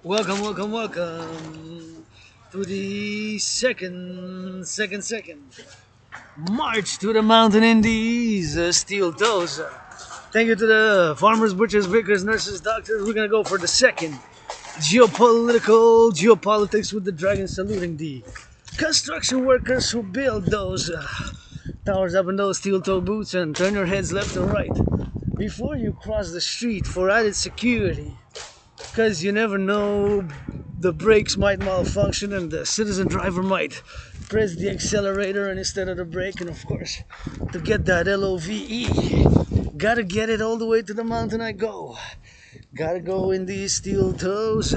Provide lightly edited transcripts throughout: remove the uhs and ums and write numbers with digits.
Welcome to the second march to the mountain in these steel toes. Thank you to the farmers, butchers, bakers, nurses, doctors. We're gonna go for the second geopolitics with the dragon saluting the construction workers who build those towers up in those steel toe boots, and turn your heads left and right before you cross the street for added security. Because you never know, the brakes might malfunction and the citizen driver might press the accelerator instead of the brake. And of course, to get that LOVE, gotta get it all the way to the mountain I go. Gotta go in these steel toes.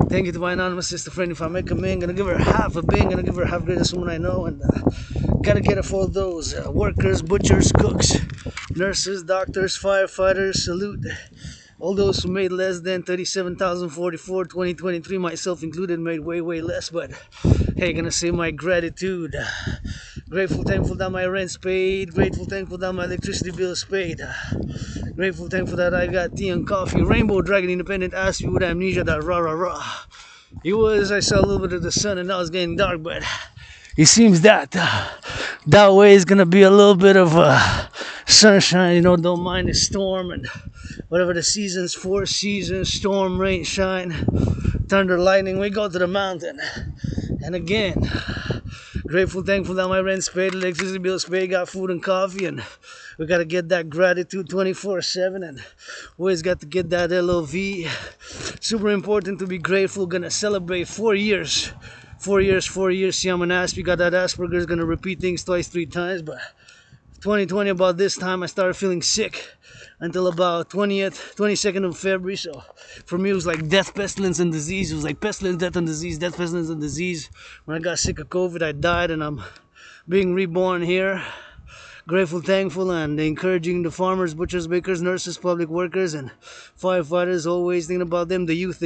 Thank you to my anonymous sister friend. If I make a man, gonna give her half a bing, gonna give her half greatest woman I know. And gotta get it for those workers, butchers, cooks, nurses, doctors, firefighters. Salute all those who made less than 37,044 2023, myself included, made way less. But hey, gonna say my gratitude. Grateful, thankful that my rent's paid. Grateful, thankful that my electricity bill is paid. Grateful, thankful that I got tea and coffee. Rainbow Dragon Independent asked me with amnesia that rah. I saw a little bit of the sun and now it's getting dark, but it seems that that way is gonna be a little bit of sunshine. You know, don't mind the storm and whatever the seasons, 4 seasons, storm, rain, shine, thunder, lightning. We go to the mountain. And again, grateful, thankful that my rent's paid, electricity bill's paid, got food and coffee, and we gotta get that gratitude 24/7, and always got to get that LOV. Super important to be grateful. Gonna celebrate 4 years. 4 years. See, I'm an Asp. You got that Asperger's, gonna repeat things twice, 3 times, but 2020 about this time I started feeling sick until about 22nd of February. So for me it was like death, pestilence, and disease. It was like pestilence, death, and disease, death, pestilence, and disease. When I got sick of COVID, I died, and I'm being reborn here. Grateful, thankful, and encouraging the farmers, butchers, bakers, nurses, public workers, and firefighters. Always thinking about them, the youth.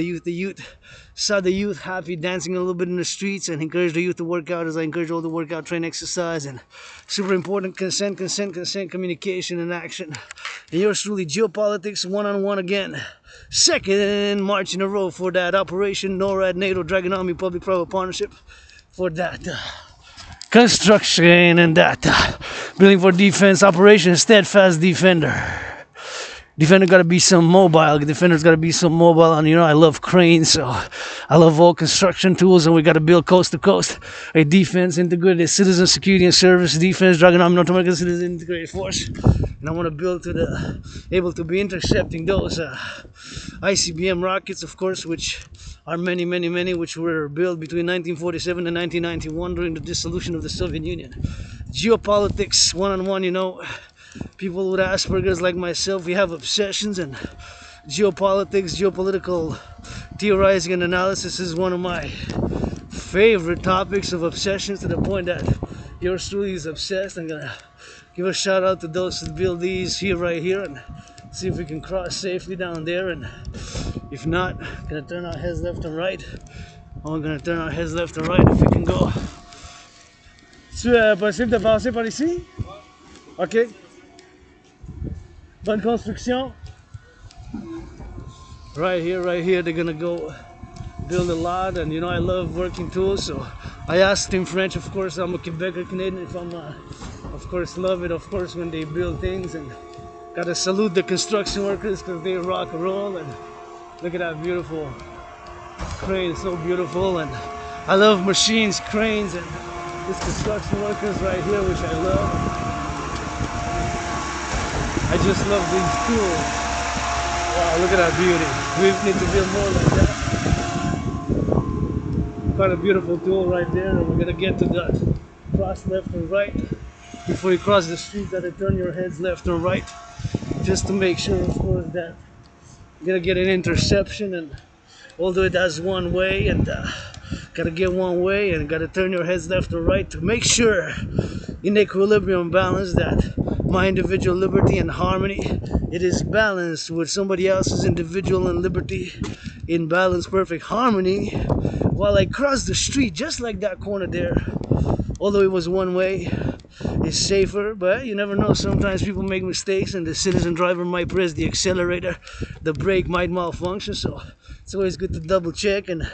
Saw the youth happy, dancing a little bit in the streets, and encourage the youth to work out as I encourage all the workout, train, exercise. And super important, consent, communication, and action. And yours truly, geopolitics, one-on-one again. Second march in a row for that Operation NORAD, NATO, Dragon Army, public-private partnership for that construction and that building for defense operation, steadfast defender. Defender gotta be some mobile. Defender's gotta be some mobile. And you know, I love cranes, so I love all construction tools, and we gotta build coast to coast a defense integrated citizen security and service defense, Dragon Army, North American Citizen Integrated Force. And I want to build to able to be intercepting those ICBM rockets, of course, which are many, which were built between 1947 and 1991 during the dissolution of the Soviet Union. Geopolitics, one-on-one, you know, people with Asperger's like myself, we have obsessions, and geopolitics, geopolitical theorizing and analysis is one of my favorite topics of obsessions, to the point that yours truly is obsessed. I'm gonna give a shout out to those who build these here, right here, and see if we can cross safely down there. And if not, gonna turn our heads left and right. We're gonna turn our heads left and right if we can go. C'est possible de passer par ici? Ok. Bonne construction. Right here, they're gonna go build a lot. And you know, I love working tools, so I asked in French, of course. I'm a Quebecer Canadian. If I'm of course love it, of course, when they build things. And gotta salute the construction workers because they rock and roll. And look at that beautiful crane, so beautiful. And I love machines, cranes, and these construction workers right here, which I love. I just love these tools. Wow, look at that beauty. We need to build more like that. Quite a beautiful tool right there. And we're gonna get to that cross left and right. Before you cross the street, gotta turn your heads left and right, just to make sure, of course, that you're gonna get an interception. And although it has one way, and gotta get one way, and gotta turn your heads left and right to make sure in equilibrium balance that my individual liberty and harmony, it is balanced with somebody else's individual and liberty in balance, perfect harmony, while I cross the street, just like that corner there. Although it was one way, is safer, but you never know. Sometimes people make mistakes and the citizen driver might press the accelerator, the brake might malfunction, so it's always good to double check. And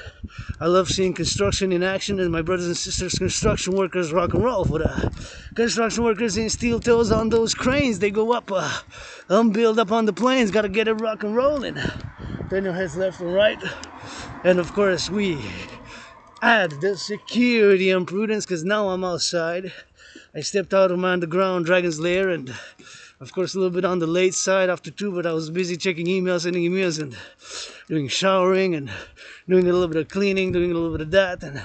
I love seeing construction in action, and my brothers and sisters construction workers rock and roll. For the construction workers in steel toes on those cranes, they go up, build up on the planes, gotta get it rock and rolling. Turn your heads left and right. And of course we add the security and prudence, because now I'm outside. I stepped out of my underground dragon's lair, and of course a little bit on the late side after 2, but I was busy checking emails, sending emails, and doing showering, and doing a little bit of cleaning, doing a little bit of that, and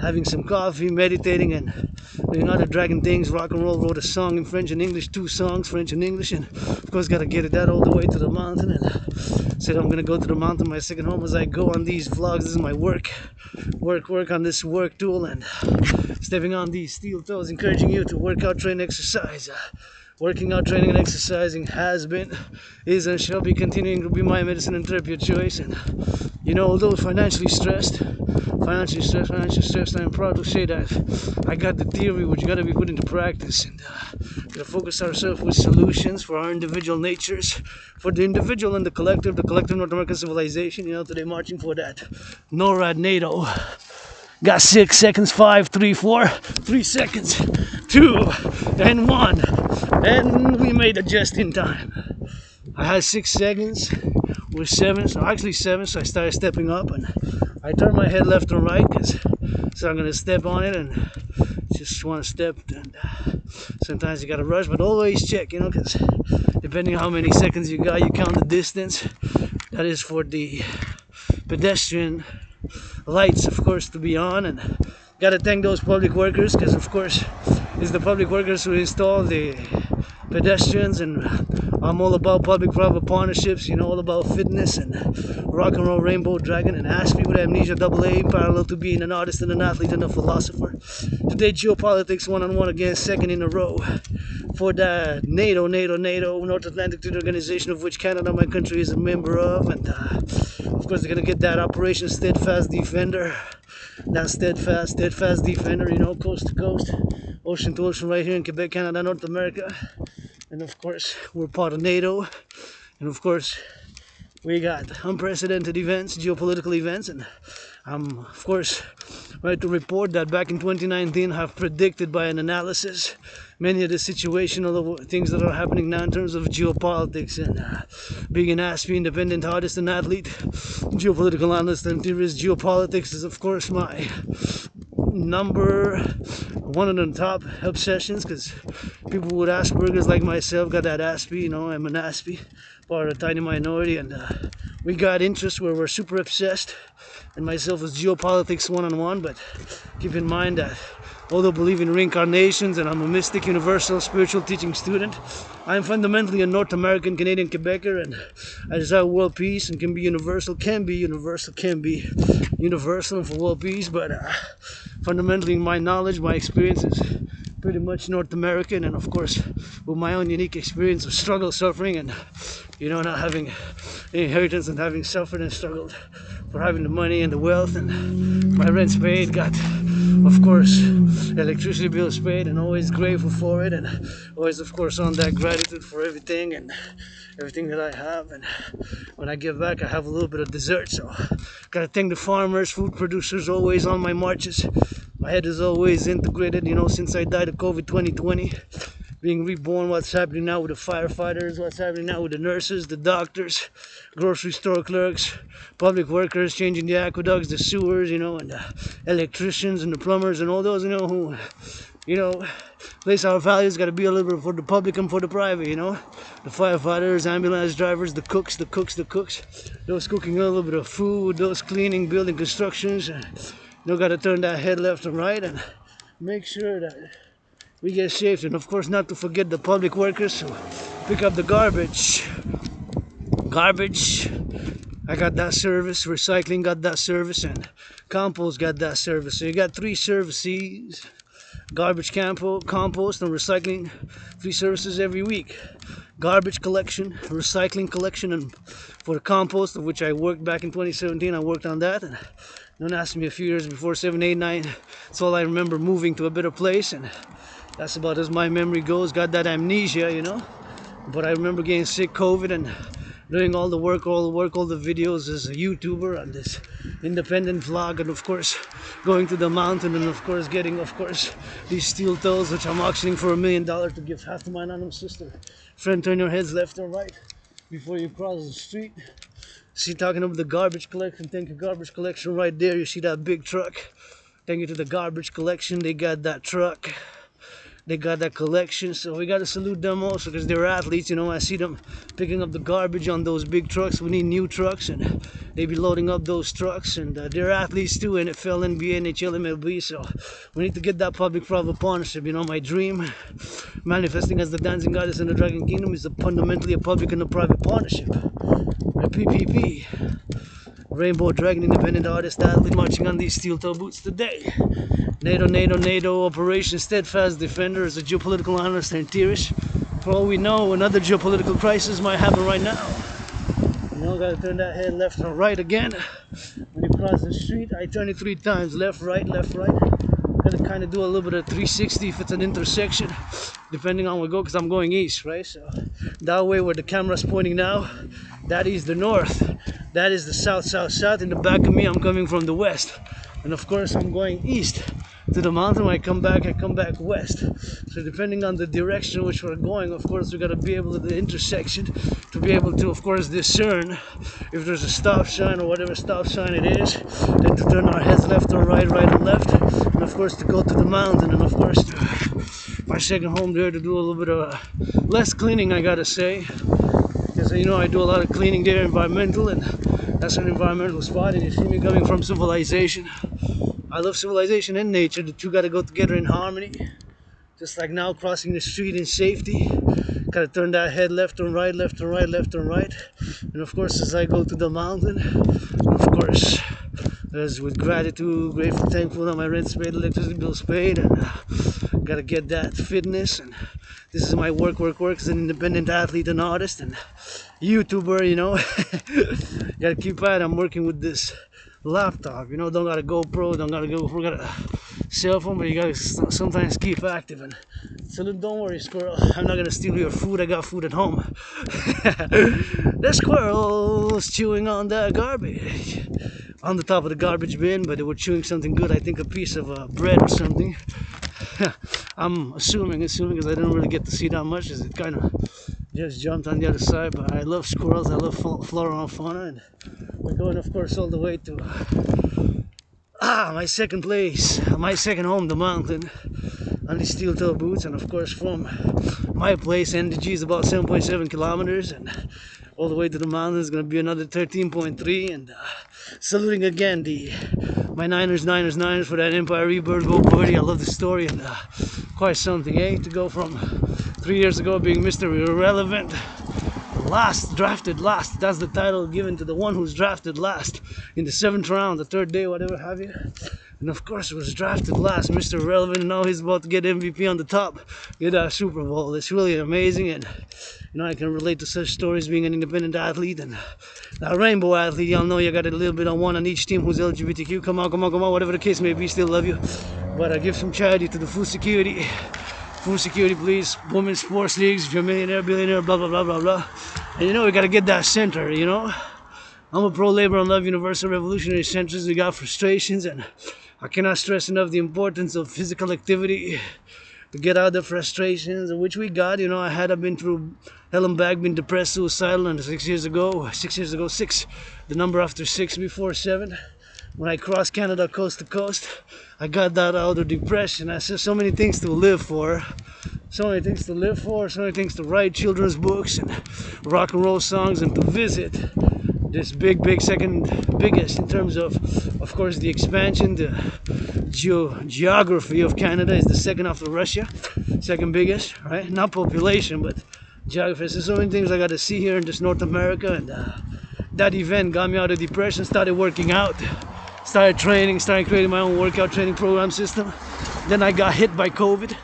having some coffee, meditating, and doing other dragon things. Rock and roll wrote a song in French and English, 2 songs, French and English, and of course gotta get it that all the way to the mountain. And said I'm gonna go to the mountain, my second home, as I go on these vlogs. This is my work on this work tool, and stepping on these steel toes, encouraging you to work out, train, exercise. Working out, training, and exercising has been, is, and shall be continuing to be my medicine and therapy of choice. And you know, although financially stressed, I am proud to say that I got the theory which got to be put into practice, and to focus ourselves with solutions for our individual natures, for the individual and the collective North American civilization. You know, today marching for that NORAD NATO. Got 6 seconds, 5, 3, 4, 3 seconds, 2, and 1. And we made it just in time. I had 6 seconds with 7, so actually 7, so I started stepping up, and I turned my head left and right, so I'm going to step on it, and just want to step, and sometimes you got to rush, but always check, you know, because depending on how many seconds you got, you count the distance. That is for the pedestrian lights, of course, to be on. And gotta thank those public workers, because of course it's the public workers who install the pedestrians, and I'm all about public-private partnerships, you know, all about fitness and rock and roll, rainbow dragon, and Ashby with amnesia AA, parallel to being an artist and an athlete and a philosopher. Today geopolitics one-on-one again, second in a row for the NATO, North Atlantic Treaty Organization, of which Canada, my country, is a member of. And of course they're gonna get that Operation Steadfast Defender. That steadfast defender, you know, coast to coast, ocean to ocean, right here in Quebec, Canada, North America. And of course we're part of NATO, and of course we got unprecedented events, geopolitical events. And I'm of course right to report that back in 2019 have predicted by an analysis many of the situational things that are happening now in terms of geopolitics. And being an ASPE independent artist and athlete, geopolitical analyst and theorist, geopolitics is of course my number one of the top obsessions, because people with Asperger's like myself got that ASPE, you know, I'm an ASPE, part of a tiny minority, and we got interests where we're super obsessed, and myself is geopolitics one-on-one. But keep in mind that although I believe in reincarnations and I'm a mystic, universal, spiritual teaching student, I'm fundamentally a North American, Canadian, Quebecer, and I desire world peace and can be universal, and for world peace. But fundamentally my knowledge, my experience is pretty much North American, and of course with my own unique experience of struggle, suffering, and you know, not having inheritance and having suffered and struggled for having the money and the wealth, and my rent's paid, got of course electricity bills paid, and always grateful for it, and always of course on that gratitude for everything and everything that I have. And when I give back, I have a little bit of dessert, so gotta thank the farmers, food producers, always on my marches. My head is always integrated, you know, since I died of COVID 2020, being reborn, what's happening now with the firefighters, what's happening now with the nurses, the doctors, grocery store clerks, public workers, changing the aqueducts, the sewers, you know, and the electricians and the plumbers and all those, you know, who, you know, place our values. Got to be a little bit for the public and for the private, you know, the firefighters, ambulance drivers, the cooks, those cooking a little bit of food, those cleaning, building, constructions. You know, got to turn that head left and right and make sure that we get safe. And of course not to forget the public workers who pick up the garbage. I got that service, recycling got that service, and compost got that service. So you got 3 services: garbage, compost, and recycling. 3 services every week: garbage collection, recycling collection, and for the compost, of which I worked back in 2017, I worked on that. And don't ask me, a few years before, 7, 8, 9, that's all I remember, moving to a better place. And That's about as my memory goes. Got that amnesia, you know. But I remember getting sick, COVID, and doing all the work, all the videos as a YouTuber and this independent vlog, and of course going to the mountain, and of course getting, of course, these steel toes which I'm auctioning for $1 million to give half to my anonymous sister. Friend, turn your heads left or right before you cross the street. See, talking about the garbage collection, thank you garbage collection right there. You see that big truck? Thank you to the garbage collection. They got that truck. They got that collection, so we got to salute them also because they're athletes, you know. I see them picking up the garbage on those big trucks. We need new trucks, and they be loading up those trucks, and they're athletes too, NFL, NBA, NHL, MLB, so we need to get that public-private partnership, you know. My dream, manifesting as the dancing goddess in the Dragon Kingdom, is fundamentally a public and a private partnership, a PPP. Rainbow Dragon, independent artist, athlete, marching on these steel-toe boots today. NATO, Operation Steadfast Defender is a geopolitical analyst and theorist. For all we know, another geopolitical crisis might happen right now. You know, gotta turn that head left or right again. When you cross the street, I turn it 3 times, left, right, left, right. Gotta kind of do a little bit of 360 if it's an intersection, depending on where we go, because I'm going east, right? So that way where the camera's pointing now, that is the north. That is the south. In the back of me, I'm coming from the west. And of course, I'm going east to the mountain. When I come back west. So depending on the direction which we're going, of course, we got to be able to the intersection to be able to, of course, discern if there's a stop sign or whatever stop sign it is. Then to turn our heads left or right or left. And of course, to go to the mountain. And of course, to my second home there to do a little bit of less cleaning, I gotta say. Because, you know, I do a lot of cleaning there, environmental, and that's an environmental spot. And you see me coming from civilization. I love civilization and nature. The two gotta go together in harmony. Just like now, crossing the street in safety. Gotta turn that head left and right, left and right, left and right. And of course, as I go to the mountain, of course, as with gratitude, grateful, thankful that my rent's paid, electricity bill's paid, and gotta get that fitness. And this is my work as an independent athlete and artist and YouTuber, you know. Gotta keep at it. I'm working with this laptop, you know. Don't got a GoPro, don't got a GoPro, got a cell phone, but you gotta sometimes keep active. And so don't worry, squirrel, I'm not gonna steal your food. I got food at home. The squirrel's chewing on that garbage on the top of the garbage bin, but they were chewing something good. I think a piece of bread or something. I'm assuming because I didn't really get to see that much, as it kind of just jumped on the other side. But I love squirrels, I love flora and fauna, and we're going, of course, all the way to my second place, my second home, the mountain, on these steel-toe boots. And of course, from my place, NWO is about 7.7 kilometers, and all the way to the mountain is going to be another 13.3. And saluting again my Niners for that Empire Rebirth Go Party. I love the story, and quite something, eh? To go from 3 years ago being Mr. Irrelevant, drafted last. That's the title given to the one who's drafted last in the 7th round, the 3rd day, whatever have you. And of course, it was drafted last, Mr. Irrelevant, and now he's about to get MVP on the top, get that Super Bowl. It's really amazing, and you know, I can relate to such stories being an independent athlete and a rainbow athlete. Y'all know you got a little bit on one on each team who's LGBTQ. Come on, whatever the case may be, still love you. But I give some charity to the food security. Food security, please. Women's sports leagues, if you're a millionaire, billionaire, blah, blah, blah, blah, blah. And you know, we got to get that center, you know. I'm a pro-labor and love universal revolutionary centers. We got frustrations, and I cannot stress enough the importance of physical activity to get out the frustrations, which we got. You know, I've been through hell and back, been depressed, suicidal, and 6 years ago, the number after 6 before 7. When I crossed Canada coast to coast, I got that out of depression. I said so many things to live for. So many things to write children's books and rock and roll songs, and to visit this big second biggest in terms of course, the expansion, the geography of Canada is the second after Russia, second biggest, right? Not population, but geography. There's so many things I got to see here in this North America, and that event got me out of depression. Started working out, started training, started creating my own workout training program system. Then I got hit by COVID.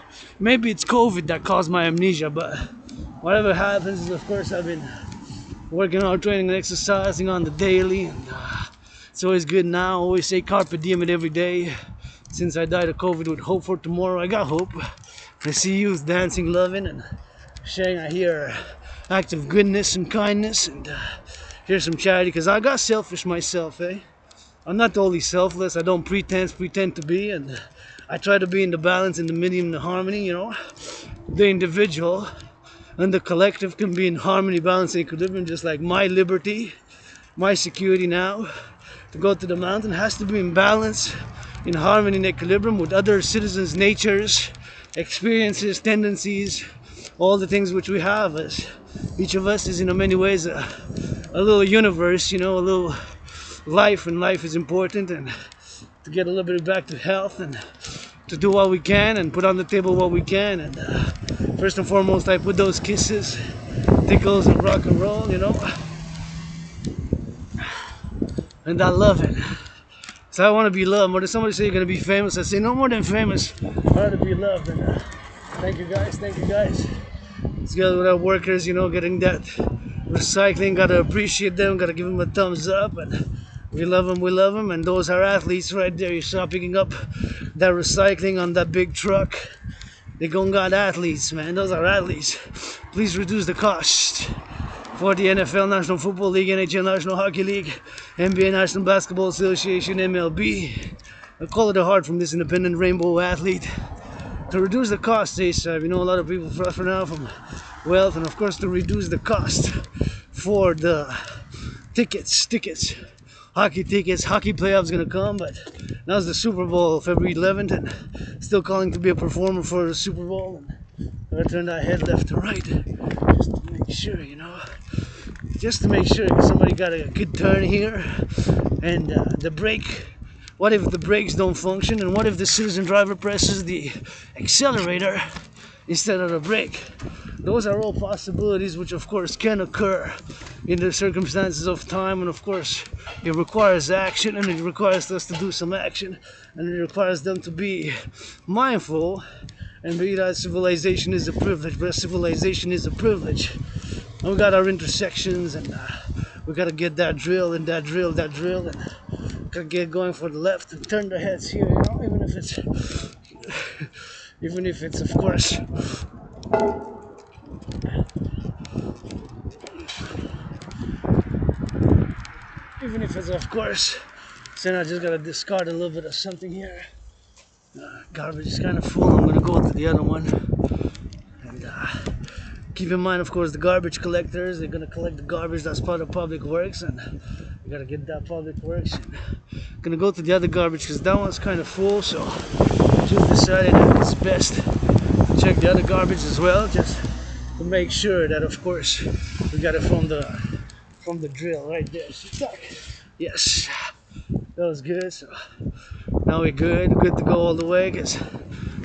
Maybe it's COVID that caused my amnesia, but whatever happens is, of course, I've been working out, training and exercising on the daily, and it's always good now. I always say carpe diem it every day. Since I died of COVID with hope for tomorrow, I got hope I see youth dancing, loving, and sharing. I hear act of goodness and kindness, and hear some charity, because I got selfish myself, eh? I'm not totally selfless. I don't pretend to be, and I try to be in the balance, in the medium, the harmony, you know. The individual and the collective can be in harmony, balance, and equilibrium, just like my liberty, my security now to go to the mountain has to be in balance, in harmony and equilibrium with other citizens' natures, experiences, tendencies, all the things which we have. As each of us is in many ways a little universe, you know, a little life, and life is important, and to get a little bit back to health and to do what we can and put on the table what we can. And first and foremost, I put those kisses, tickles, and rock and roll, you know, and I love it. So I want to be loved. More than somebody say you're going to be famous, I say no more than famous, I want to be loved. And thank you guys, together with our workers, you know, getting that recycling, gotta appreciate them, gotta give them a thumbs up, and we love them, and those are athletes right there. You saw picking up that recycling on that big truck. They gon' got athletes, man. Those are athletes. Please reduce the cost for the NFL, National Football League, NHL, National Hockey League, NBA, National Basketball Association, MLB. I call it a heart from this independent rainbow athlete. To reduce the cost, ASAP. You know, a lot of people suffer now from wealth, and of course to reduce the cost for the tickets. Hockey tickets, hockey playoffs gonna come, but now's the Super Bowl, February 11th, and still calling to be a performer for the Super Bowl. And I turn that head left to right, just to make sure, you know, because somebody got a good turn here, and the brake. What if the brakes don't function, and what if the citizen driver presses the accelerator instead of the brake? Those are all possibilities which of course can occur in the circumstances of time, and of course it requires action, and it requires us to do some action, and it requires them to be mindful and be that civilization is a privilege. But civilization is a privilege, and we got our intersections, and we gotta get that drill, and gotta get going for the left and turn the heads here, you know, even if it's of course then I just gotta discard a little bit of something here. Garbage is kind of full. I'm gonna go to the other one, and keep in mind, of course, the garbage collectors, they're gonna collect the garbage that's part of public works, and we gotta get that public works. And gonna go to the other garbage because that one's kind of full, so I just decided that it's best to check the other garbage as well, just to make sure that, of course, we got it from the drill right there. So, yes, that was good. So now we're good to go all the way, so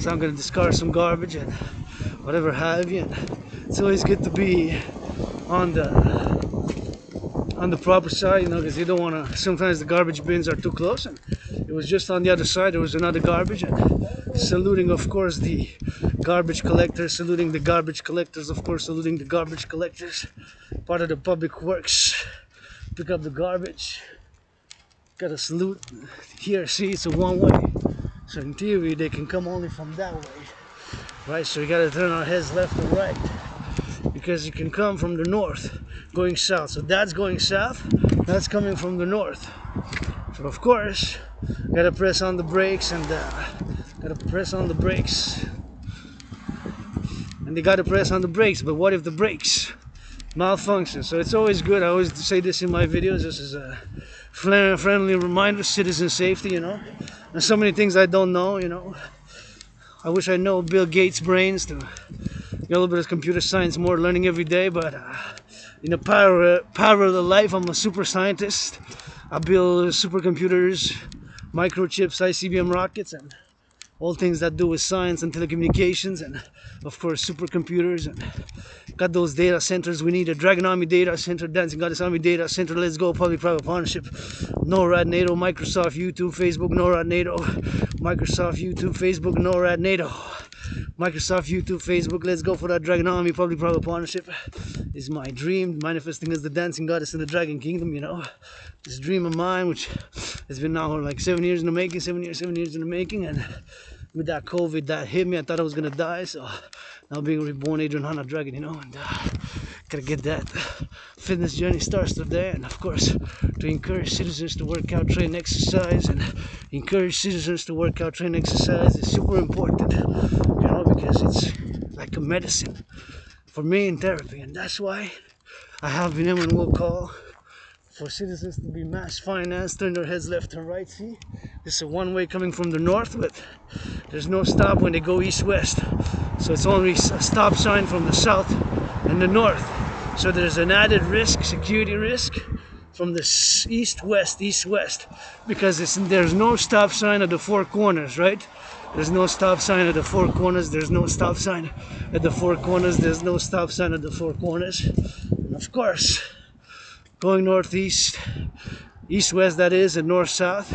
I'm gonna discard some garbage and whatever have you. And it's always good to be on the proper side, you know, because you don't want to. Sometimes the garbage bins are too close, and it was just on the other side. There was another garbage, and saluting, of course, the garbage collectors, saluting the garbage collectors, of course, saluting the garbage collectors, part of the public works. Pick up the garbage. Gotta salute here. See, it's a one-way, so in theory they can come only from that way, right? So we gotta turn our heads left and right, because you can come from the north going south. So that's going south, that's coming from the north. So of course gotta press on the brakes, and they gotta press on the brakes. But what if the brakes malfunction? So it's always good, I always say this in my videos, this is a friendly reminder, citizen safety, you know. There's so many things I don't know, you know. I wish I know Bill Gates' brains to get a little bit of computer science, more learning every day, but in a parallel life, I'm a super scientist. I build supercomputers, microchips, ICBM rockets, and all things that do with science and telecommunications, and of course supercomputers, and got those data centers we need. A Dragon Army data center, Dancing Goddess Army data center, let's go, public-private partnership, NORAD, NATO, Microsoft, YouTube, Facebook, NORAD, NATO, Microsoft, YouTube, Facebook, NORAD, NATO, Microsoft, YouTube, Facebook, let's go for that Dragon Army, public-private partnership. Is my dream, manifesting as the dancing goddess in the Dragon Kingdom, you know. This dream of mine, which has been now like 7 years in the making, 7 years in the making, and with that COVID that hit me. I thought I was gonna die, so now being reborn, Adrian Hanna Dragon, you know, and gotta get that fitness journey starts today. And of course, to encourage citizens to work out, train, exercise, and encourage citizens to work out, train, exercise is super important, you know, because it's like a medicine for me in therapy. And that's why I have been and will call for citizens to be mass financed, turn their heads left and right. See, this is a one-way coming from the north, but there's no stop when they go east-west, so it's only a stop sign from the south and the north. So there's an added risk, security risk, from the east-west, because there's no stop sign at the four corners, right? There's no stop sign at the four corners. There's no stop sign at the four corners. There's no stop sign at the four corners. And of course, going northeast, east-west that is, and north-south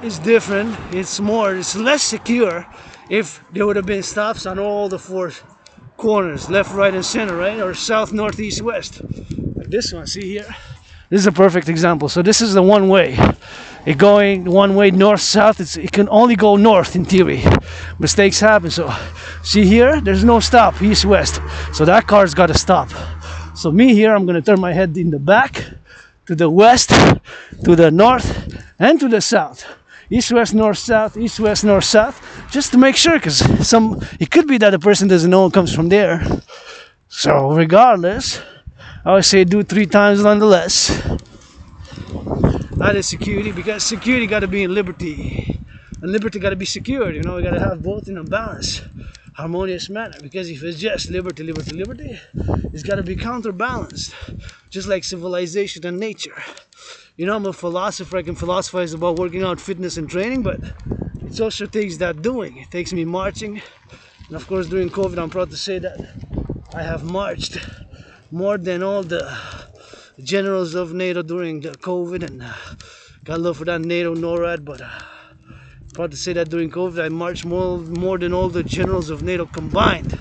is different. It's less secure if there would have been stops on all the four corners, left, right, and center, right? Or south, north, east, west. Like this one, see here? This is a perfect example. So this is the one way. It going one way north-south, it can only go north in theory. Mistakes happen. So see here, there's no stop, east-west. So that car's got to stop. So me here, I'm gonna turn my head in the back, to the west, to the north, and to the south. East, west, north, south, east, west, north, south, just to make sure, because it could be that the person doesn't know it comes from there. So regardless, I always say do 3 times nonetheless. That is security, because security got to be in liberty, and liberty got to be secured. You know, we got to have both in a balance, harmonious manner, because if it's just liberty, liberty, liberty, it's got to be counterbalanced, just like civilization and nature. You know, I'm a philosopher. I can philosophize about working out, fitness, and training, but it also takes that doing. It takes me marching, and of course during COVID, I'm proud to say that I have marched more than all the generals of NATO during the COVID, and got love for that NATO NORAD, but proud to say that during COVID, I marched more than all the generals of NATO combined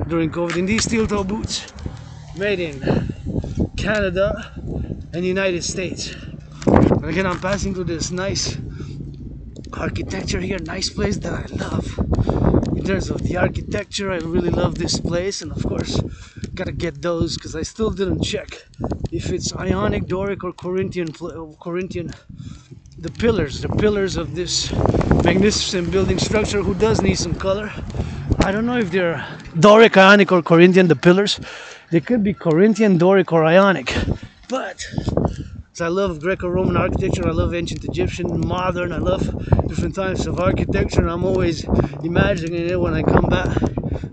during COVID in these steel-toe boots, made in Canada and United States. And again, I'm passing through this nice architecture here, nice place that I love. In terms of the architecture, I really love this place, and of course, gotta get those, because I still didn't check if it's Ionic, Doric, or Corinthian. The pillars of this magnificent building structure, who does need some color. I don't know if they're Doric, Ionic, or Corinthian, the pillars. They could be Corinthian, Doric, or Ionic. But I love Greco-Roman architecture, I love ancient Egyptian, modern, I love different types of architecture, and I'm always imagining it when I come back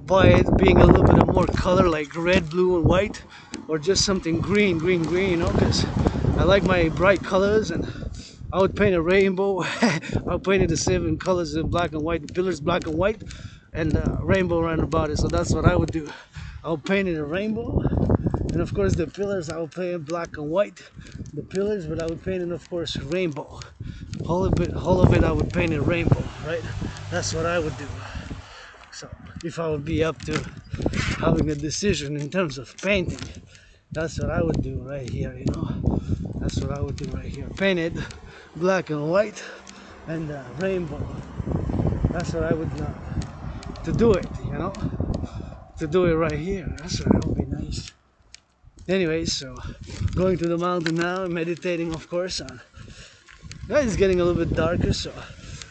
by it being a little bit of more color, like red, blue, and white, or just something green, you know, because I like my bright colors, and I would paint a rainbow. I would paint it the 7 colors in black and white, the pillars black and white, and rainbow around about it. So that's what I would do. I would paint it a rainbow, and of course the pillars I would paint black and white, the pillars, but I would paint it, of course, rainbow. All of it I would paint it rainbow, right? That's what I would do. So if I would be up to having a decision in terms of painting, that's what I would do right here, you know. That's what I would do right here. Paint it black and white and rainbow. That's what I would to do it, you know. To do it right here. That's what that would be nice. Anyways, so going to the mountain now, meditating, of course. It's getting a little bit darker, so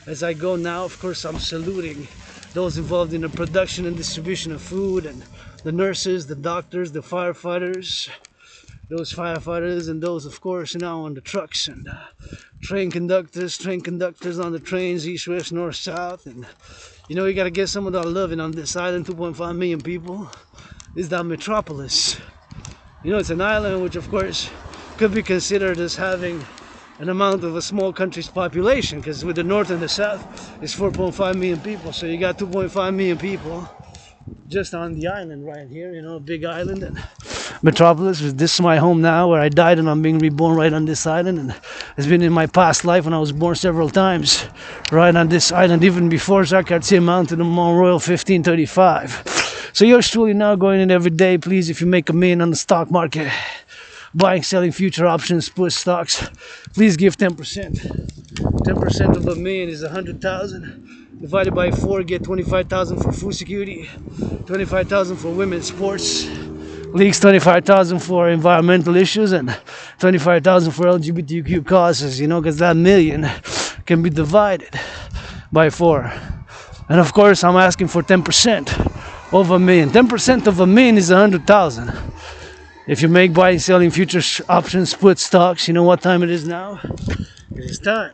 as I go now, of course, I'm saluting those involved in the production and distribution of food, and the nurses, the doctors, the firefighters, and those, of course, now on the trucks, and train conductors on the trains, east, west, north, south. And you know, you gotta get some of that loving on this island, 2.5 million people. Is that metropolis? You know, it's an island which, of course, could be considered as having an amount of a small country's population, because with the north and the south, it's 4.5 million people. So you got 2.5 million people just on the island right here, you know, a big island. And metropolis, this is my home now, where I died, and I'm being reborn right on this island. And it's been in my past life when I was born several times right on this island, even before Zakartse Mountain in Mont Royal 1535. So yours truly now going in every day. Please, if you make a million on the stock market, buying, selling future options, put stocks, please give 10%. 10% of a million is 100,000. Divided by 4, get 25,000 for food security, 25,000 for women's sports leagues, 25,000 for environmental issues, and 25,000 for LGBTQ causes. You know, because that million can be divided by 4. And of course, I'm asking for 10% of a million. 10% of a million is 100,000. If you make buying, selling futures options, put stocks, you know what time it is now? It is time.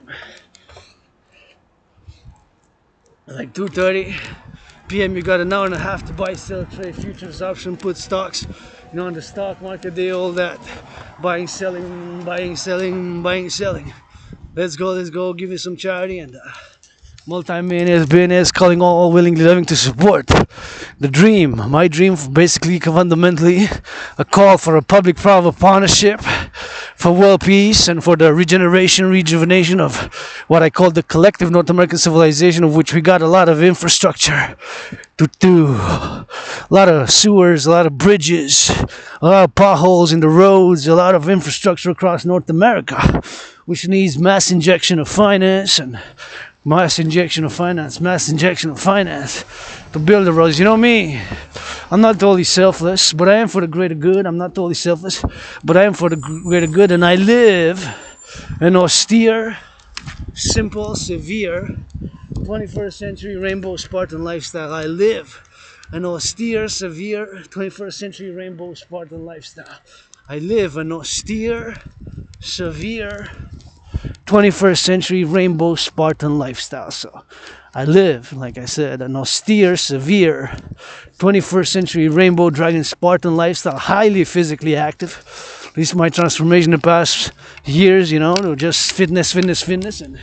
Like 2:30 p.m. You got an hour and a half to buy, sell, trade futures, option, put stocks. You know, on the stock market, they all that buying, selling, buying, selling, buying, selling. Let's go. Give you some charity and multi-millionaires, billionaires calling all willingly loving to support the dream. My dream, basically, fundamentally, a call for a public-private partnership for world peace and for the rejuvenation of what I call the collective North American civilization, of which we got a lot of infrastructure to do. A lot of sewers, a lot of bridges, a lot of potholes in the roads, a lot of infrastructure across North America, which needs mass injection of finance to build the roads. You know me, I'm not totally selfless, but I am for the greater good. I'm not totally selfless, but I am for the greater good, and I live an austere, simple, severe 21st century rainbow Spartan lifestyle. I live an austere, severe 21st century rainbow Spartan lifestyle. I live an austere, severe 21st century rainbow Spartan lifestyle. So I live, like I said, an austere, severe 21st century rainbow dragon Spartan lifestyle, highly physically active. At least my transformation the past years, you know, to just fitness. And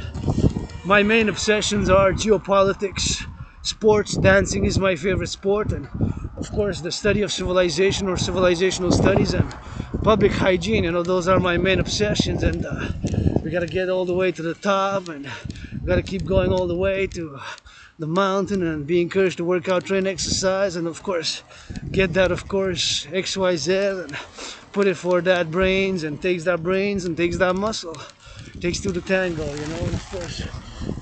my main obsessions are geopolitics, sports, dancing is my favorite sport, and of course the study of civilization or civilizational studies, and public hygiene. You know, those are my main obsessions, and we gotta get all the way to the top, and we gotta keep going all the way to the mountain, and be encouraged to work out, train, exercise, and of course get that, of course, XYZ, and put it for that brains, and takes that muscle, takes two to tango, you know. And of course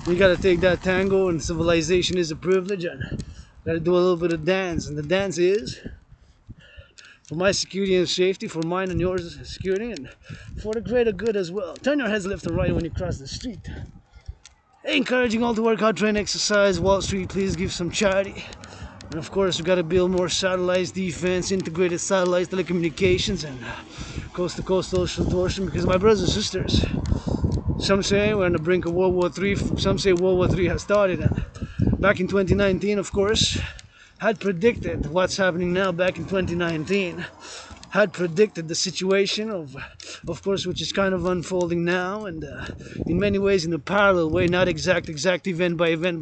we gotta take that tango, and civilization is a privilege, and gotta do a little bit of dance, and the dance is for my security and safety, for mine and yours security, and for the greater good as well. Turn your heads left and right when you cross the street. Encouraging all to work out, train, exercise. Wall Street, please give some charity. And of course, we got to build more satellites, defense, integrated satellites, telecommunications, and coast to coast, ocean to ocean. Because my brothers and sisters, some say we're on the brink of World War III. Some say World War III has started. And back in 2019, of course, had predicted what's happening now. Back in 2019, had predicted the situation of course, which is kind of unfolding now, and in many ways in a parallel way, not exact event by event,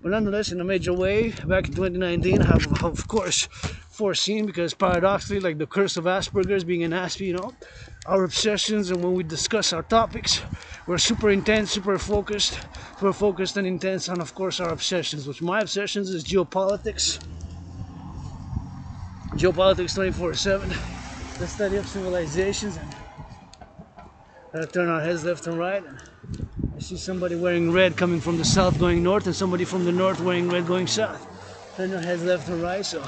but nonetheless in a major way. Back in 2019, have of course foreseen, because paradoxically, like the curse of Asperger's, being an Asper, you know, our obsessions, and when we discuss our topics, we're super intense, super focused and intense on, of course, our obsessions, which my obsessions is geopolitics 24/7, the study of civilizations, and gotta turn our heads left and right. And I see somebody wearing red coming from the south going north, and somebody from the north wearing red going south. Turn your heads left and right. So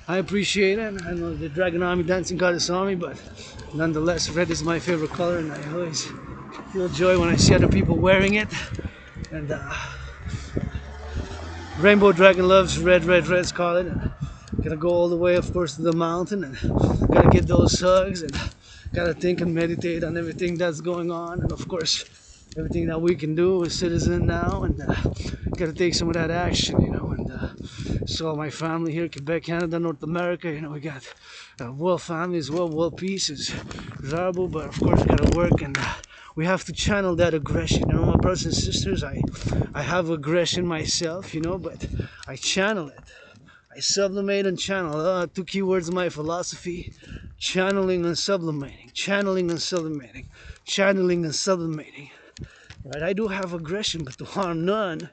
I appreciate it. I know the Dragon Army dancing goddess army, but nonetheless, red is my favorite color, and I always feel joy when I see other people wearing it. And Rainbow Dragon loves red scarlet. And gotta go all the way, of course, to the mountain, and gotta get those hugs, and gotta think and meditate on everything that's going on, and of course everything that we can do as citizens now, and gotta take some of that action, you know. And so my family here, Quebec, Canada, North America, you know, we got world family as well. World peace is desirable, but of course we gotta work, and we have to channel that aggression. You know, my brothers and sisters, I have aggression myself, you know, but I channel it. I sublimate and channel. Two key words of my philosophy: channeling and sublimating. Right? I do have aggression, but to harm none,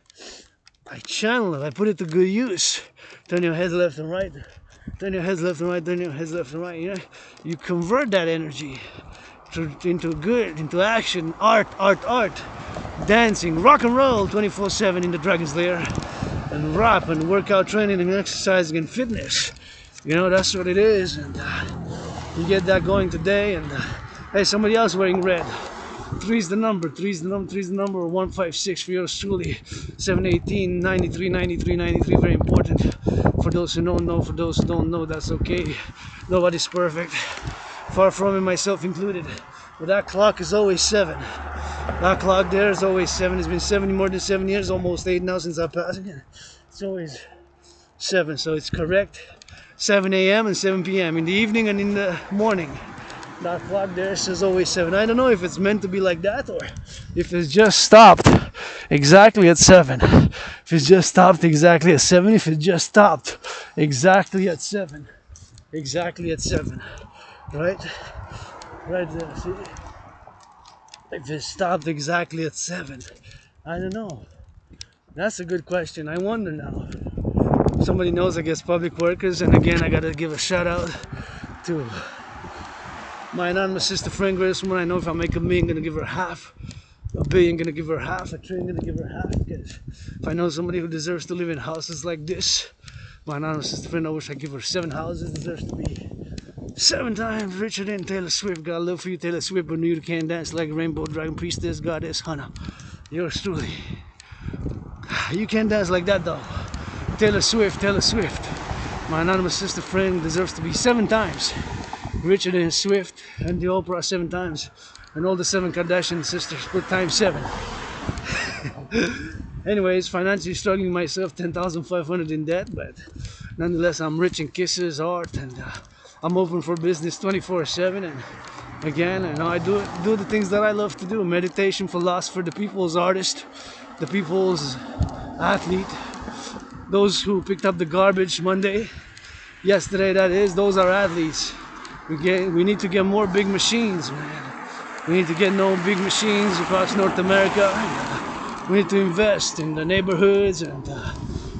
I channel it. I put it to good use. Turn your heads left and right. You know, you convert that energy into good, into action, art. dancing, rock and roll 24/7 in the Dragon's Lair, and rap and workout training and exercising and fitness. You know, that's what it is, and you get that going today. And hey, somebody else wearing red. 3's the number, 3's the number, 3's the number. 156 for yours truly. 718 93 93 93. Very important. For those who don't know, for those who don't know, that's okay. Nobody's perfect. Far from it, myself included. But that clock is always 7. That clock there is always 7. It's been 7 more than 7 years, almost 8 now since I passed it. It's always 7, so it's correct. 7 a.m. and 7 p.m. in the evening and in the morning. That clock there says always 7. I don't know if it's meant to be like that or if it's just stopped exactly at 7. If it's just stopped exactly at 7. If it just stopped exactly at 7. Exactly at 7. Right? Right there, see? If it stopped exactly at 7. I don't know. That's a good question. I wonder now. Somebody knows, I guess, public workers. And again, I gotta give a shout out to my anonymous sister friend, greatest woman I know. If I make $1 million, gonna give her half. $1 billion, gonna give her half. $1 trillion, gonna give her half. Because if I know somebody who deserves to live in houses like this, my anonymous sister friend, I wish I give her 7 houses. Deserves to be 7 times richer than Taylor Swift. Got love for you, Taylor Swift, but you can't dance like a rainbow dragon priestess, goddess, Hannah. Yours truly. You can't dance like that though. Taylor Swift, Taylor Swift. My anonymous sister friend deserves to be 7 times richer than Swift and the Oprah 7 times, and all the 7 Kardashian sisters put times 7. Anyways, financially struggling myself, 10,500 in debt, but nonetheless I'm rich in kisses, art, and I'm open for business 24/7. And again, you know, I do the things that I love to do: meditation, philosopher, the people's artist, the people's athlete, those who picked up the garbage Monday, yesterday that is, those are athletes. We need to get more big machines, man. We need to get no big machines across North America. We need to invest in the neighborhoods and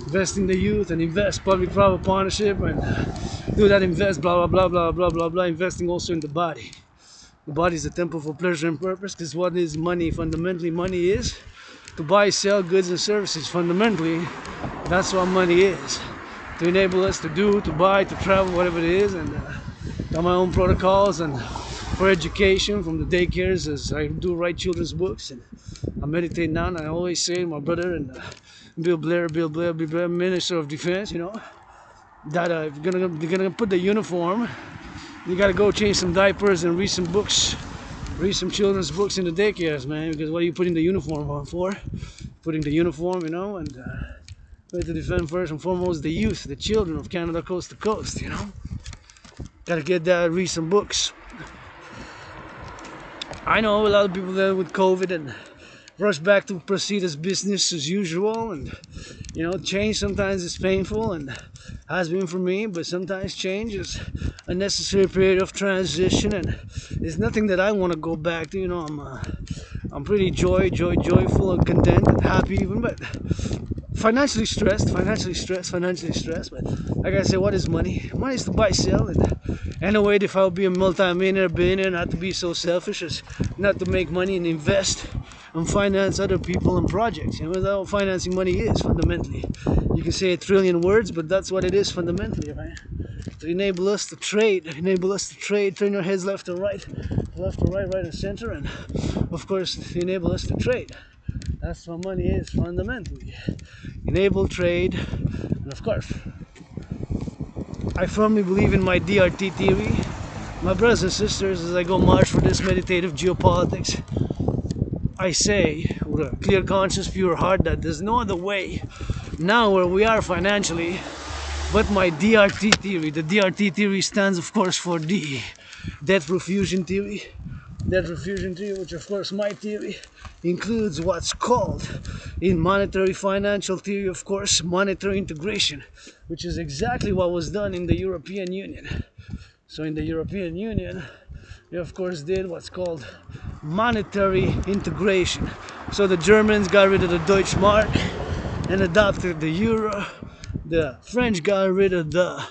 invest in the youth and invest public-private partnership and do that, invest blah blah blah blah blah blah blah. Investing also in the body. The body is a temple for pleasure and purpose, because what is money? Fundamentally, money is to buy, sell goods and services. Fundamentally, that's what money is. To enable us to do, to buy, to travel, whatever it is, and got my own protocols and for education from the daycares, as I do write children's books and I meditate now. And I always say, my brother and Bill Blair, Minister of Defense, you know, that if you're gonna put the uniform, you gotta go change some diapers and read some books, read some children's books in the daycares, man. Because what are you putting the uniform on for? Putting the uniform, you know, and to defend first and foremost the youth, the children of Canada coast to coast, you know. Gotta get that, read some books. I know a lot of people there with COVID and rush back to proceed as business as usual, and you know, change sometimes is painful and has been for me, but sometimes change is a necessary period of transition, and it's nothing that I want to go back to. You know, I'm pretty joyful and content and happy even, but financially stressed. But like I say, what is money? Money is to buy, sell, and anyway, if I'll be a multi-millionaire, billionaire, not to be so selfish as not to make money and invest and finance other people and projects. You know, that's what financing money is fundamentally. You can say 1 trillion words, but that's what it is fundamentally, right? To enable us to trade, turn your heads left and right, right and center, and of course, enable us to trade. That's what money is fundamentally. Enable trade, and of course, I firmly believe in my DRT theory. My brothers and sisters, as I go march for this meditative geopolitics, I say with a clear conscience, pure heart, that there's no other way now where we are financially but my DRT theory. The DRT theory stands, of course, for the debt profusion theory. Debt profusion theory, which of course my theory includes what's called in monetary financial theory, of course, monetary integration, which is exactly what was done in the European Union. So in the European Union, they of course did what's called monetary integration. So the Germans got rid of the Deutsche Mark and adopted the euro. The French got rid of the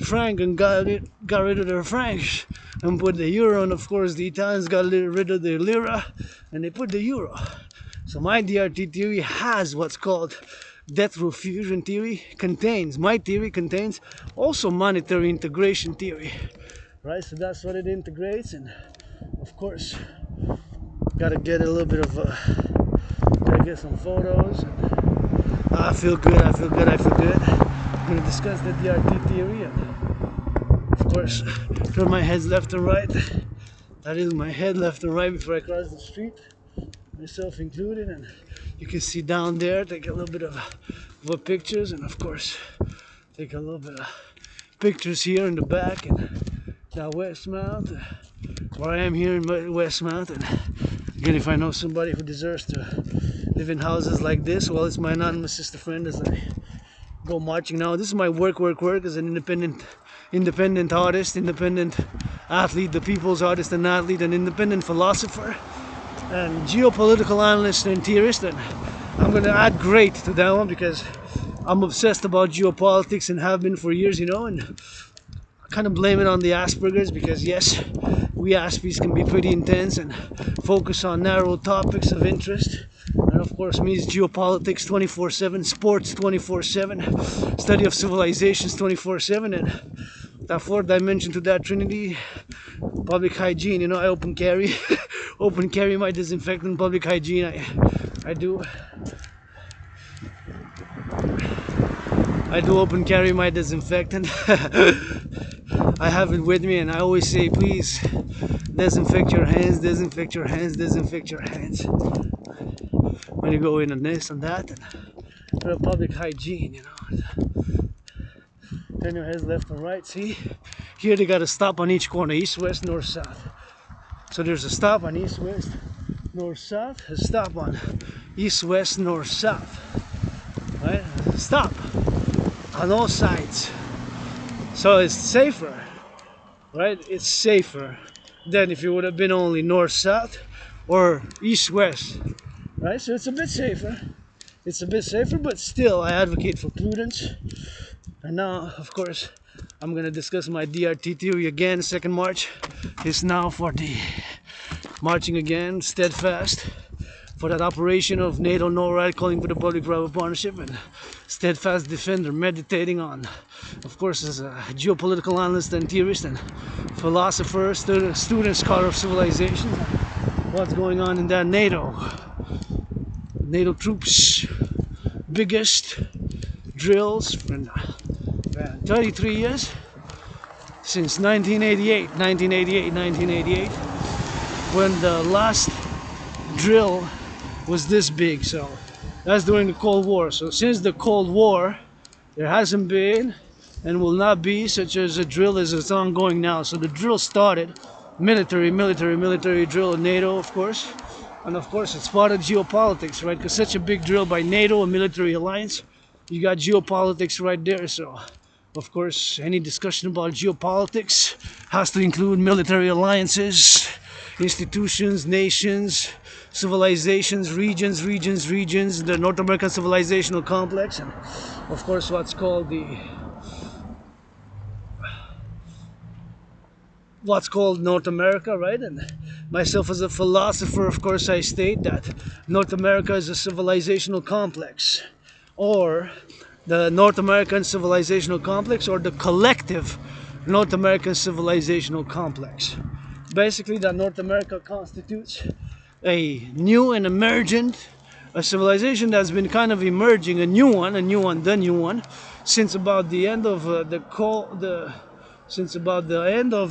franc and got rid of their francs and put the euro, and of course the Italians got rid of their lira and they put the euro. So my DRT theory has what's called death row fusion theory, my theory contains also monetary integration theory, right? So that's what it integrates, and of course, gotta get a little bit of, gotta get some photos. And I feel good, I feel good, I feel good. I'm gonna discuss the DRT theory, and of course, turn my heads left and right. That is my head left and right before I cross the street, myself included, and you can see down there, take a little bit of pictures, and of course take a little bit of pictures here in the back, and that Westmount, where I am here in Westmount. And again, if I know somebody who deserves to live in houses like this, well, it's my anonymous sister friend as I go marching now. This is my work as an independent artist, independent athlete, the people's artist and athlete, an independent philosopher and geopolitical analyst and theorist. And I'm going to add great to that one because I'm obsessed about geopolitics and have been for years, you know, and I kind of blame it on the Asperger's because yes, we Aspies can be pretty intense and focus on narrow topics of interest. And of course means geopolitics 24/7, sports 24/7, study of civilizations 24/7, and that fourth dimension to that trinity, public hygiene. You know, I open carry open carry my disinfectant. Public hygiene, I do open carry my disinfectant. I have it with me, and I always say, please disinfect your hands, disinfect your hands, disinfect your hands when you go in on this and that. And public hygiene, you know. Turn your heads left and right. See, here they got a stop on each corner, east, west, north, south. So there's a stop on east, west, north, south, a stop on east, west, north, south, right? Stop on all sides. So it's safer, right? It's safer than if it would have been only north, south, or east, west, right? So it's a bit safer. It's a bit safer, but still I advocate for prudence. And now, of course, I'm going to discuss my DRT theory again. Second march is now for the marching again, steadfast, for that operation of Nato, NORAD, calling for the public-private partnership, and steadfast defender, meditating on, of course, as a geopolitical analyst and theorist and philosopher, student, scholar of civilization, what's going on in that NATO troops, biggest drills in 33 years, since 1988, when the last drill was this big. So that's during the Cold War. So since the Cold War, there hasn't been and will not be such as a drill as it's ongoing now. So the drill started, military drill in NATO, of course. And of course it's part of geopolitics, right? Because such a big drill by NATO, a military alliance, you got geopolitics right there. So of course any discussion about geopolitics has to include military alliances, institutions, nations, civilizations, regions, the North American civilizational complex, and of course what's called North America, right? And myself as a philosopher, of course, I state that North America is a civilizational complex, or the North American civilizational complex, or the collective North American civilizational complex. Basically, that North America constitutes a new and emergent, a civilization that's been kind of emerging, the new one, since about the end of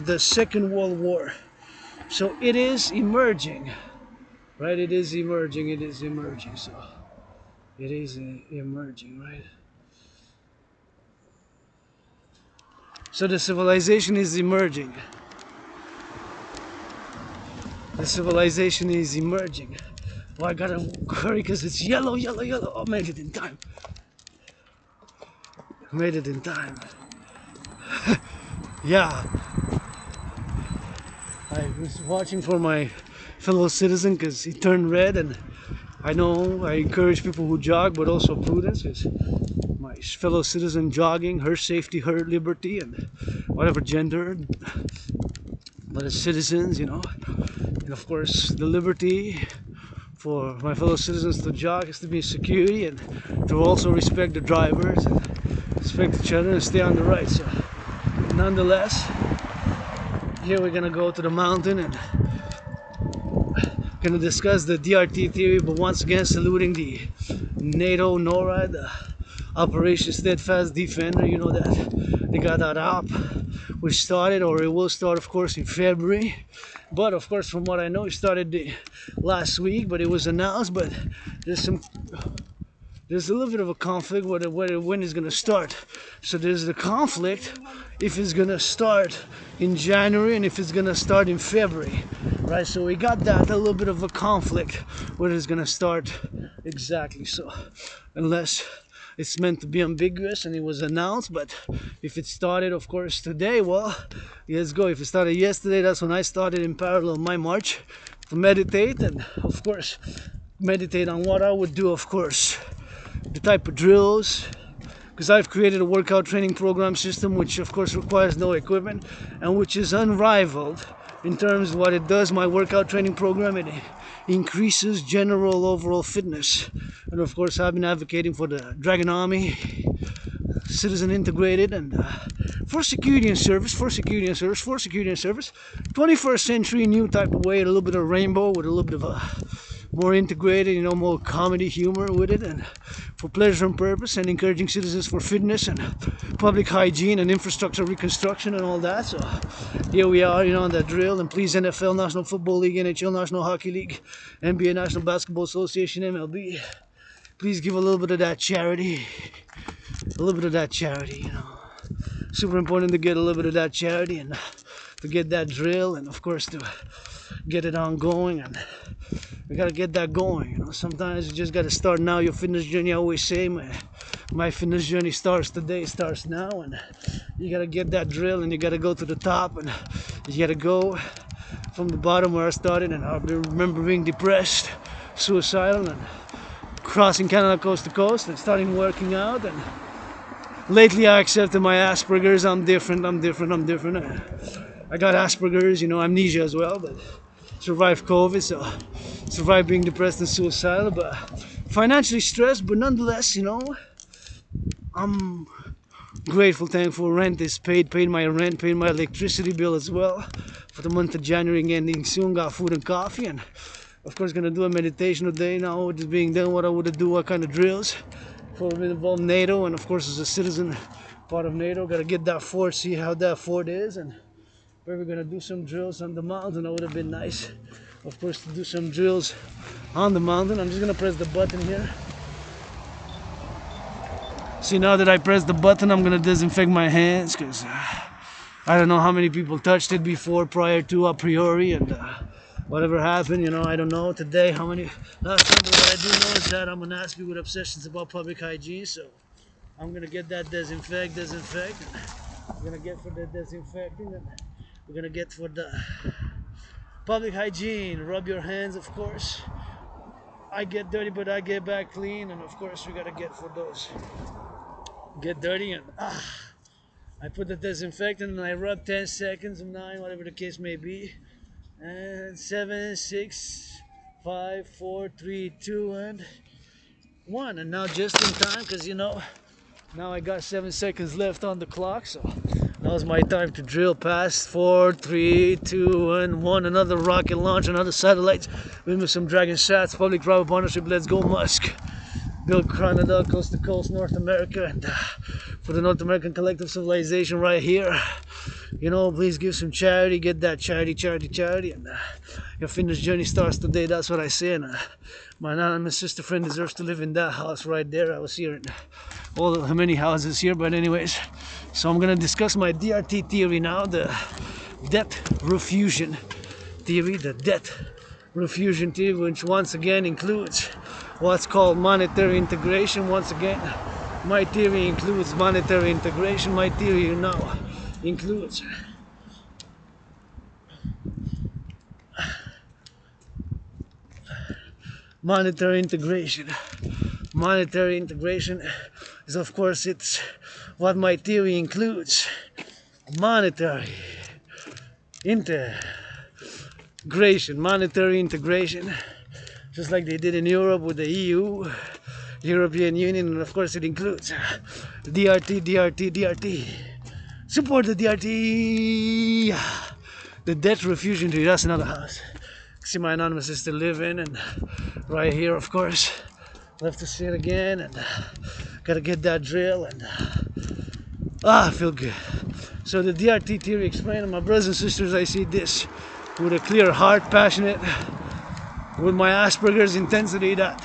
the Second World War. So it is emerging, right? It is emerging. So it is emerging, right? So the civilization is emerging. The civilization is emerging. Well, I gotta hurry because it's yellow. Oh, made it in time. Yeah. I was watching for my fellow citizen because he turned red, and I know I encourage people who jog, but also prudence, because my fellow citizen jogging, her safety, her liberty, and whatever gender, but as citizens, you know, and of course the liberty for my fellow citizens to jog is to be in security and to also respect the drivers and respect each other and stay on the right. So nonetheless, here we're gonna go to the mountain and gonna discuss the DRT theory, but once again saluting the Nato NORAD, the Operation Steadfast Defender. You know that they got that up, which started, or it will start, of course, in February. But of course, from what I know, it started last week, but it was announced. But there's a little bit of a conflict when it's gonna start. So there's the conflict if it's gonna start in January and if it's gonna start in February, right? So we got that, a little bit of a conflict where it's gonna start exactly. So unless it's meant to be ambiguous and it was announced, but if it started, of course, today, well, let's go. If it started yesterday, that's when I started in parallel my march to meditate, and of course meditate on what I would do, of course, the type of drills, because I've created a workout training program system which of course requires no equipment and which is unrivaled in terms of what it does. My workout training program, it increases general overall fitness, and of course I've been advocating for the Dragon Army, citizen integrated, and for security and service, 21st century new type of way, a little bit of rainbow with a little bit of a more integrated, more comedy humor with it, and for pleasure and purpose, and encouraging citizens for fitness and public hygiene and infrastructure reconstruction and all that. So here we are, on that drill. And please, NFL, National Football League, NHL, National Hockey League, NBA, National Basketball Association, MLB, please give a little bit of that charity, super important to get a little bit of that charity and to get that drill, and of course to get it ongoing. And we gotta get that going. Sometimes you just gotta start now your fitness journey. I always say my fitness journey starts today, starts now, and you gotta get that drill and you gotta go to the top, and you gotta go from the bottom where I started. And I remember being depressed, suicidal, and crossing Canada coast to coast and starting working out. And lately I accepted my Asperger's. I'm different. I got Asperger's, amnesia as well, but survived COVID, so survived being depressed and suicidal, but financially stressed. But nonetheless, I'm grateful, thankful. Rent is paid my rent, paid my electricity bill as well for the month of January, ending soon. Got food and coffee, and of course gonna do a meditation today now, which is being done. What I would do, what kind of drills for involve NATO, and of course as a citizen part of NATO, gotta get that fort, see how that fort is, and we're gonna do some drills on the mountain. That would have been nice, of course, to do some drills on the mountain. I'm just gonna press the button here. See, now that I press the button, I'm gonna disinfect my hands, because I don't know how many people touched it before, prior to, a priori, and whatever happened, I don't know today how many last time. But what I do know is that I'm an aspie with obsessions about public hygiene, so I'm gonna get that disinfect, and I'm gonna get for the disinfecting, and we're gonna get for the public hygiene. Rub your hands, of course. I get dirty, but I get back clean, and of course we gotta get for those get dirty, and I put the disinfectant and I rub 10 seconds, 9, whatever the case may be, and 7, 6, 5, 4, 3, 2, and 1. And now just in time, because now I got 7 seconds left on the clock, so now's my time to drill past 4, 3, 2, and 1. Another rocket launch, another satellite. With some Dragon Sats, public-private partnership. Let's go, Musk. Build Canada, coast to coast, North America, and for the North American collective civilization right here. Please give some charity. Get that charity, and your fitness journey starts today. That's what I say. And my anonymous sister friend deserves to live in that house right there. I was here in all the many houses here, but anyways. So I'm gonna discuss my DRT theory now, the debt refusion theory, which once again includes what's called monetary integration. Once again, my theory includes monetary integration. My theory now includes monetary integration. Monetary integration is, of course, it's what my theory includes. Monetary integration. just like they did in Europe with the EU, European Union, and of course it includes DRT, DRT, DRT. Support the DRT. The debt refusion tree, that's another house. See, my anonymous is still living, and right here, of course, left to see it again, and gotta get that drill, and I feel good. So the DRT theory explained, my brothers and sisters, I see this with a clear heart, passionate, with my Asperger's intensity, that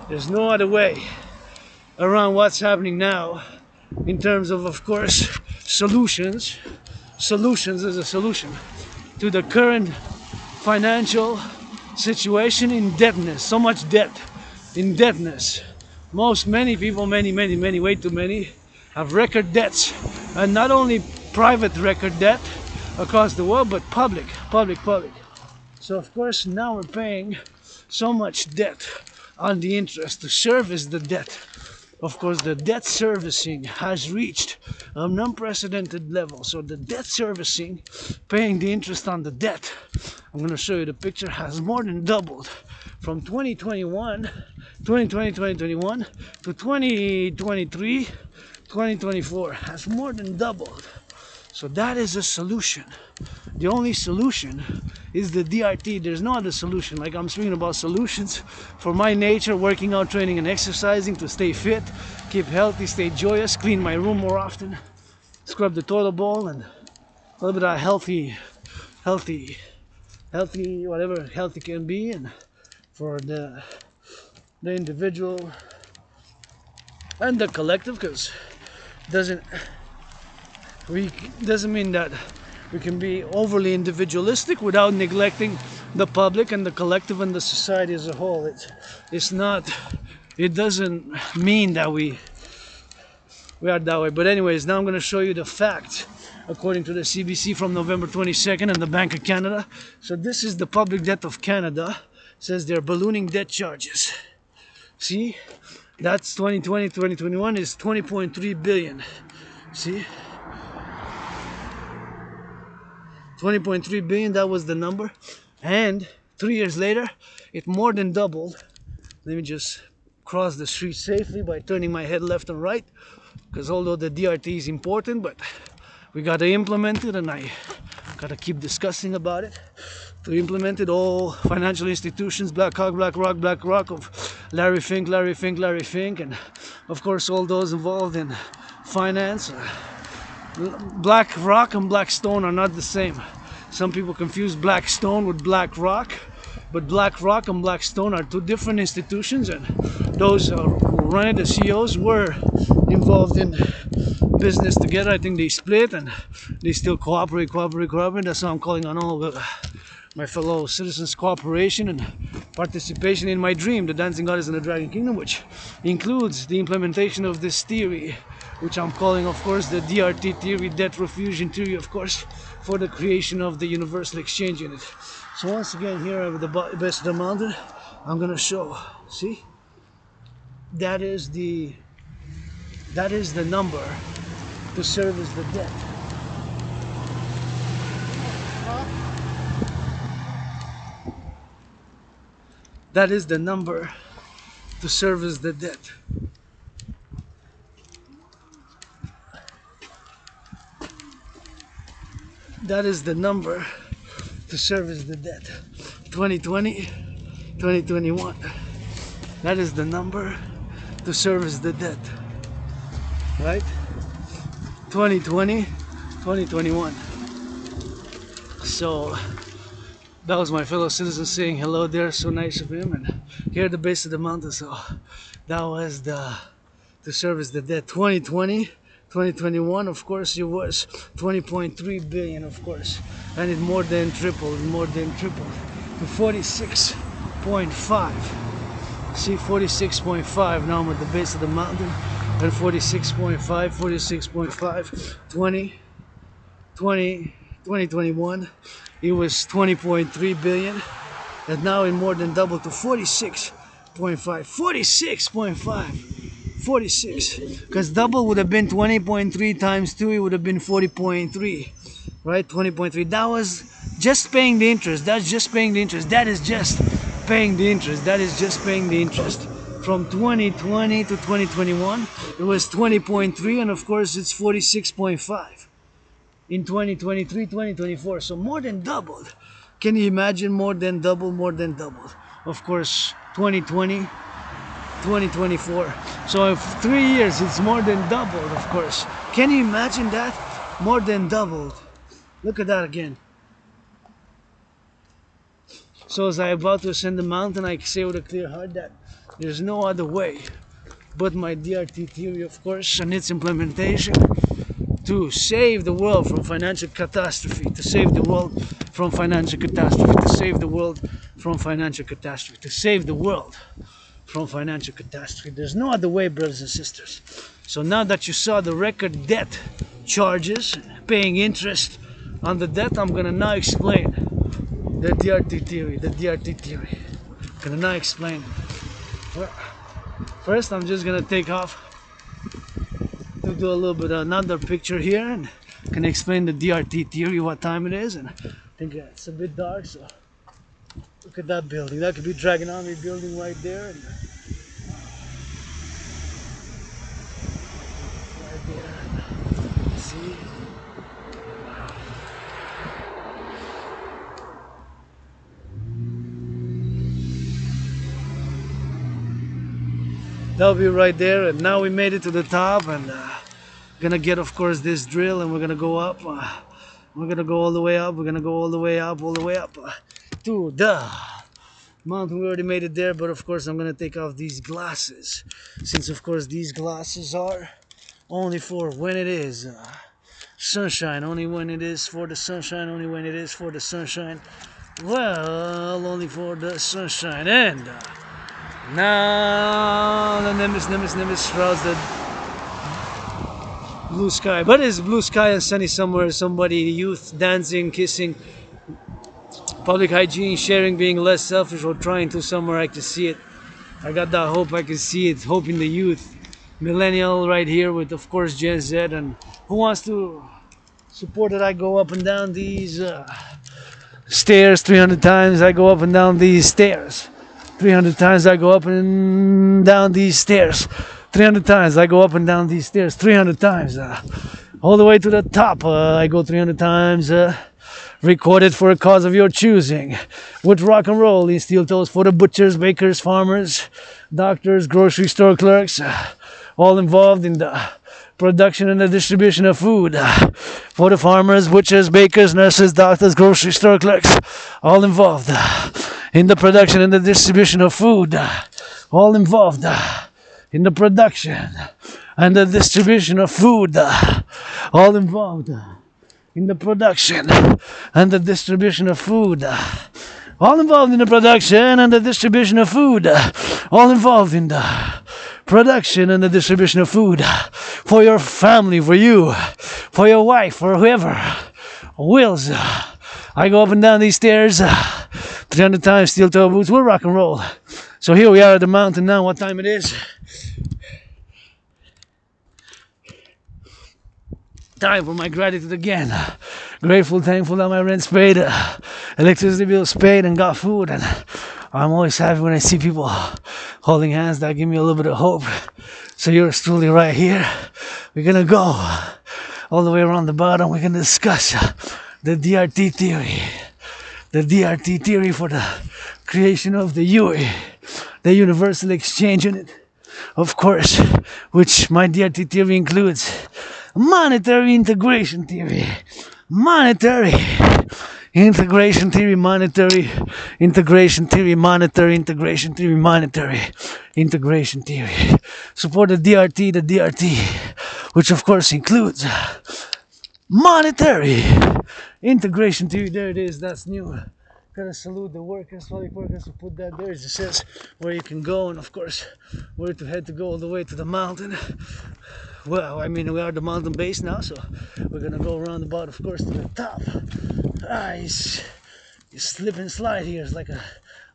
there's no other way around what's happening now in terms of course, solutions. Solutions is a solution to the current financial situation. Indebtedness, so much debt, indebtedness. Many people, many, way too many, have record debts, and not only private record debt across the world, but public. So of course now we're paying so much debt on the interest to service the debt. Of course, the debt servicing has reached an unprecedented level. So the debt servicing, paying the interest on the debt, I'm going to show you the picture, has more than doubled from 2021 to 2023, 2024, has more than doubled. So that is a solution. The only solution is the DRT. There's no other solution. Like, I'm speaking about solutions for my nature, working out, training, and exercising to stay fit, keep healthy, stay joyous, clean my room more often, scrub the toilet bowl, and a little bit of healthy, whatever healthy can be, and for the individual and the collective, because doesn't mean that we can be overly individualistic without neglecting the public and the collective and the society as a whole. It doesn't mean that we are that way. But anyways, now I'm going to show you the facts according to the CBC from November 22nd and the Bank of Canada. So this is the public debt of Canada. It says they're ballooning debt charges. See, that's 2020, 2021 is 20.3 billion. See, 20.3 billion, that was the number. And 3 years later, it more than doubled. Let me just cross the street safely by turning my head left and right, because although the DRT is important, but we got to implement it, and I got to keep discussing about it. To implement it, all financial institutions, BlackRock of Larry Fink, and of course all those involved in finance. BlackRock and Blackstone are not the same. Some people confuse Blackstone with BlackRock, but BlackRock and Blackstone are two different institutions, and those who run it, the CEOs, were involved in business together. I think they split, and they still cooperate. That's why I'm calling on all my fellow citizens' cooperation and participation in my dream, the Dancing Goddess in the Dragon Kingdom, which includes the implementation of this theory, which I'm calling, of course, the DRT theory, debt refusion theory, of course, for the creation of the universal exchange unit. So once again, here at the base of the mountain, I'm gonna show. See, that is the number to service the debt. That is the number to service the debt. That is the number to service the debt. 2020, 2021. That is the number to service the debt. Right? 2020, 2021. So that was my fellow citizen saying hello there, so nice of him, and here at the base of the mountain. So that was to service the debt. 2020, 2021, of course, it was 20.3 billion, of course, and it more than tripled to 46.5. See, 46.5. Now I'm at the base of the mountain, and 46.5. 2021, it was 20.3 billion, and now it more than doubled to 46.5. 46, because double would have been 20.3 times 2, it would have been 40.3, right? 20.3. That was just paying the interest. That's just paying the interest. That is just paying the interest. That is just paying the interest. From 2020 to 2021, it was 20.3, and of course it's 46.5 in 2023, 2024. So more than doubled. Can you imagine? More than double, more than doubled. Of course, 2020, 2024. So in 3 years, it's more than doubled, of course. Can you imagine that? More than doubled. Look at that again. So as I'm about to ascend the mountain, I say with a clear heart that there's no other way but my DRT theory, of course, and its implementation to save the world from financial catastrophe, to save the world from financial catastrophe, to save the world from financial catastrophe, to save the world from financial catastrophe. There's no other way, brothers and sisters. So now that you saw the record debt charges, paying interest on the debt, I'm gonna now explain the DRT theory, the DRT theory. I'm gonna now explain. First, I'm just gonna take off to do a little bit of another picture here and can explain the DRT theory, what time it is, and I think it's a bit dark, so look at that building. That could be Dragon Army building right there, and right there. See? That'll be right there, and now we made it to the top, and gonna get, of course, this drill, and we're gonna go up. We're gonna go all the way up. We're gonna go all the way up, all the way up to the mountain. We already made it there, but of course I'm gonna take off these glasses, since of course these glasses are only for when it is sunshine, only when it is for the sunshine, only when it is for the sunshine. Well, only for the sunshine, and now the Nimbus shrouds the blue sky. But it's blue sky and sunny somewhere. Somebody, youth, dancing, kissing, public hygiene, sharing, being less selfish, or trying to somewhere. I can see it. I got that hope. I can see it. Hope in the youth. Millennial right here with, of course, Gen Z. And who wants to support that I go up and down these stairs 300 times? I go up and down these stairs. 300 times I go up and down these stairs. 300 times I go up and down these stairs. 300 times. All the way to the top. I go 300 times. Recorded for a cause of your choosing. With rock and roll in steel toes for the butchers, bakers, farmers, doctors, grocery store clerks. All involved in the production and the distribution of food. For the farmers, butchers, bakers, nurses, doctors, grocery store clerks. All involved in the production and the distribution of food, all involved in the production and the distribution of food, all involved in the production and the distribution of food, all involved in the production and the distribution of food, all involved in the production and the distribution of food for your family, for you, for your wife, for whoever wills. I go up and down these stairs 300 times, steel toe boots, we'll rock and roll. So here we are at the mountain now. What time it is? Time for my gratitude again. Grateful, thankful that my rent's paid, electricity bill's paid, and got food. And I'm always happy when I see people holding hands. That give me a little bit of hope. So yours truly right here. We're gonna go all the way around the bottom. We're gonna discuss the DRT theory. The DRT theory for the creation of the UE, the Universal Exchange Unit, of course, which my DRT theory includes monetary integration theory, monetary integration theory, monetary integration theory, monetary integration theory, monetary integration theory. Support the DRT, which of course includes monetary integration theory. There it is. That's new. Gotta salute the workers, public workers who put that there. It just says where you can go, and of course where to head to go all the way to the mountain. Well, I mean, we are the mountain base now, so we're gonna go around about, of course, to the top. You slip and slide here. It's like a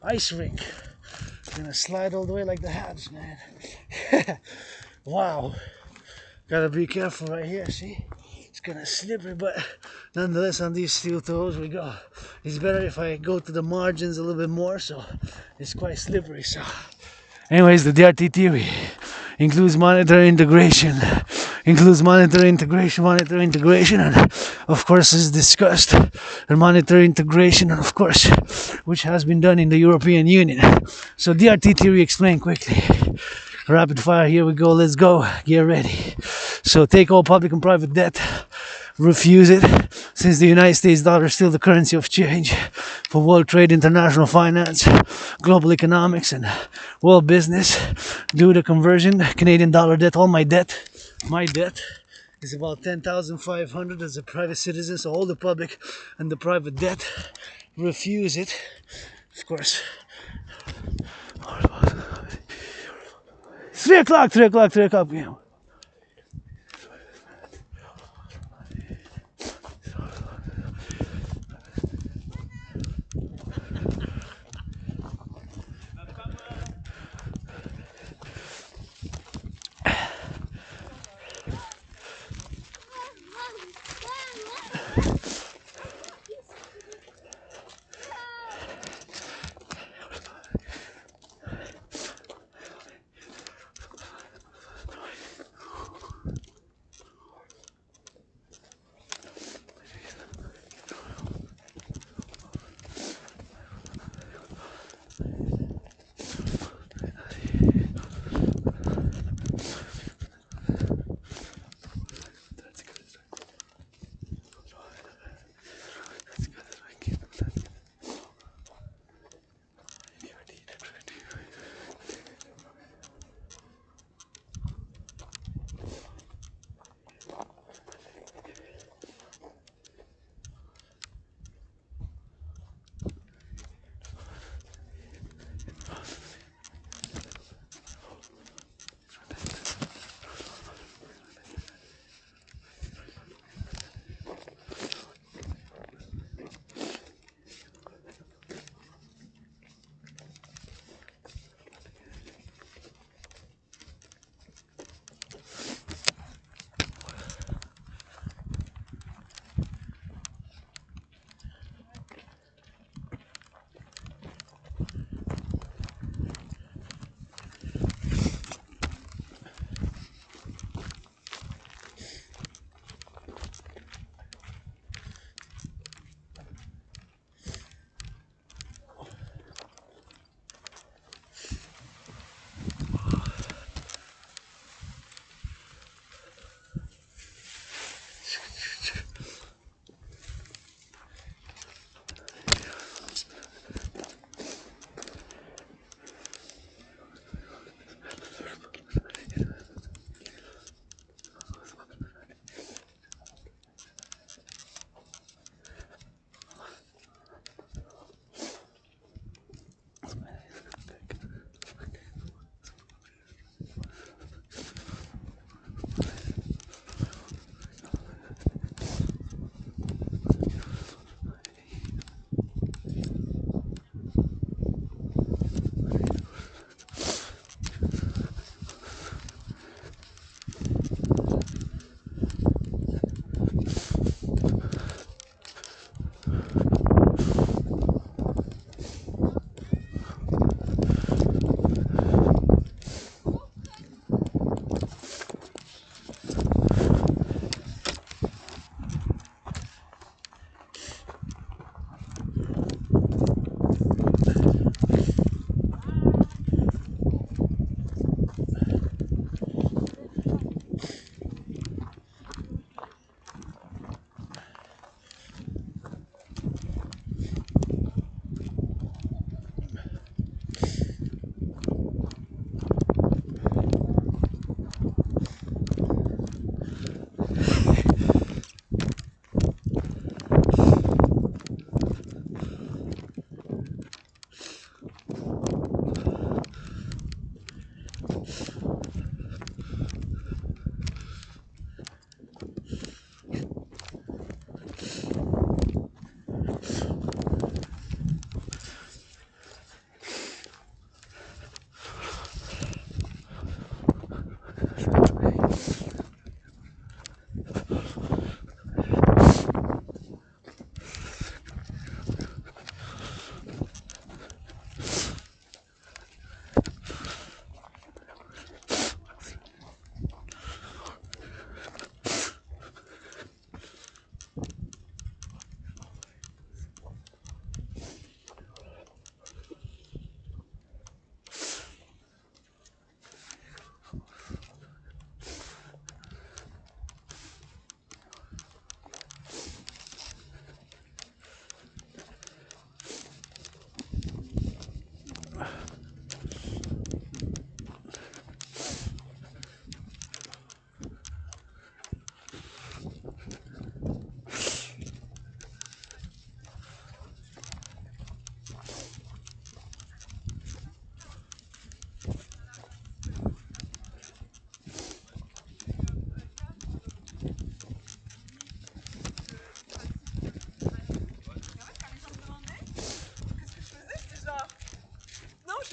ice rink. Gonna slide all the way like the Habs, man. Wow. Gotta be careful right here, see? It's kind of slippery, but nonetheless on these steel toes we go. It's better if I go to the margins a little bit more, so it's quite slippery. So anyways, the DRT theory includes monetary integration, and of course is discussed, and monetary integration, and of course, which has been done in the European Union. So DRT theory explained quickly. Rapid fire, here we go, let's go, get ready. So take all public and private debt, refuse it, since the United States dollar is still the currency of change for world trade, international finance, global economics, and world business. Do the conversion, Canadian dollar debt, all my debt is about 10,500 as a private citizen, so all the public and the private debt, refuse it, of course. 3 o'clock p.m.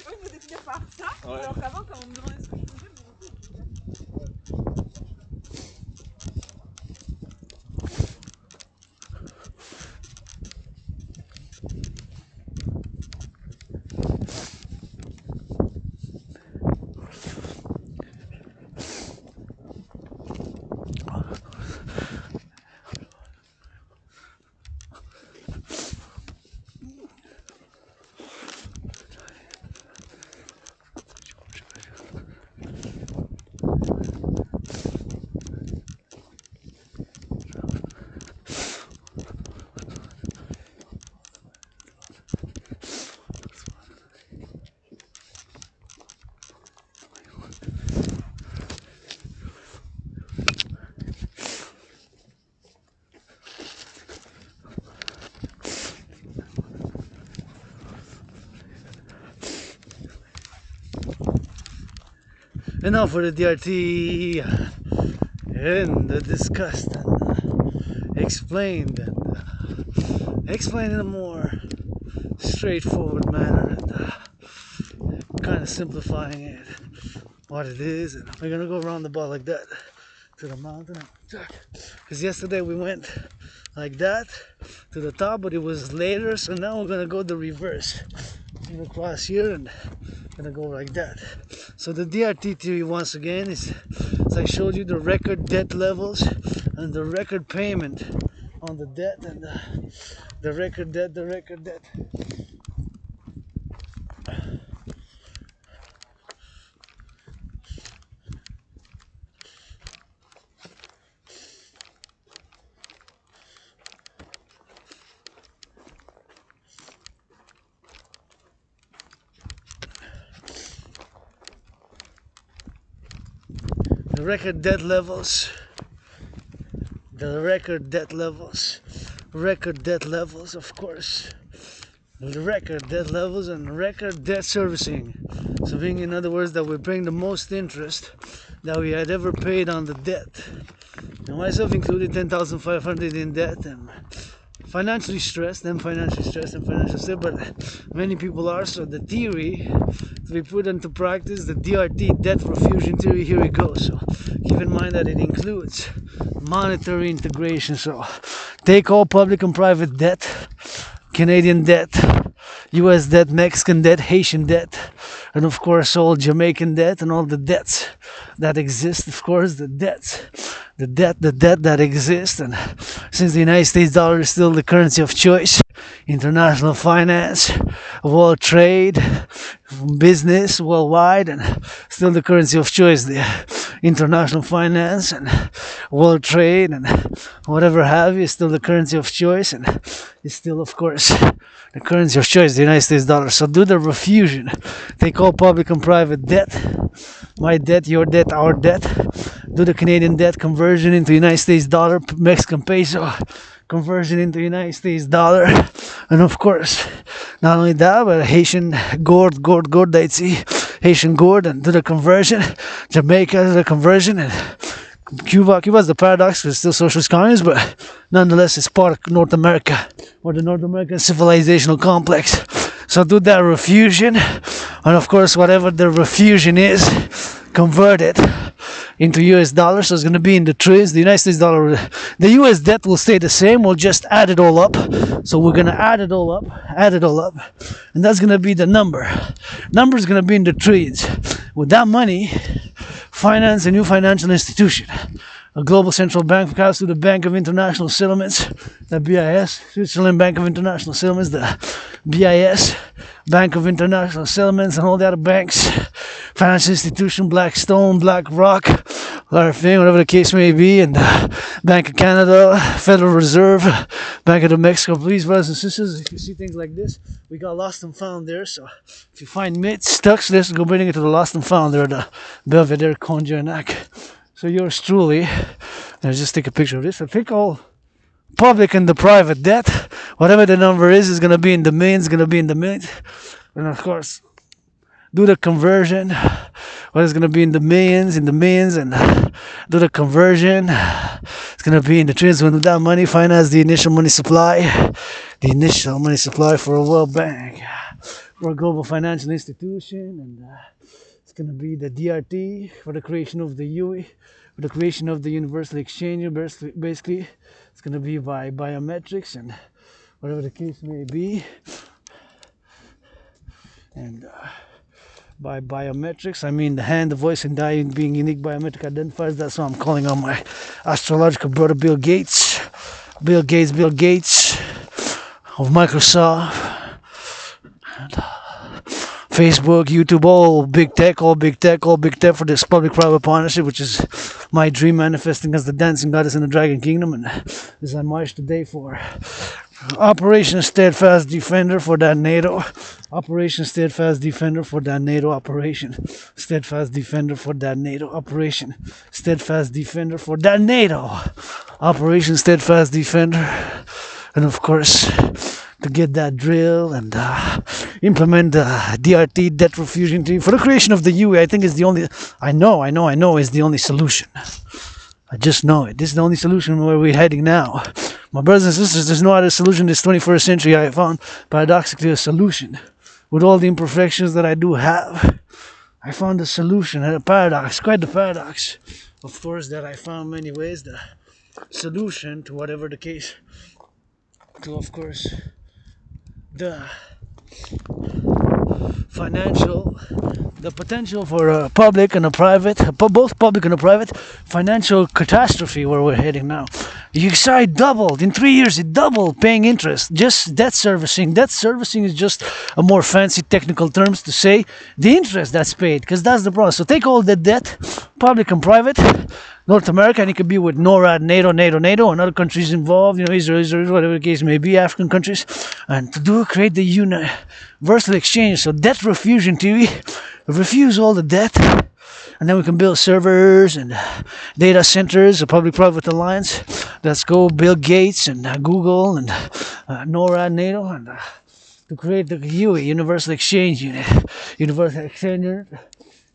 pas envie de me définir par ça, Ouais. alors qu'avant, quand on me demandait ce que je faisais, And now for the DRT and the discussed and explained and explained in a more straightforward manner and kind of simplifying it, what it is. And we're gonna go around the ball like that to the mountain. Because yesterday we went like that to the top, but it was later, so now we're gonna go the reverse. We're gonna cross here and gonna go like that. So the DRT theory once again is, as I showed you, the record debt levels and the record payment on the debt and the record debt. The record debt levels, of course, the record debt levels and record debt servicing. So being, in other words, that we're paying the most interest that we had ever paid on the debt. And myself included, 10,500 in debt, and financially stressed, and financial stress, but many people are. So the theory to be put into practice, the DRT, debt refusion theory, here we go. So keep in mind that it includes monetary integration. So take all public and private debt, Canadian debt, US debt, Mexican debt, Haitian debt, and of course all Jamaican debt and all the debts that exist. Of course, the debt that exists. And since the United States dollar is still the currency of choice, international finance, world trade, business worldwide, and still the currency of choice, the international finance and world trade and whatever have you, is still the currency of choice, and is still, of course, the currency of choice, the United States dollar. So do the refusion. Take all public and private debt, my debt, your debt, our debt. Do the Canadian debt conversion into United States dollar, Mexican peso conversion into United States dollar, and of course, not only that, but Haitian gourd, I see Haitian gourd, and do the conversion. Jamaica, do the conversion, and Cuba's the paradox because it's still socialist communist, but nonetheless it's part of North America, or the North American civilizational complex. So do that refusion, and of course whatever the refusion is, convert it into US dollars. So it's going to be in the trillions. The United States dollar, the US debt will stay the same. We'll just add it all up. So we're going to add it all up, and that's going to be the number. Number is going to be in the trillions. With that money, finance a new financial institution, a global central bank, perhaps through the Bank of International Settlements, the BIS, Switzerland Bank of International Settlements, the BIS, Bank of International Settlements, and all the other banks, financial institution, Blackstone, BlackRock, Larfing, whatever the case may be, and Bank of Canada, Federal Reserve, Bank of Mexico. Please, brothers and sisters, if you see things like this, we got lost and found there. So if you find myths, stucks, let's go bring it to the lost and found there, the Belvedere Konjanak. So yours truly, let's just take a picture of this. So take all public and the private debt, whatever the number is going to be in the millions, and of course, do the conversion, what is going to be in the millions, and do the conversion, it's going to be in the trillions. When that money finance the initial money supply for a world bank, We're a global financial institution, and it's going to be the DRT for the creation of the UE, for the creation of the universal exchange. Basically, it's going to be by biometrics and whatever the case may be. And by biometrics, I mean the hand, the voice, and the eye being unique biometric identifiers. That's why I'm calling on my astrological brother Bill Gates of Microsoft, and, Facebook, YouTube, all big tech for this public-private partnership, which is my dream manifesting as the dancing goddess in the Dragon Kingdom. And this is on march today for Operation Steadfast Defender for that Nato. Operation Steadfast Defender for that Nato. Operation Steadfast Defender for that Nato. Operation Steadfast Defender for that Nato. Operation Steadfast Defender. And of course, to get that drill and implement the DRT debt refusion team for the creation of the UE, I think is the only, I know is the only solution. I just know it. This is the only solution where we're heading now. My brothers and sisters, there's no other solution this 21st century. I found paradoxically a solution. With all the imperfections that I do have, I found a solution and a paradox, quite the paradox. Of course, that I found many ways the solution to whatever the case, to of course the financial, the potential for a public and a private, both public and a private financial catastrophe where we're heading now. You saw it doubled in 3 years. It doubled paying interest. Just debt servicing. Debt servicing is just a more fancy technical terms to say the interest that's paid, because that's the problem. So take all the debt, public and private, North America, and it could be with NORAD, NATO, and other countries involved, Israel, whatever the case may be, African countries, and to create the universal exchange. So debt refusion theory, refuse all the debt, and then we can build servers and data centers, a public-private alliance. Let's go Bill Gates and Google and NORAD, NATO, and to create the UE, Universal Exchange Unit. Universal Exchange Unit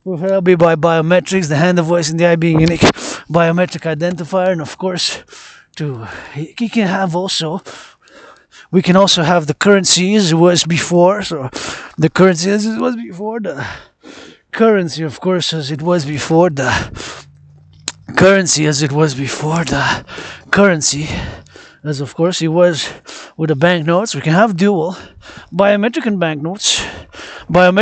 will be by biometrics, the hand, the voice, and the eye being unique biometric identifier. And of course, we can also have the currency as it was before. So the currency as it was before, the currency, of course, as it was before, the currency as it was before, the currency as of course it was with the banknotes. We can have dual biometric and banknotes, but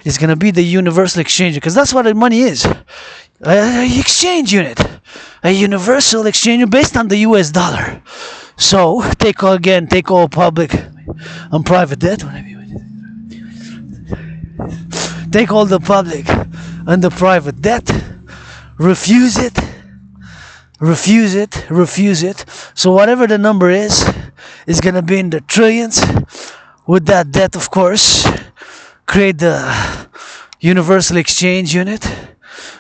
it's gonna be the universal exchange, because that's what the money is. Exchange unit, a universal exchange based on the US dollar. So take all public and private debt. Take all the public and the private debt, refuse it. So whatever the number is gonna be in the trillions. With that debt, of course, create the universal exchange unit,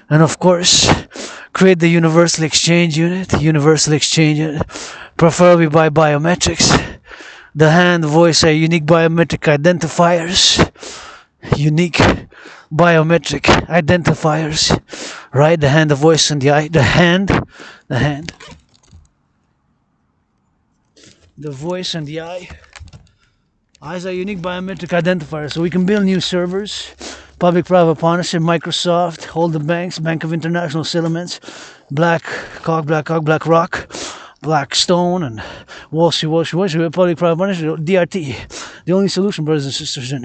and of course, create the universal exchange unit, preferably by biometrics. The hand, voice are unique biometric identifiers. Right? The hand, the voice, and the eye. The voice and the eye. Eyes are unique biometric identifiers, so we can build new servers, public-private partnership, Microsoft, hold the banks, Bank of International Settlements, BlackRock, Blackstone, and Wall Street, public-private partnership, DRT. The only solution, brothers and sisters, is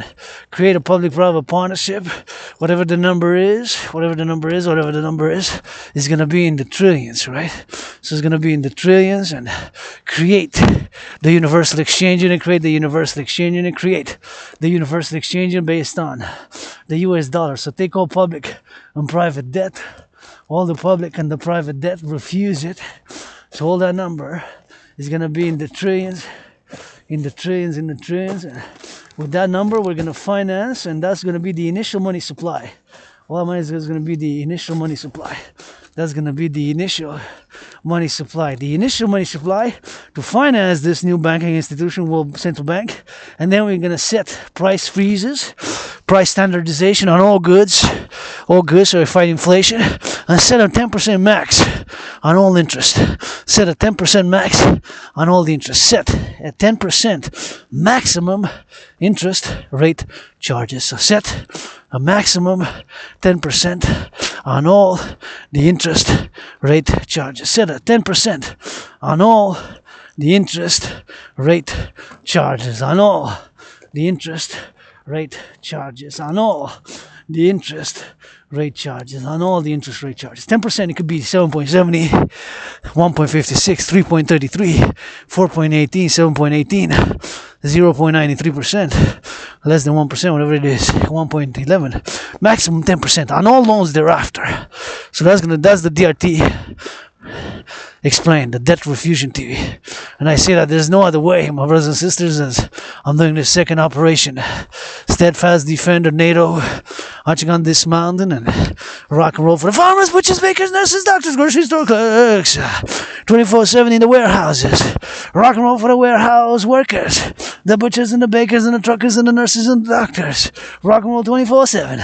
create a public-private partnership. Whatever the number is going to be in the trillions, right? So it's going to be in the trillions, and create the universal exchange unit, create the universal exchange unit based on the US dollar. So take all public and private debt, all the public and the private debt, refuse it. So all that number is going to be in the trillions. And with that number, we're going to finance, and that's going to be the initial money supply. All that money is going to be the initial money supply. That's going to be the initial money supply. The initial money supply to finance this new banking institution, central bank. And then we're going to set price freezes, price standardization on all goods, so we fight inflation. and set a 10% max on all interest. Set a 10% max on all the interest. Set a 10% maximum interest rate charges. So set a maximum 10% on all the interest rate charges. Set a 10% on all the interest rate charges. On all the interest rate charges. On all the interest rate charges. On all the interest rate charges. 10%, it could be 7.70, 1.56, 3.33, 4.18, 7.18, 0.93%, less than 1%, whatever it is, 1.11, maximum 10% on all loans thereafter. So that's the DRT explained, the debt refusion TV. And I say that there's no other way, my brothers and sisters, as I'm doing this second operation. Steadfast defender, Nato, marching on this mountain, and rock and roll for the farmers, butchers, bakers, nurses, doctors, grocery store clerks, 24/7 in the warehouses. Rock and roll for the warehouse workers, the butchers and the bakers and the truckers and the nurses and the doctors. Rock and roll 24/7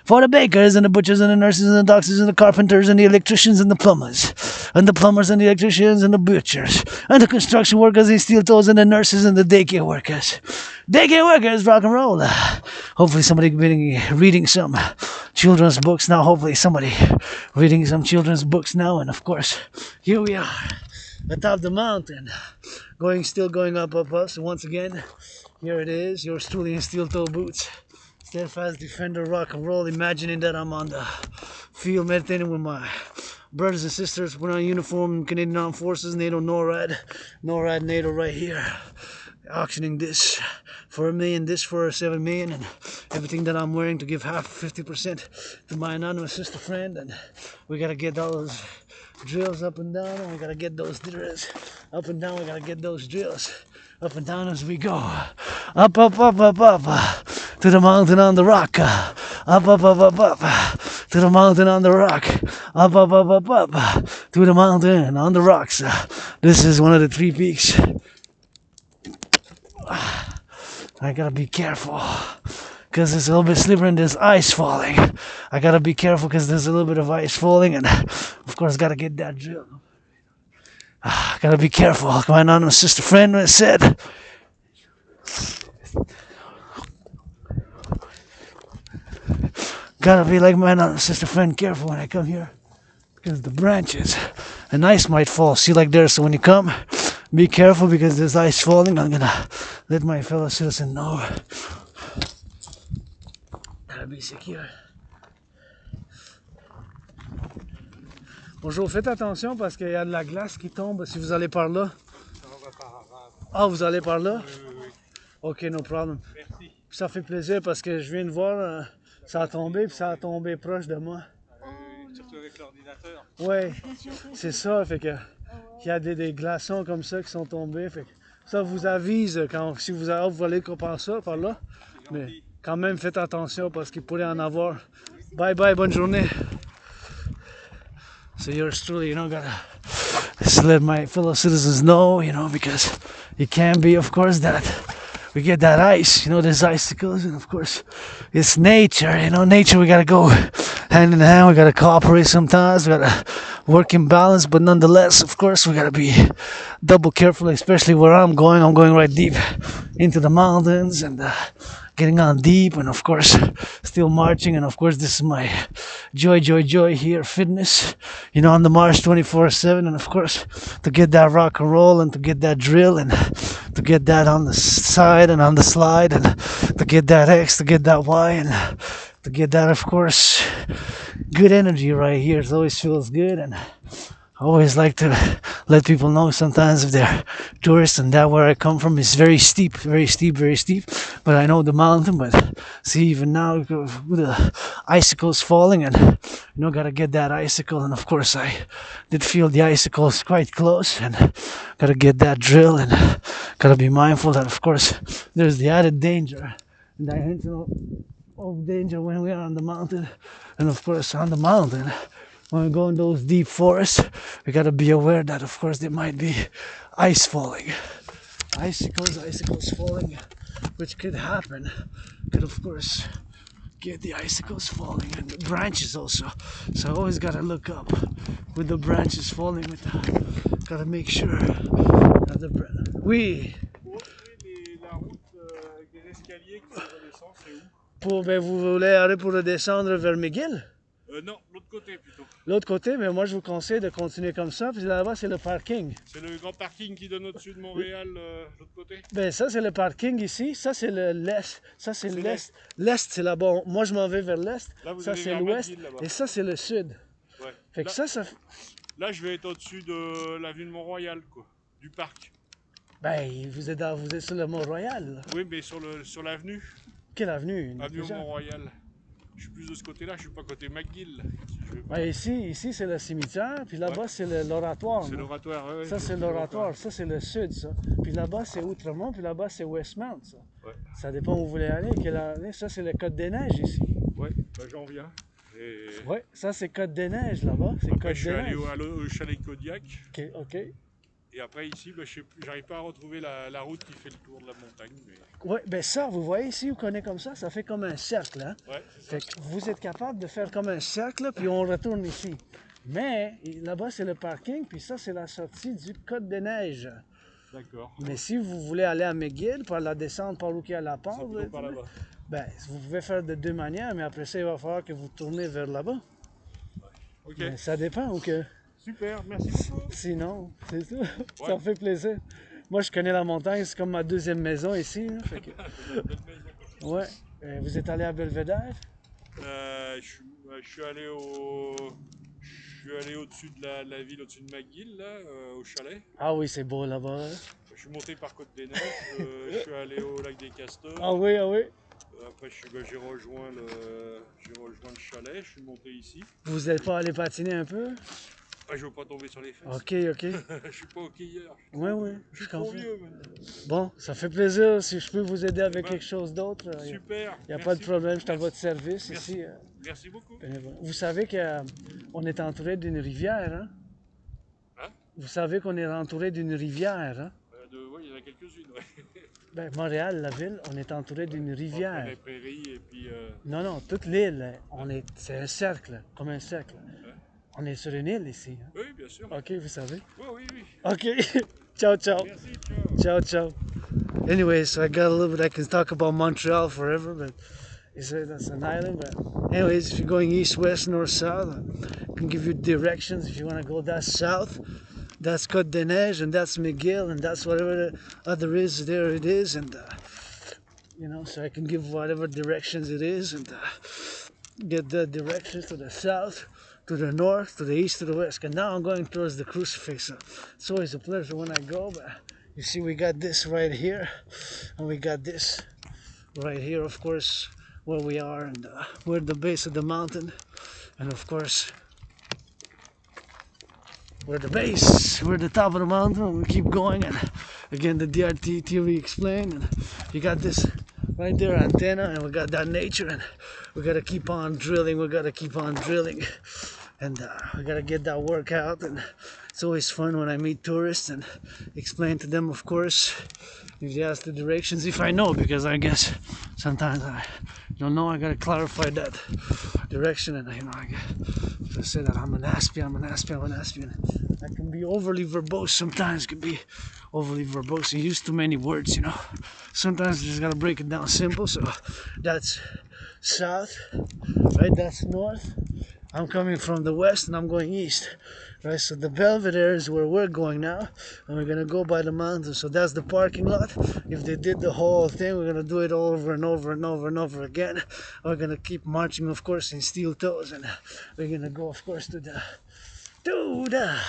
for the bakers and the butchers and the nurses and the doctors and the carpenters and the electricians and the plumbers. And the plumbers and the electricians and the butchers and the construction workers, the steel toes and the nurses and the daycare workers. Daycare workers, rock and roll. Hopefully somebody reading some children's books now. Hopefully somebody reading some children's books now. And of course, here we are atop the mountain, still going up. So once again, here it is, yours truly in steel toe boots. Steadfast defender, rock and roll, imagining that I'm on the field meditating with my brothers and sisters, put on uniform, Canadian Armed Forces, NATO, NORAD, NATO right here, auctioning this for $1 million, this for $7 million, and everything that I'm wearing to give half, 50% to my anonymous sister friend. And we gotta get all those drills up and down, and we gotta get those drills up and down, we gotta get those drills up and down as we go. Up, up, up, up, up, to the mountain on the rock. Up, up, up, up, up, to the mountain on the rock. Up, up, up, up, up, to the mountain on the rocks. This is one of the 3 peaks. I gotta be careful, because it's a little bit slippery and there's ice falling. I gotta be careful because there's a little bit of ice falling, and of course gotta get that drill. Gotta be careful, like my anonymous sister friend said. Gotta be like my anonymous sister friend, careful when I come here, because the branches and ice might fall. See, like there. So when you come, be careful because there's ice falling. I'm gonna let my fellow citizen know. Gotta be secure. Bonjour, faites attention parce qu'il y a de la glace qui tombe si vous allez par là. Ah, vous allez par là? Ok, no problem. Merci. Ça fait plaisir parce que je viens de voir, ça a tombé, puis ça a tombé proche de moi. Surtout avec l'ordinateur. Ouais, c'est ça, fait que il y a des glaçons comme ça qui sont tombés, fait que ça vous avise si vous allez par ça, par là. Mais quand même, faites attention parce qu'il pourrait en avoir. Bye bye, bonne journée. So yours truly, gotta just let my fellow citizens know, because it can be, of course, that we get that ice, there's icicles, and of course, it's nature, nature, we gotta go hand in hand, we gotta cooperate sometimes, we gotta work in balance, but nonetheless, of course, we gotta be double careful, especially where I'm going right deep into the mountains, and getting on deep, and of course still marching, and of course this is my joy here, fitness, on the march 24/7, and of course to get that rock and roll and to get that drill and to get that on the side and on the slide and to get that X, to get that Y, and to get that, of course, good energy right here. It always feels good, and I always like to let people know sometimes if they're tourists, and that where I come from is very steep, but I know the mountain. But see, even now with the icicles falling, and gotta get that icicle, and of course I did feel the icicles quite close, and gotta get that drill, and gotta be mindful that of course there's the added danger, and I hint of danger when we are on the mountain, and of course on the mountain, when we go in those deep forests, we gotta be aware that of course there might be ice falling, icicles falling, which could happen, could of course get the icicles falling and the branches also. So I always gotta look up with the branches falling. Gotta make sure that oui. La route avec des escaliers qui redescendent, c'est où? Vous voulez aller pour redescendre vers McGill? Non, l'autre côté plutôt. L'autre côté, mais moi je vous conseille de continuer comme ça, puis là-bas c'est le parking. C'est le grand parking qui donne au-dessus de Montréal, l'autre côté? Ben ça c'est le parking ici, ça c'est l'est, ça c'est l'est. L'est c'est là-bas, moi je m'en vais vers l'est, ça c'est l'ouest, et ça c'est le sud. Ouais. Fait que là, là je vais être au-dessus de l'avenue de Mont-Royal, quoi, du parc. Ben vous êtes sur le Mont-Royal. Là. Oui, mais sur l'avenue. Quelle avenue? Avenue Mont-Royal. Je suis plus de ce côté-là, je suis pas côté McGill. Ben ici c'est le cimetière, puis là-bas c'est l'oratoire. C'est l'oratoire, oui. Ça c'est l'oratoire, ça c'est le sud, ça. Puis là-bas c'est Outremont, puis là-bas c'est Westmount, ça. Ouais. Ça dépend où vous voulez aller, quelle année. Ça c'est le Côte des Neiges ici. Oui, ben j'en viens. Et... Oui, ça c'est Côte des Neiges là-bas. Après je suis allé au chalet Kodiak. Ok. Et après ici, ben, j'arrive pas à retrouver la route qui fait le tour de la montagne. Mais... Oui, ben ça, vous voyez ici, vous connaissez comme ça fait comme un cercle. Hein? Ouais, c'est ça. Fait que vous êtes capable de faire comme un cercle, puis on retourne ici. Mais là-bas, c'est le parking, puis ça, c'est la sortie du Côte des Neiges. D'accord. Mais si vous voulez aller à McGill, par la descente, par où il y a la pente, ben, vous pouvez faire de deux manières, mais après ça, il va falloir que vous tournez vers là-bas. Ouais. Ok. Mais ça dépend, ok? Super, merci beaucoup. Sinon, c'est tout. Ouais. Ça me fait plaisir. Moi, je connais la montagne, c'est comme ma deuxième maison ici. Hein, fait que... Ouais. Vous êtes allé à Belvédère? Je suis allé au-dessus de la ville, au-dessus de McGill, là, au chalet. Ah oui, c'est beau là-bas. Hein? Je suis monté par Côte-des-Neiges, je suis allé au lac des Castors. Ah oui, ah oui. Après, j'ai rejoint le chalet, je suis monté ici. Vous n'êtes pas allé patiner un peu? Ah, je veux pas tomber sur les fesses. Ok. Je suis pas hockeyeur. Oui. Je suis trop vieux maintenant. Bon, ça fait plaisir. Si je peux vous aider avec quelque chose d'autre. Super. Il n'y a pas de problème, je suis à votre service ici. Merci beaucoup. Vous savez qu'on est entouré d'une rivière, hein? Vous savez qu'on est entouré d'une rivière, hein? Oui, il y en a quelques-unes, ouais. Ben, Montréal, la ville, on est entouré d'une rivière. Les prairies et puis... Non, toute l'île, c'est un cercle, comme un cercle. On est sur une île ici. Hein? Oui, bien sûr. Ok, vous savez? Oui. Ok, ciao. Merci, Ciao. Anyway, so I got a little bit, I can talk about Montreal forever, but that's an island. But anyways, if you're going east, west, north, south, I can give you directions. If you want to go that south, that's Côte des Neiges, and that's McGill, and that's whatever other is, there it is, and so I can give whatever directions it is, and get the directions to the south, to the north, to the east, to the west. And now I'm going towards the crucifix. It's always a pleasure when I go, but you see we got this right here, and we got this right here, of course, where we are, and we're at the base of the mountain, and of course we're at the base, we're at the top of the mountain, and we keep going, and again the DRT theory explained, and you got this right there antenna, and we got that nature, and we gotta keep on drilling, and we gotta get that workout, and it's always fun when I meet tourists and explain to them, of course, if they ask the directions, if I know, because I guess sometimes I don't know, I gotta clarify that direction, and I gotta say that I'm an Aspie, and I can be overly verbose sometimes, and use too many words, sometimes you just gotta break it down simple. So that's south, right, that's north. I'm coming from the west and I'm going east, right? So the Belvedere is where we're going now, and we're gonna go by the mountain. So that's the parking lot. If they did the whole thing, we're gonna do it over and over again. We're gonna keep marching, of course, in steel toes, and we're gonna go, of course, to the Belvedere,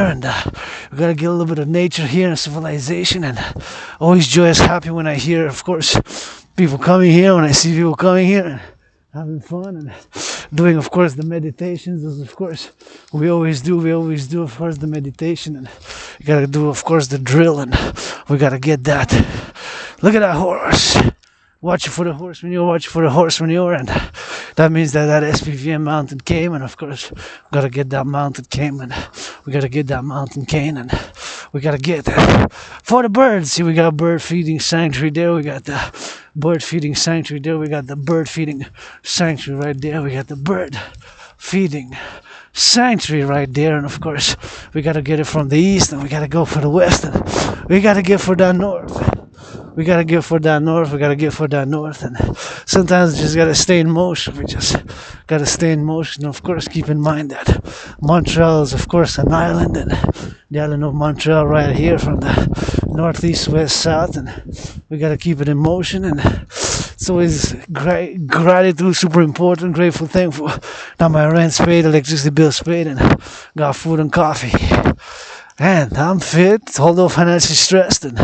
and we gotta get a little bit of nature here and civilization, and always joyous, happy when I hear, of course, people coming here, when I see people coming here and having fun and doing, of course, the meditations, as of course we always do, of course, the meditation, and you gotta do, of course, the drill, and we gotta get that. Look at that horse. Watch it for the horse manure, and that means that SPVM mountain came, and of course we gotta get that mountain cane, and we gotta get for the birds. See, we got bird feeding sanctuary there, we got the bird feeding sanctuary there. We got the bird feeding sanctuary right there. We got the bird feeding sanctuary right there. And of course, we got to get it from the east, and we got to go for the west, and we got to get for that north. We gotta get for that north, we gotta get for that north, and sometimes we just gotta stay in motion. We just gotta stay in motion. Of course, keep in mind that Montreal is, of course, an island, and the island of Montreal right here from the northeast, west, south, and we gotta keep it in motion. And it's always gratitude, super important, grateful, thankful that my rent's paid, electricity bill's paid, and got food and coffee. And I'm fit, although financially stressed, and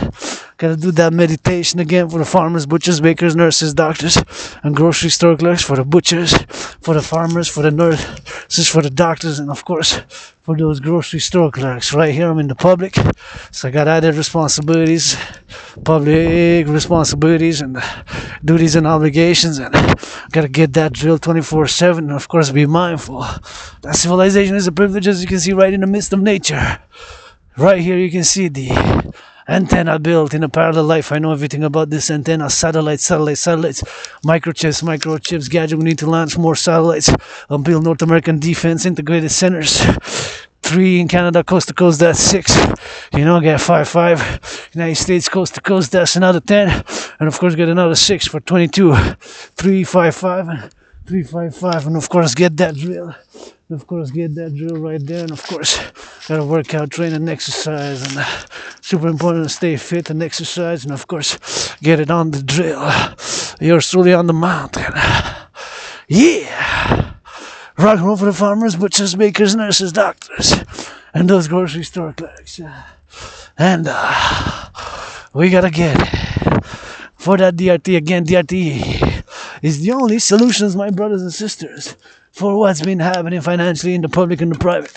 gotta do that meditation again for the farmers, butchers, bakers, nurses, doctors, and grocery store clerks, for the butchers, for the farmers, for the nurses, for the doctors, and of course, for those grocery store clerks. Right here, I'm in the public, so I got added responsibilities, public responsibilities, and duties and obligations, and gotta get that drill 24/7, and of course, be mindful that civilization is a privilege, as you can see right in the midst of nature. Right here you can see the antenna built in a parallel life. I know everything about this antenna. Satellites, microchips, gadget. We need to launch more satellites and build North American defense integrated centers. 3 in Canada, coast to coast, that's 6. Get 5. United States, coast to coast, that's another 10. And of course, get another 6 for 22. 355 and 355. And of course, get that drill. And of course, get that drill right there. And of course, gotta work out, train, and exercise. And super important to stay fit and exercise. And of course, get it on the drill. Yours truly on the mountain. Yeah! Rock and roll for the farmers, butchers, bakers, nurses, doctors, and those grocery store clerks. And we gotta get for that DRT again. DRT is the only solutions, my brothers and sisters, for what's been happening financially in the public and the private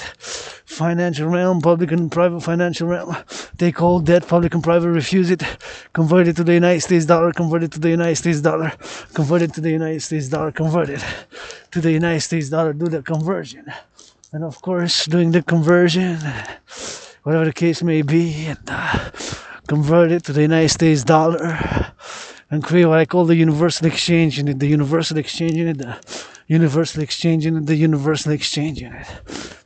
financial realm, public and private financial realm. Take all debt, public and private, refuse it, convert it to the United States dollar, convert it to the United States dollar, convert it to the United States dollar, convert it to the United States dollar, do the conversion. And of course, doing the conversion, whatever the case may be, and convert it to the United States dollar, and create what I call the universal exchange unit, the universal exchange unit, the universal exchange unit, the universal exchange unit.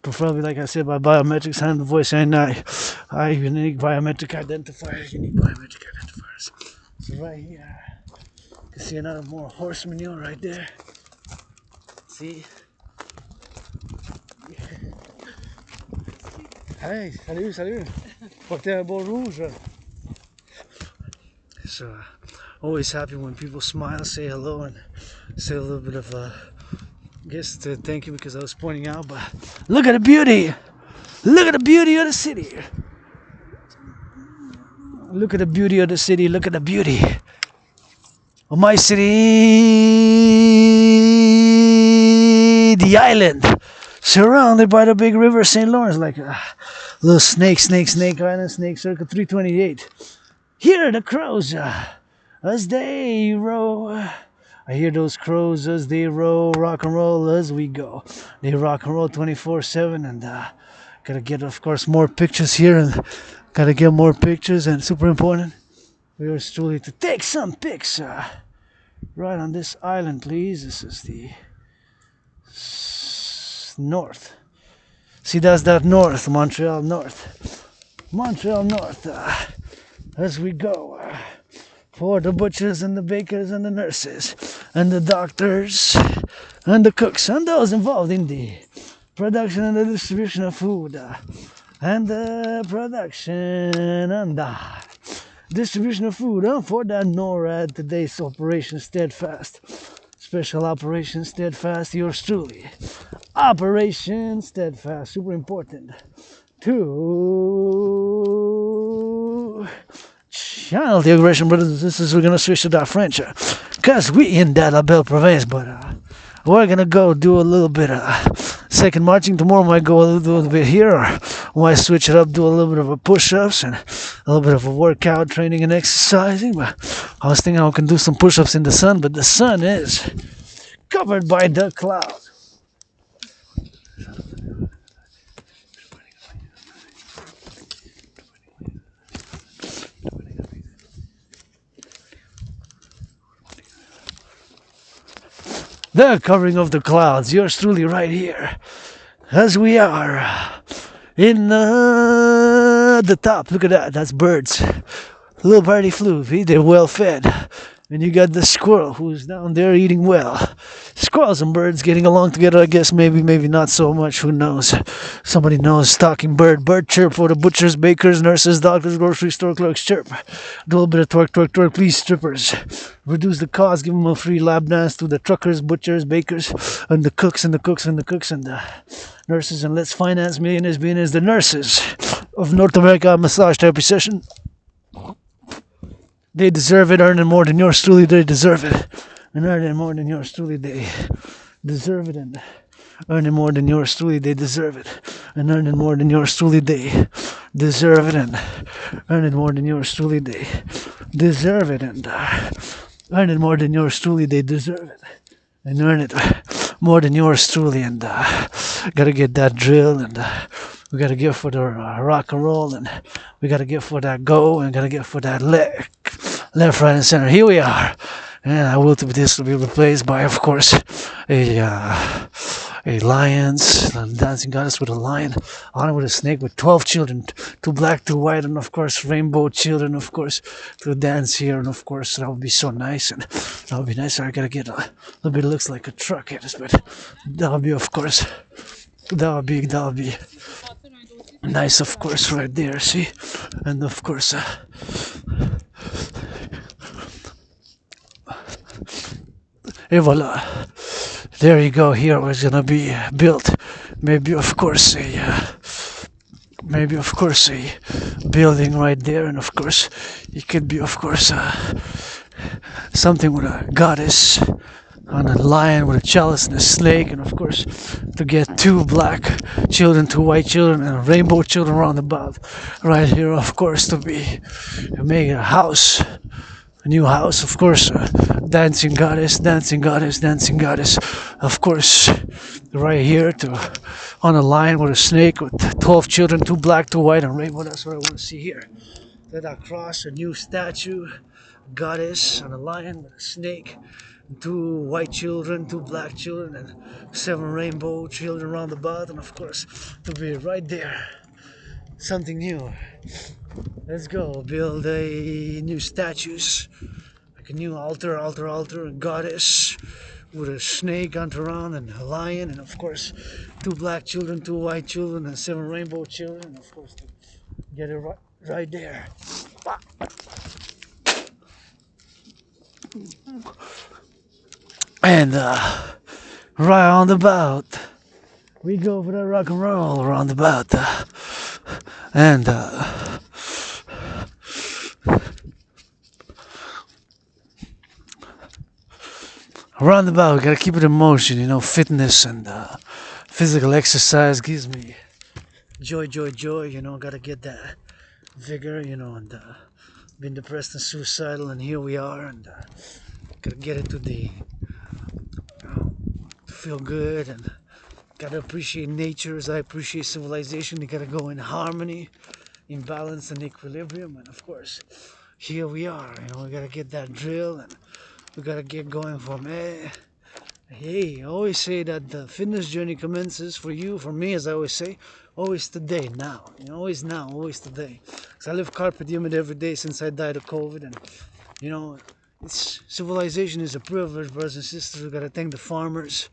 Preferably, like I said, by biometrics, hand, voice, and I unique biometric identifiers, So right here, you can see another more horse manure right there. See? Hey, salut. Portez un beau rouge. So, always happy when people smile, say hello, and say a little bit of thank you, because I was pointing out, but look at the beauty! Look at the beauty of the city! Look at the beauty of the city, look at the beauty of my city! The island! Surrounded by the big river St. Lawrence, like a little snake island, snake circle 328. Hear the crows as they row. I hear those crows as they roll, rock and roll as we go. They rock and roll 24/7, and gotta get, of course, more pictures here, and gotta get more pictures, and super important for yours truly to take some pics right on this island, please. This is the north. See, that's that north, Montreal north. As we go. For the butchers and the bakers and the nurses and the doctors and the cooks and those involved in the production and the distribution of food and the production and the distribution of food, and for that NORAD, today's Operation Steadfast, Special Operation Steadfast, yours truly, Operation Steadfast, super important to channel the aggression, brothers and sisters. We're gonna switch to that French, cause we in that La Belle Province, but we're gonna go do a little bit of second marching. Tomorrow might go a little bit here, or might switch it up, do a little bit of a push-ups and a little bit of a workout, training and exercising. But I was thinking I can do some push-ups in the sun, but the sun is covered by the cloud. the covering of the clouds. Yours truly right here, as we are in the top. Look at that. That's birds. Little birdie flew. They're well fed. And you got the squirrel who's down there eating well. Squirrels and birds getting along together, I guess. Maybe not so much. Who knows? Somebody knows. Talking bird. Bird chirp for the butchers, bakers, nurses, doctors, grocery store clerks. Chirp. Do a little bit of twerk, please, strippers. Reduce the cost. Give them a free lap dance to the truckers, butchers, bakers, and the cooks, and the nurses. And let's finance millionaires, billionaires, the nurses of North America massage therapy session. They deserve it, earning more than yours truly, they deserve it. And earning more than yours truly, they deserve it. And earning more than yours truly, they deserve it. And earning more than yours truly, they deserve it. And earning more than yours truly, they deserve it. And earning more than yours truly, they deserve it. And earn it more than yours truly. And gotta get that drill. And we gotta give for the rock and roll. And we gotta give for that go. And gotta give for that leg. Left, right, and center. Here we are, and this will be replaced by, of course, a lion's dancing goddess with a lion, on it with a snake, with 12 children, 2 black, 2 white, and of course rainbow children, of course, to dance here, and of course that would be so nice, and that would be nice. I gotta get a little bit. Looks like a truck here, but that would be, of course, that would be nice, of course, right there. See, and of course. Et voila. There you go. Here was gonna be built. Maybe of course a building right there, and of course it could be of course something with a goddess on a lion with a chalice and a snake, and of course to get 2 black children, 2 white children, and rainbow children roundabout right here, of course, to make a house. A new house, of course, dancing goddess, of course, right here on a line with a snake with 12 children, 2 black, 2 white, and rainbow. That's what I want to see here. Let that cross, a new statue, goddess on a lion with a snake, 2 white children, 2 black children, and 7 rainbow children roundabout, and of course, to be right there. Something new. Let's go build a new statues, like a new altar, a goddess with a snake on around, and a lion, and of course 2 black children, 2 white children, and 7 rainbow children, and of course to get it right there. And right on the bout, we go for the rock and roll roundabout, and roundabout, we gotta keep it in motion. You know, fitness and physical exercise gives me joy. You know, gotta get that vigor. You know, and been depressed and suicidal, and here we are, and gotta get it to feel good, and gotta appreciate nature as I appreciate civilization. You gotta go in harmony, in balance and equilibrium, and of course, here we are. You know, we gotta get that drill, and we gotta get going from hey, I always say that the fitness journey commences for you, for me, as I always say, always today, now. You know, always now, always today. Because I live carpe diem every day since I died of COVID, and you know, civilization is a privilege, brothers and sisters. We gotta thank the farmers,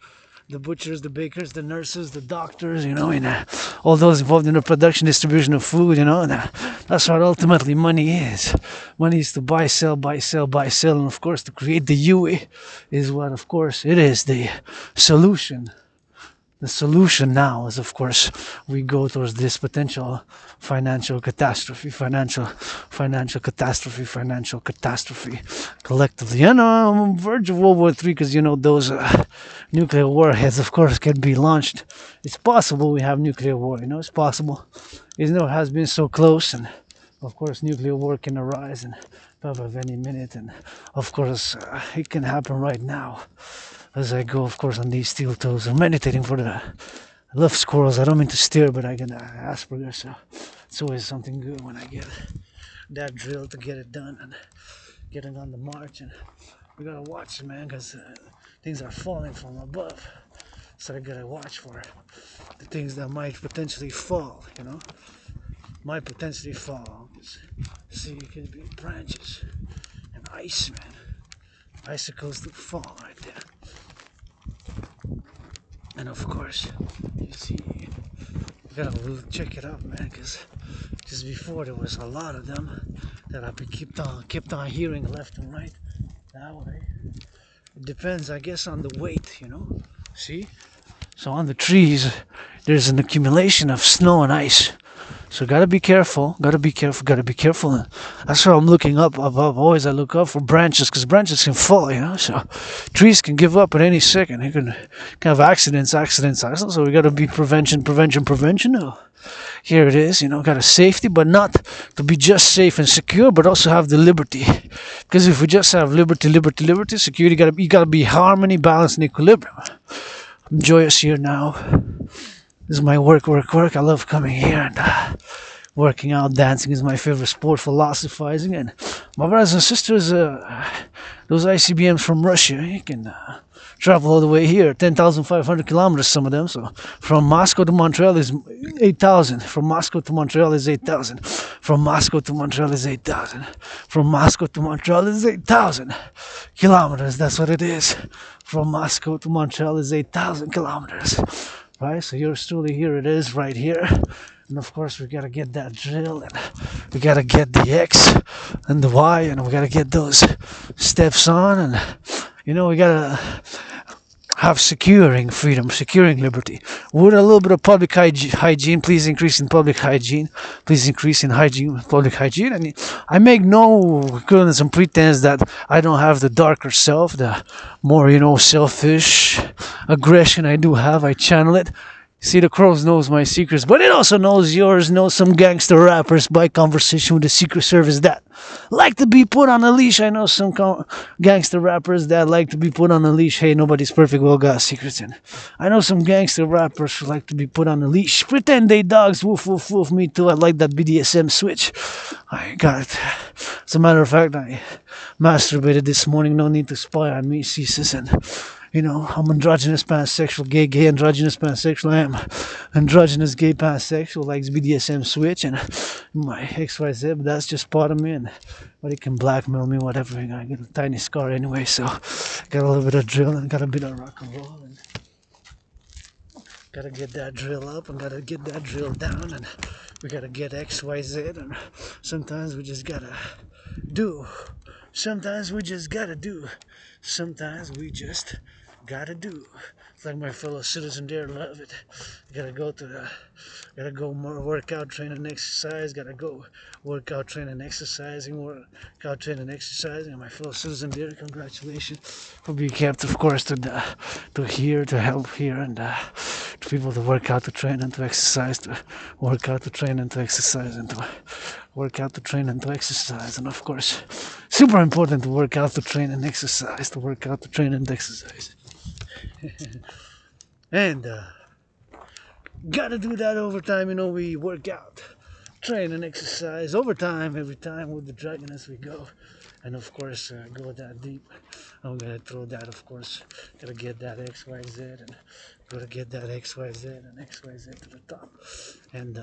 the butchers, the bakers, the nurses, the doctors, you know, and all those involved in the production, distribution of food, you know, and that's what ultimately money is. Money is to buy, sell, and of course to create the UE is what, of course, it is the solution. The solution now is, of course, we go towards this potential financial catastrophe collectively. And I'm on the verge of World War III, because, you know, those nuclear warheads, of course, can be launched. It's possible we have nuclear war, you know, it's possible. Even though it has been so close, and of course, nuclear war can arise and probably any minute, and of course, it can happen right now. As I go, of course, on these steel toes, I'm meditating for I love squirrels. I don't mean to steer, but I get Asperger's, so it's always something good when I get that drill to get it done and getting on the march and we gotta watch, man, because things are falling from above. So I gotta watch for the things that might potentially fall, you know? Might potentially fall. See, it could be branches and ice, man. Icicles that fall right there. And of course, you see, you gotta check it out, man, because just before there was a lot of them that I kept on hearing left and right. That way, it depends, I guess, on the weight, you know. See, so on the trees, there's an accumulation of snow and ice. So gotta be careful, gotta be careful. That's why I'm looking up above. Always I look up for branches, because branches can fall, you know. So trees can give up at any second. You can have accidents. So we gotta be prevention. Oh, here it is, you know, got a safety, but not to be just safe and secure, but also have the liberty. Because if we just have liberty, security, you gotta be harmony, balance, and equilibrium. I'm joyous here now. This is my work. I love coming here and working out. Dancing is my favorite sport. Philosophizing, and my brothers and sisters, those ICBMs from Russia, you can travel all the way here, 10,500 kilometers, some of them. So from Moscow to Montreal is 8,000. From Moscow to Montreal is 8,000. From Moscow to Montreal is 8,000. From Moscow to Montreal is 8,000 kilometers. That's what it is. From Moscow to Montreal is 8,000 kilometers. Right, so yours truly, here it is, right here. And of course we gotta get that drill, and we gotta get the X and the Y, and we gotta get those steps on, and you know, we gotta have securing freedom, securing liberty. With a little bit of public hygiene, please increase in public hygiene, public hygiene. And I make no goodness and pretense that I don't have the darker self, the more, you know, selfish aggression I do have. I channel it. See, the crows knows my secrets, but it also knows yours. Knows some gangster rappers by conversation with the Secret Service that like to be put on a leash. I know some gangster rappers that like to be put on a leash. Hey, nobody's perfect. We all got secrets. And I know some gangster rappers who like to be put on a leash. Pretend they dogs. Woof, woof, woof. Me too. I like that BDSM switch. I got it. As a matter of fact, I masturbated this morning. No need to spy on me, ceases. And you know, I'm androgynous, pansexual, gay, androgynous, pansexual. I am androgynous, gay, pansexual, likes BDSM switch, and my XYZ, but that's just part of me, and but it can blackmail me, whatever. I got a tiny scar anyway, so got a little bit of drill and got a bit of rock and roll, and gotta get that drill up and gotta get that drill down, and we gotta get XYZ, and sometimes we just gotta do. Sometimes we just gotta do. Sometimes we just gotta do. It's like my fellow citizen there, love it. Gotta go more workout, train and exercise. Gotta go workout, train and exercising. Workout, train and exercising. And my fellow citizen there, congratulations for being kept, of course, to help here, and to people to work out, to train and to exercise, to work out, to train and to exercise, and to work out, to train and to exercise. And of course, super important to work out, to train and exercise, to work out, to train and exercise. And gotta do that overtime, you know. We work out, train and exercise overtime every time with the dragon as we go. And of course, go that deep. I'm gonna throw that, of course. Gotta get that XYZ, and gotta get that XYZ and XYZ to the top. And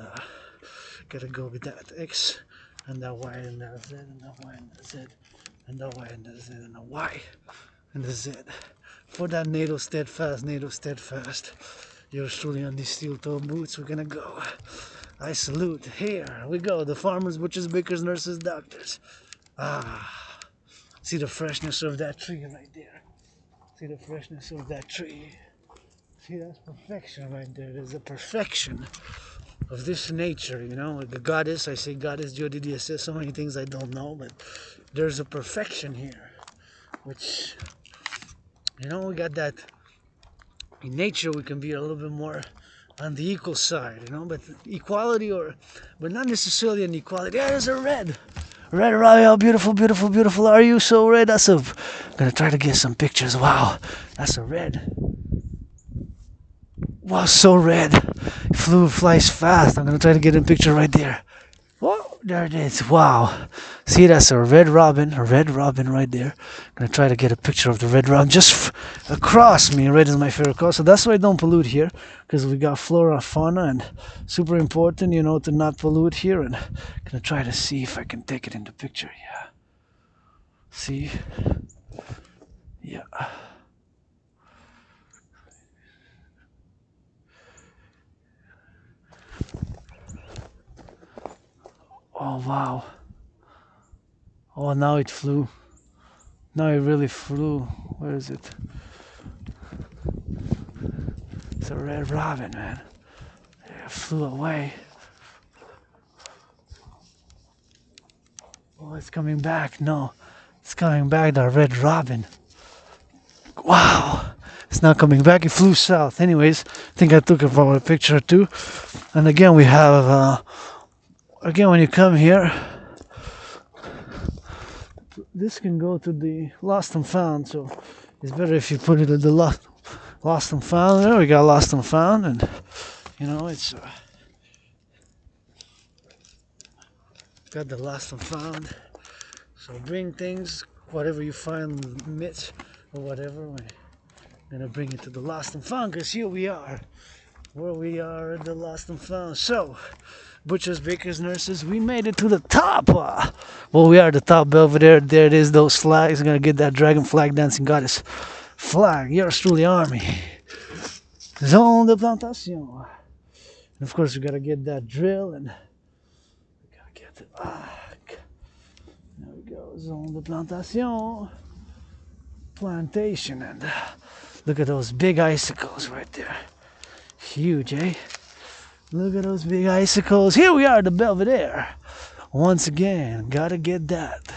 gotta go with that X and that Y and that Z and that Y and that Z and that Y and that Z and the Y and the Z. For that Nato steadfast. Yours truly on these steel-toe boots. We're gonna go. I salute. Here we go. The farmers, butchers, bakers, nurses, doctors. See the freshness of that tree right there. See the freshness of that tree. See, that's perfection right there. There's a perfection of this nature, you know. The goddess, I say goddess, Jodidya, so many things I don't know, but there's a perfection here, which, you know, we got that. In nature, we can be a little bit more on the equal side, you know, but equality, but not necessarily an equality. Yeah, there's a red, Raleigh, how beautiful are you? So red. I'm gonna try to get some pictures. Wow, that's a red. Wow, so red. Flies fast. I'm gonna try to get a picture right there. Whoa, There it is. Wow. See, that's a red robin right there. I'm gonna try to get a picture of the red robin just across me. Red is my favorite color, so that's why I don't pollute here, because we got flora, fauna, and super important, you know, to not pollute here. And gonna try to see if I can take it in the picture. Yeah. See. Yeah. Oh wow. Oh, now it flew. Now it really flew. Where is it? It's a red robin, man. It flew away. Oh, it's coming back. No, it's coming back. The red robin. Wow. It's not coming back. It flew south. Anyways, I think I took a picture too. And again, we have, again, when you come here, this can go to the lost and found. So it's better if you put it at the lost and found. There we got lost and found. And, you know, it's got the lost and found. So bring things, whatever you find, myths or whatever. We're gonna bring it to the lost and found, because here we are, where we are at the lost and found. So, butchers, bakers, nurses, we made it to the top. Well, we are at the top, Belvedere. There it is, those flags. I'm gonna get that dragon flag, dancing goddess flag. Yours truly, army. Zone de plantation. And of course, we gotta get that drill, and we gotta get it. There we go, zone de plantation. Plantation, and look at those big icicles right there. Huge, eh? Look at those big icicles. Here we are at the Belvedere. Once again, gotta get that.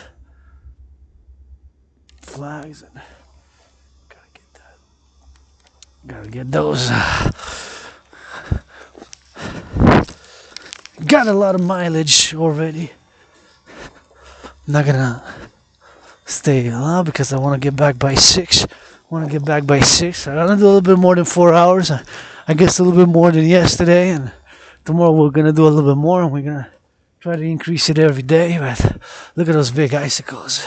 Flags, and gotta get that. Gotta get those. Got a lot of mileage already. Not gonna stay because I want to get back by 6. I'm gonna do a little bit more than 4 hours. I guess a little bit more than yesterday, and tomorrow we're gonna do a little bit more, and we're gonna try to increase it every day. But look at those big icicles.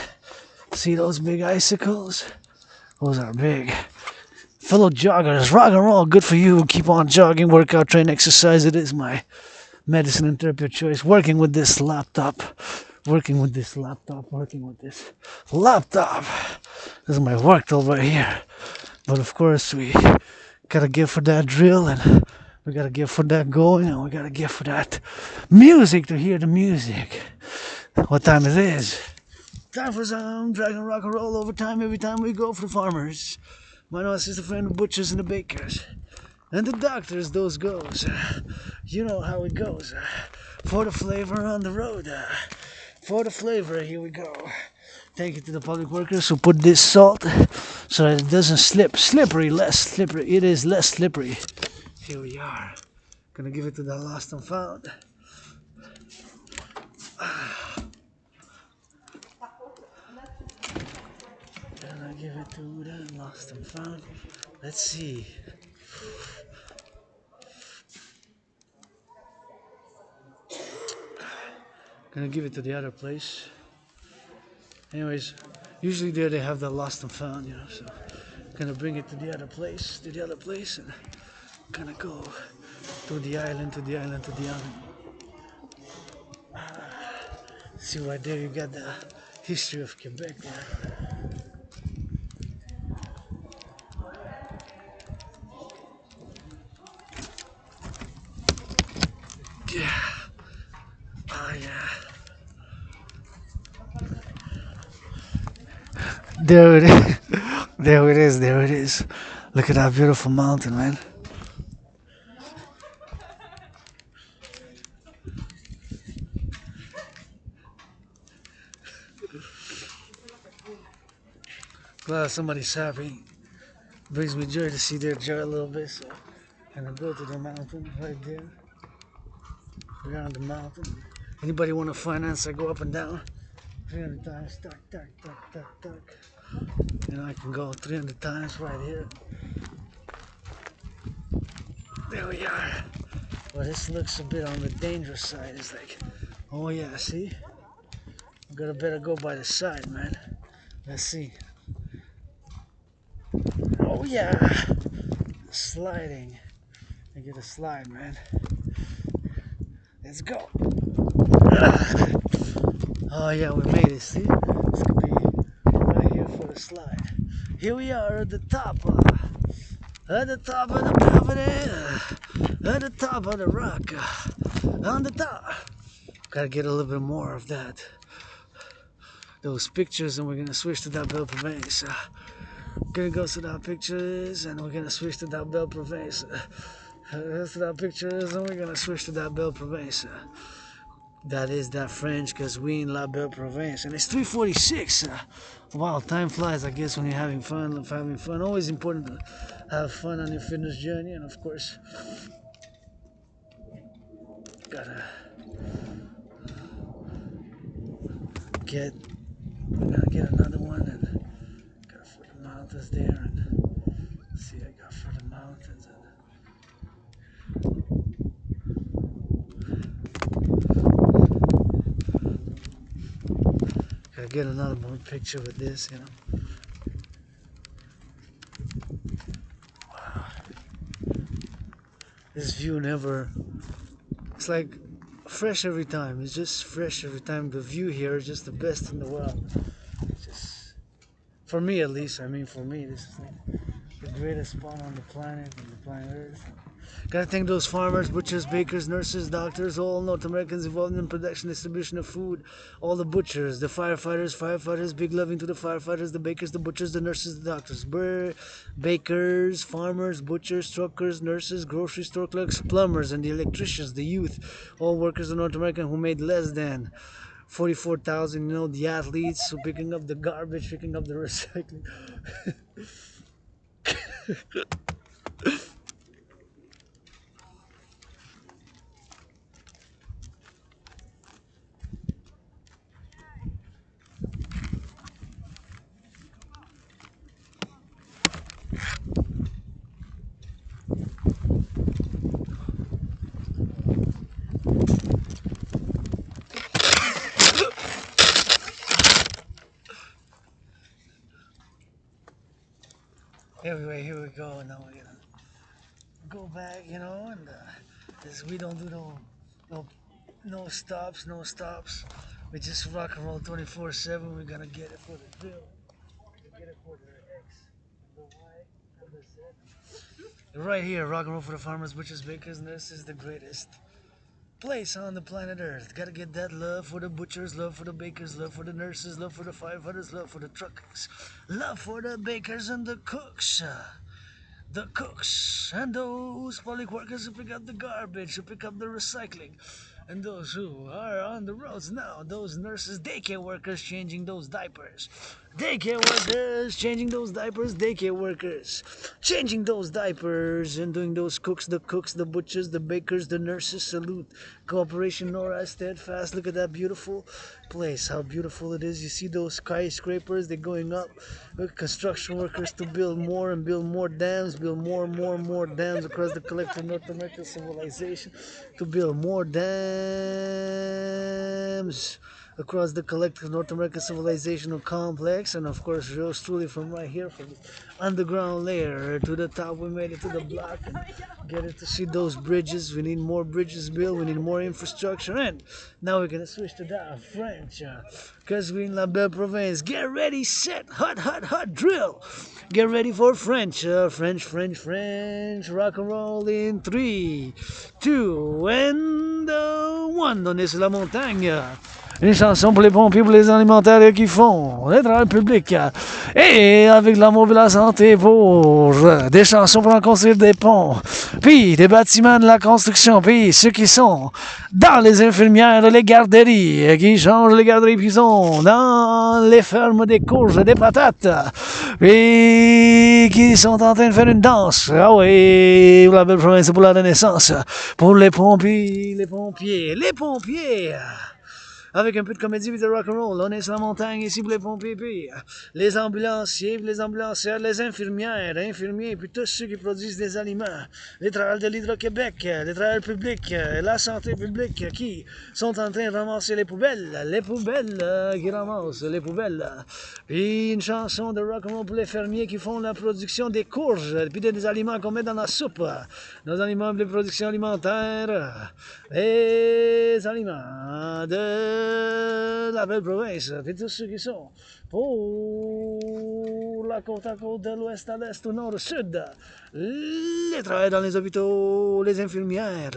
See those big icicles? Those are big. Fellow joggers, rock and roll, good for you. Keep on jogging, workout, train, exercise. It is my medicine and therapy of choice. Working with this laptop. This is my work tool right here. But of course, we gotta give for that drill, and we gotta give for that going, and we gotta give for that music to hear the music. What time it is? Time for some dragon rock and roll overtime every time we go for the farmers. My nice sister friend, the butchers and the bakers. And the doctors, those goes. You know how it goes. For the flavor on the road. For the flavor, here we go. Take it to the public workers who put this salt so that it doesn't slip. Less slippery. It is less slippery. Here we are. Gonna give it to the lost and found. Gonna give it to the lost and found. Let's see. Gonna give it to the other place. Anyways, usually there they have the lost and found, you know, so gonna bring it to the other place, and gonna go to the island, See right there, you got the history of Quebec there. Yeah. Oh yeah. There it is. There it is. Look at that beautiful mountain, man. Glad somebody's happy. Brings me joy to see their joy a little bit, so I'm gonna go to the mountain right there. We're on the mountain. Anybody want to finance? I go up and down 300 times. Tuck. And I can go 300 times right here. There we are. Well, this looks a bit on the dangerous side. It's like Oh yeah, see? I'm gonna better go by the side, man. Let's see. Oh yeah! Sliding. I get a slide, man. Let's go. Oh yeah, we made it, see? This could be right here for the slide. Here we are at the top. At the top of the mountain. At the top of the rock. On the top. Gotta get a little bit more of that. Those pictures, and we're gonna switch to that Belle Province. Gonna go to that pictures, and we're gonna switch to that Belle Province. To that pictures, and we're gonna switch to that Belle Province. That is that French, cause we in La Belle Province, and it's 3:46. Wow, time flies, I guess, when you're having fun. Always important to have fun on your fitness journey, and of course, gotta get. We're gonna get another one, and got for the mountains there, and see, I got for the mountains. Gotta get another one picture with this, you know. Wow. This view never, it's like fresh every time. It's just fresh every time. The view here is just the best in the world. It's just, for me at least, I mean for me, this is like the greatest spot on the planet, Earth. Gotta thank those farmers, butchers, bakers, nurses, doctors, all North Americans involved in production, distribution of food, all the butchers, the firefighters, big loving to the firefighters, the bakers, the butchers, the nurses, the doctors, bakers, farmers, butchers, truckers, nurses, grocery store clerks, plumbers, and the electricians, the youth, all workers in North America who made less than 44,000, you know, the athletes who picking up the garbage, picking up the recycling. Anyway, here we go, and now we're gonna go back, you know, and this, we don't do no stops. We just rock and roll 24/7. We're gonna get it for the drill, we get it for the X, the Y, and the Z. Right here, rock and roll for the farmers, butchers, bakers, and this is the greatest place on the planet Earth. Gotta get that love for the butchers, love for the bakers, love for the nurses, love for the firefighters, love for the truckers, love for the bakers and the cooks. The cooks and those public workers who pick up the garbage, who pick up the recycling, and those who are on the roads now, those nurses, daycare workers changing those diapers, daycare workers changing those diapers, daycare workers changing those diapers, and doing those cooks, the butchers, the bakers, the nurses. Salute, cooperation, Nora, steadfast. Look at that beautiful place, how beautiful it is. You see those skyscrapers, they're going up. Construction workers to build more and build more dams, build more dams across the collective North American civilization, to build more dams across the collective North American civilizational complex. And of course, yours truly, from right here, from the underground layer to the top, we made it to the block and get it to see those bridges. We need more bridges built, we need more infrastructure, and now we're gonna switch to that French, because we in La Belle Province. Get ready, set, hot, drill. Get ready for French, French, rock and roll in 3, 2, and 1. Donnez sur la montagne. Une chanson pour les pompiers, pour les alimentaires qui font les travailleurs publics. Et avec l'amour de la santé pour des chansons pour en construire des ponts. Puis des bâtiments de la construction. Puis ceux qui sont dans les infirmières, les garderies, qui changent les garderies, puis sont dans les fermes des courges, des patates. Et qui sont en train de faire une danse. Ah oui, la Belle Province pour la Renaissance. Pour les pompiers. avec un peu de comédie et de rock'n'roll. On est sur la montagne ici pour les pompiers, puis les ambulanciers, puis les ambulancières, les infirmières, infirmiers, puis tous ceux qui produisent des aliments, les travailleurs de l'Hydro-Québec, les travailleurs publics, la santé publique, qui sont en train de ramasser les poubelles qui ramassent les poubelles. Puis une chanson de rock'n'roll pour les fermiers qui font la production des courges, puis des aliments qu'on met dans la soupe, nos aliments de production alimentaire, les aliments de la belle province, puis tous ceux qui sont pour la côte à côte, de l'ouest à l'est, au nord au sud, les travailleurs dans les hôpitaux, les infirmières,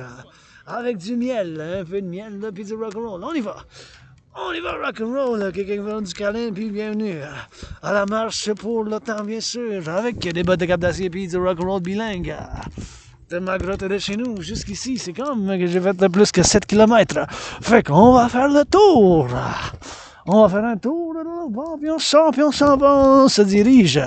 avec du miel, un peu de miel, puis du rock'n'roll. On y va rock'n'roll, quelqu'un veut du câlin, puis bienvenue à la marche pour l'OTAN, bien sûr, avec des bottes de cap d'acier, puis du rock'n'roll bilingue. De ma grotte de chez nous jusqu'ici, c'est comme que j'ai fait plus que 7 km. Fait qu'on va faire le tour. On va faire un tour de l'autre bord, puis on s'en va, on se dirige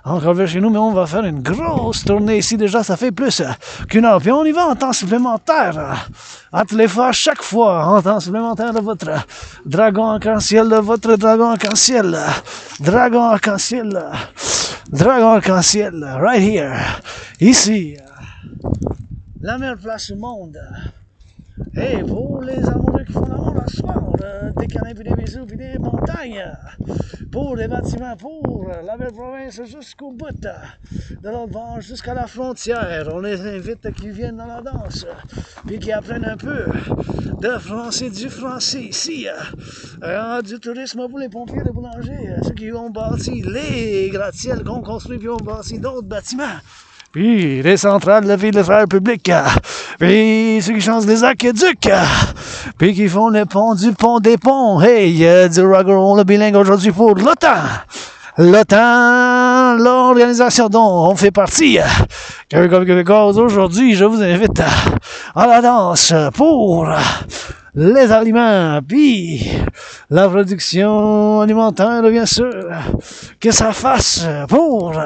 encore vers chez nous, mais on va faire une grosse tournée ici. Déjà, ça fait plus qu'une heure. Puis on y va en temps supplémentaire. À tous les fois, à chaque fois, en temps supplémentaire de votre dragon arc-en-ciel, dragon arc-en-ciel, right here, ici. La meilleure place au monde. Et pour les amoureux qui font l'amour à soir, des câlins puis des bisous puis des montagnes. Pour les bâtiments, pour la belle province jusqu'au bout, de l'autre bord jusqu'à la frontière. On les invite qui viennent dans la danse, puis qui apprennent un peu de français, du français ici. Du tourisme pour les pompiers, les boulangers, ceux qui ont bâti les gratte-ciels qu'on construit puis ont bâti d'autres bâtiments. Puis les centrales de la ville de frères publics, puis ceux qui changent les aqueducs, puis qui font le pont du pont des ponts. Hey, du Rock&Roll, le bilingue aujourd'hui pour l'OTAN, l'organisation dont on fait partie. Comme Québécois, aujourd'hui, je vous invite à la danse pour les aliments, puis la production alimentaire, bien sûr, que ça fasse pour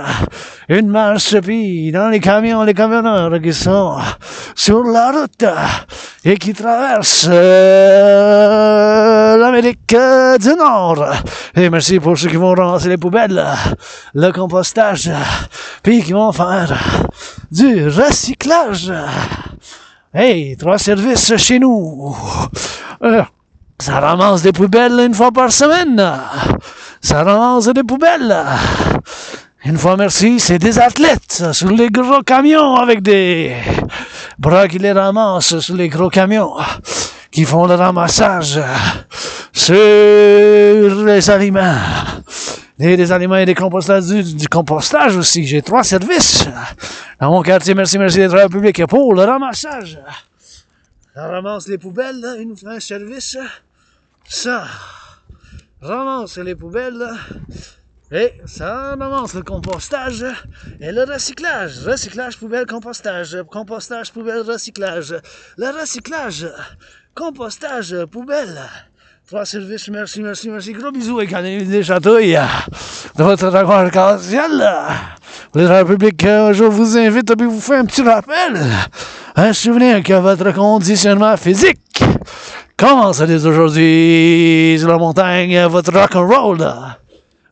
une marche, puis dans les camions, les camionneurs qui sont sur la route et qui traversent l'Amérique du Nord. Et merci pour ceux qui vont ramasser les poubelles, le compostage, puis qui vont faire du recyclage. Hey, 3 services chez nous. Ça ramasse des poubelles une fois par semaine. Ça ramasse des poubelles. Une fois merci, c'est des athlètes sur les gros camions avec des bras qui les ramassent sur les gros camions, qui font le ramassage sur les aliments. Et des aliments et des compostages, du compostage aussi. J'ai 3 services dans mon quartier. Merci des travailleurs publics pour le ramassage. Ça ramasse les poubelles, un service. Ça ramasse les poubelles. Et ça ramasse le compostage et le recyclage. Recyclage, poubelle, compostage. Compostage, poubelle, recyclage. Le recyclage, compostage, poubelle. 3 services, merci. Gros bisous et canaux des chatouilles de votre dragon arc-en-ciel. Pour les travailleurs publics, je vous invite à vous faire un petit rappel. Un souvenir que votre conditionnement physique commence dès aujourd'hui sur la montagne, votre rock'n'roll.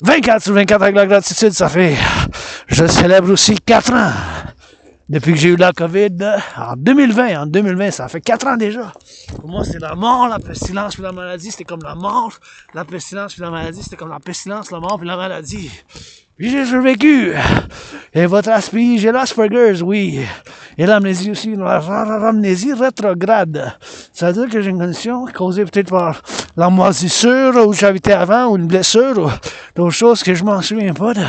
24 sur 24 avec la gratitude, ça fait, je célèbre aussi 4 ans. Depuis que j'ai eu la COVID, en 2020, ça fait 4 ans déjà. Pour moi, c'est la mort, la pestilence puis la maladie, c'était comme la mort. La pestilence puis la maladie, c'était comme la pestilence, la mort puis la maladie. Puis j'ai survécu. Et votre aspi, j'ai l'Asperger's, oui. Et l'amnésie aussi, l'amnésie rétrograde. Ça veut dire que j'ai une condition causée peut-être par la moisissure où j'habitais avant, ou une blessure, ou d'autres choses que je m'en souviens pas de.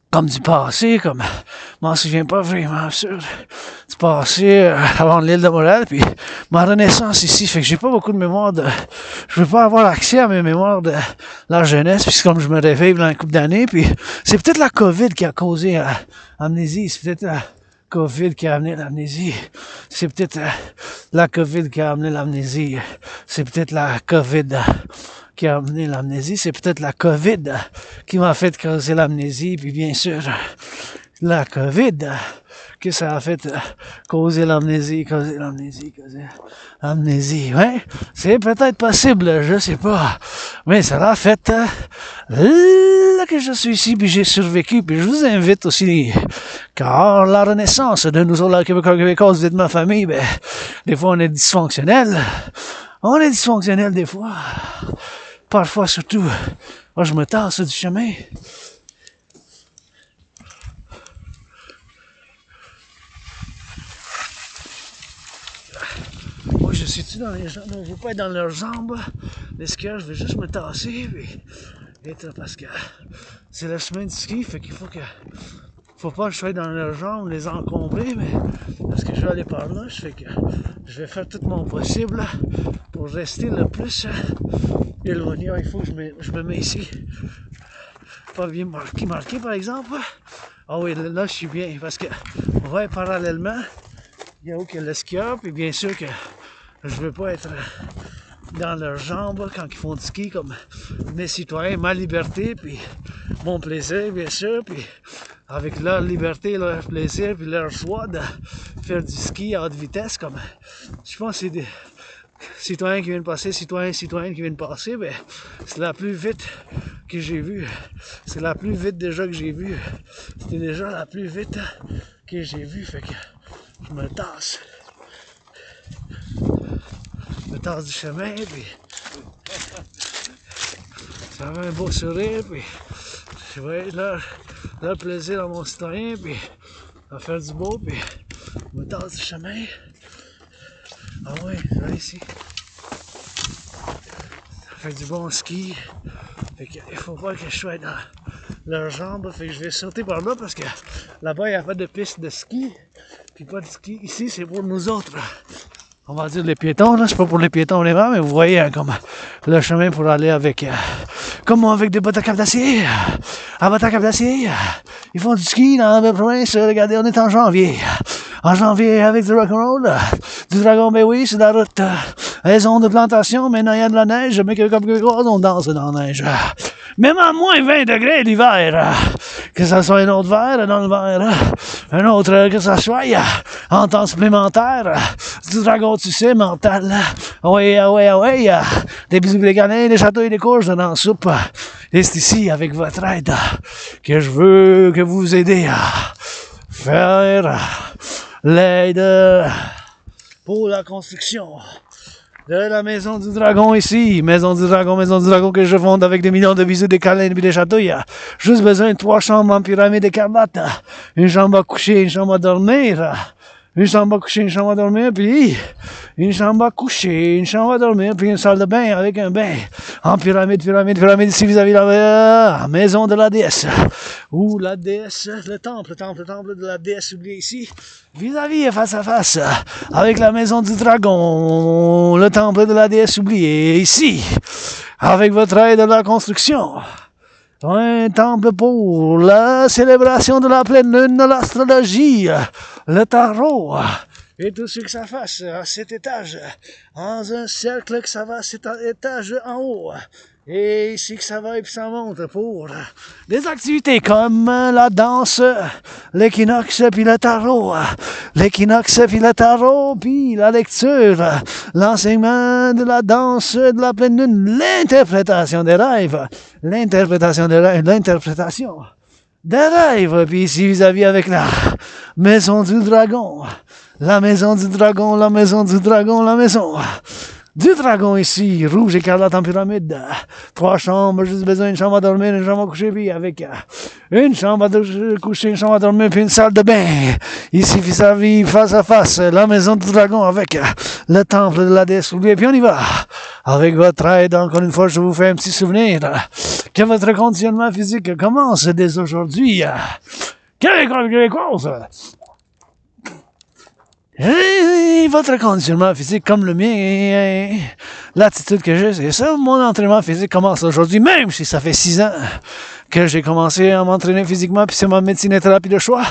Comme du passé, comme je m'en souviens pas vraiment sûr du passé avant l'île de Montréal, puis ma renaissance ici, fait que j'ai pas beaucoup de mémoire de, je veux pas avoir accès à mes mémoires de la jeunesse, puis c'est comme je me réveille dans une couple d'années, puis c'est peut-être la COVID qui a causé l'amnésie, c'est peut-être la COVID qui a amené l'amnésie, c'est peut-être la COVID qui a amené l'amnésie, c'est peut-être la COVID qui a amené l'amnésie, c'est peut-être la COVID qui m'a fait causer l'amnésie, puis bien sûr, la COVID que ça a fait causer l'amnésie, ouais, c'est peut-être possible, je sais pas, mais ça l'a fait là que je suis ici, puis j'ai survécu, puis je vous invite aussi, car la renaissance de nous autres, la Québécois, vous êtes ma famille, ben, des fois on est dysfonctionnel des fois, parfois surtout, moi je me tasse du chemin. Moi, je suis-tu dans les jambes? Non, je veux pas être dans leurs jambes. L'esquiage, je vais juste me tasser. Et parce que c'est la semaine du ski, fait qu'il faut pas que je sois dans leurs jambes, les encombrer, mais parce que je vais aller par là, je vais faire tout mon possible pour rester le plus éloigné. Il faut que je me mets ici. Pas bien marqué par exemple. Ah oui, là je suis bien, parce que on va être parallèlement. Il y a où qu'il y a le skieur, puis bien sûr que je veux pas être dans leurs jambes quand ils font du ski comme mes citoyens, ma liberté, puis mon plaisir, bien sûr, puis avec leur liberté, leur plaisir, puis leur choix de faire du ski à haute vitesse, comme je pense que c'est des citoyens qui viennent passer, citoyens qui viennent passer, ben c'est la plus vite que j'ai vue. C'est la plus vite déjà que j'ai vue. C'était déjà la plus vite que j'ai vue, fait que je me tasse. Je me tasse du chemin, puis ça fait un beau sourire, puis je vais leur plaisir à mon citoyen, puis à faire du beau, puis je me tasse du chemin. Ah oui, là ici. Ça fait du bon ski. Fait que, il faut pas que je sois dans leurs jambes, fait que je vais sauter par là parce que là-bas il n'y a pas de piste de ski. Puis pas de ski. Ici c'est pour nous autres. On va dire les piétons, là, c'est pas pour les piétons vraiment, mais vous voyez hein, comme le chemin pour aller avec avec des bottes à cap d'acier. À bottes à cap d'acier. Ils font du ski dans la province. Regardez, on est en janvier. En janvier avec du Rock&Roll, du dragon, ben oui, c'est la route. Raison de plantation, maintenant il y a de la neige, mais que comme on danse dans la neige. Même à moins 20 degrés l'hiver, que ça soit un autre verre dans le verre, un autre, que ça soit en temps supplémentaire, du dragon, tu sais, mental. Oui, des bisous, des câlins, des châteaux et des courges dans la soupe. Et c'est ici, avec votre aide, que je veux que vous aidez à faire l'aide pour la construction de la maison du dragon ici. Maison du dragon que je fonde avec des millions de bisous, des câlins et des châteaux. Il y a juste besoin de 3 chambres en pyramide écarlate. Une chambre à coucher, une chambre à dormir. Une chambre à coucher, une chambre à dormir, puis une chambre à coucher, une chambre à dormir, puis une salle de bain avec un bain. En pyramide, ici vis-à-vis de la maison de la déesse. Ou la déesse, le temple de la déesse oubliée ici. Vis-à-vis, face à face, avec la maison du dragon, le temple de la déesse oubliée ici. Avec votre aide à la construction. Un temple pour la célébration de la pleine lune, de l'astrologie, le tarot, et tout ce que ça fasse à cet étage, en un cercle que ça va à cet étage en haut, et ici que ça va et puis ça monte pour des activités comme la danse, l'équinoxe puis le tarot, puis la lecture, l'enseignement de la danse de la pleine lune, l'interprétation des rêves, puis ici vis-à-vis avec la maison du dragon, la maison ici, rouge écarlate en pyramide, 3 chambres, juste besoin d'une chambre à dormir, une chambre à coucher, puis avec une chambre à coucher, une chambre à dormir, puis une salle de bain, ici vis-à-vis, face à face, la maison du dragon avec le temple de la déesse oubliée, puis on y va, avec votre aide, encore une fois, je vous fais un petit souvenir, que votre conditionnement physique commence dès aujourd'hui, Québécoise. Et votre conditionnement physique comme le mien, l'attitude que j'ai, c'est ça. Mon entraînement physique commence aujourd'hui, même si ça fait 6 ans que j'ai commencé à m'entraîner physiquement, puis c'est ma médecine et thérapie de choix.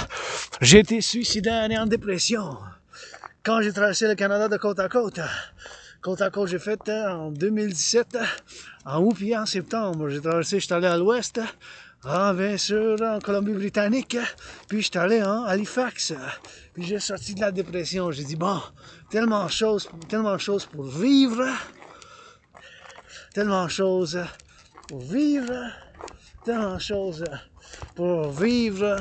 J'ai été suicidaire et en dépression. Quand j'ai traversé le Canada de côte à côte, j'ai fait en 2017, en août puis en septembre. J'ai traversé, je suis allé à l'ouest, Ah, bien sûr, en Colombie-Britannique. Puis je suis allé en Halifax. Puis j'ai sorti de la dépression. J'ai dit, bon, tellement de choses pour vivre. Tellement de choses pour vivre. Tellement de choses pour vivre,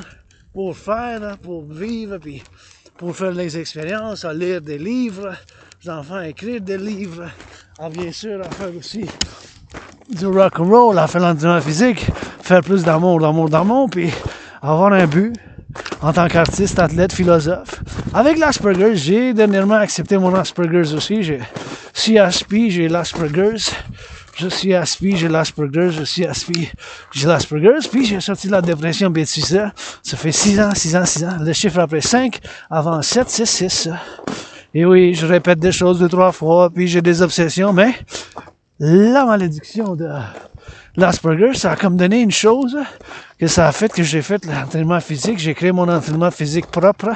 pour faire, pour vivre, puis pour faire des expériences, à lire des livres, les enfants écrire des livres, bien sûr à faire aussi du rock&roll, à faire l'entraînement physique, faire plus d'amour, puis avoir un but en tant qu'artiste, athlète, philosophe. Avec l'Asperger's, j'ai dernièrement accepté mon Asperger's aussi. Je suis Aspi, j'ai l'Asperger's. Je suis Aspi, j'ai l'Asperger's, je suis Aspi, j'ai l'Asperger's, puis j'ai sorti de la dépression bêtise. Ça fait 6 ans. Le chiffre après 5, avant 7, c'est 6. Et oui, je répète des choses 2-3 fois, puis j'ai des obsessions, mais la malédiction de l'Asperger's, ça a comme donné une chose que ça a fait que j'ai fait l'entraînement physique. J'ai créé mon entraînement physique propre,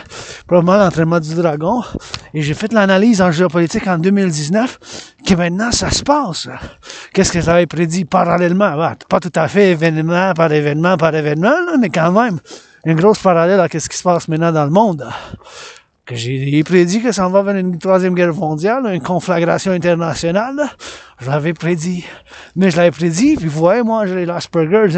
probablement l'entraînement du dragon. Et j'ai fait l'analyse en géopolitique en 2019, que maintenant ça se passe. Qu'est-ce que j'avais prédit parallèlement? Pas tout à fait événement par événement, là, mais quand même une grosse parallèle à ce qui se passe maintenant dans le monde. Que j'ai prédit que ça va vers une troisième guerre mondiale, une conflagration internationale. Je l'avais prédit. Mais je l'avais prédit, puis vous voyez, moi, j'ai l'Asperger's,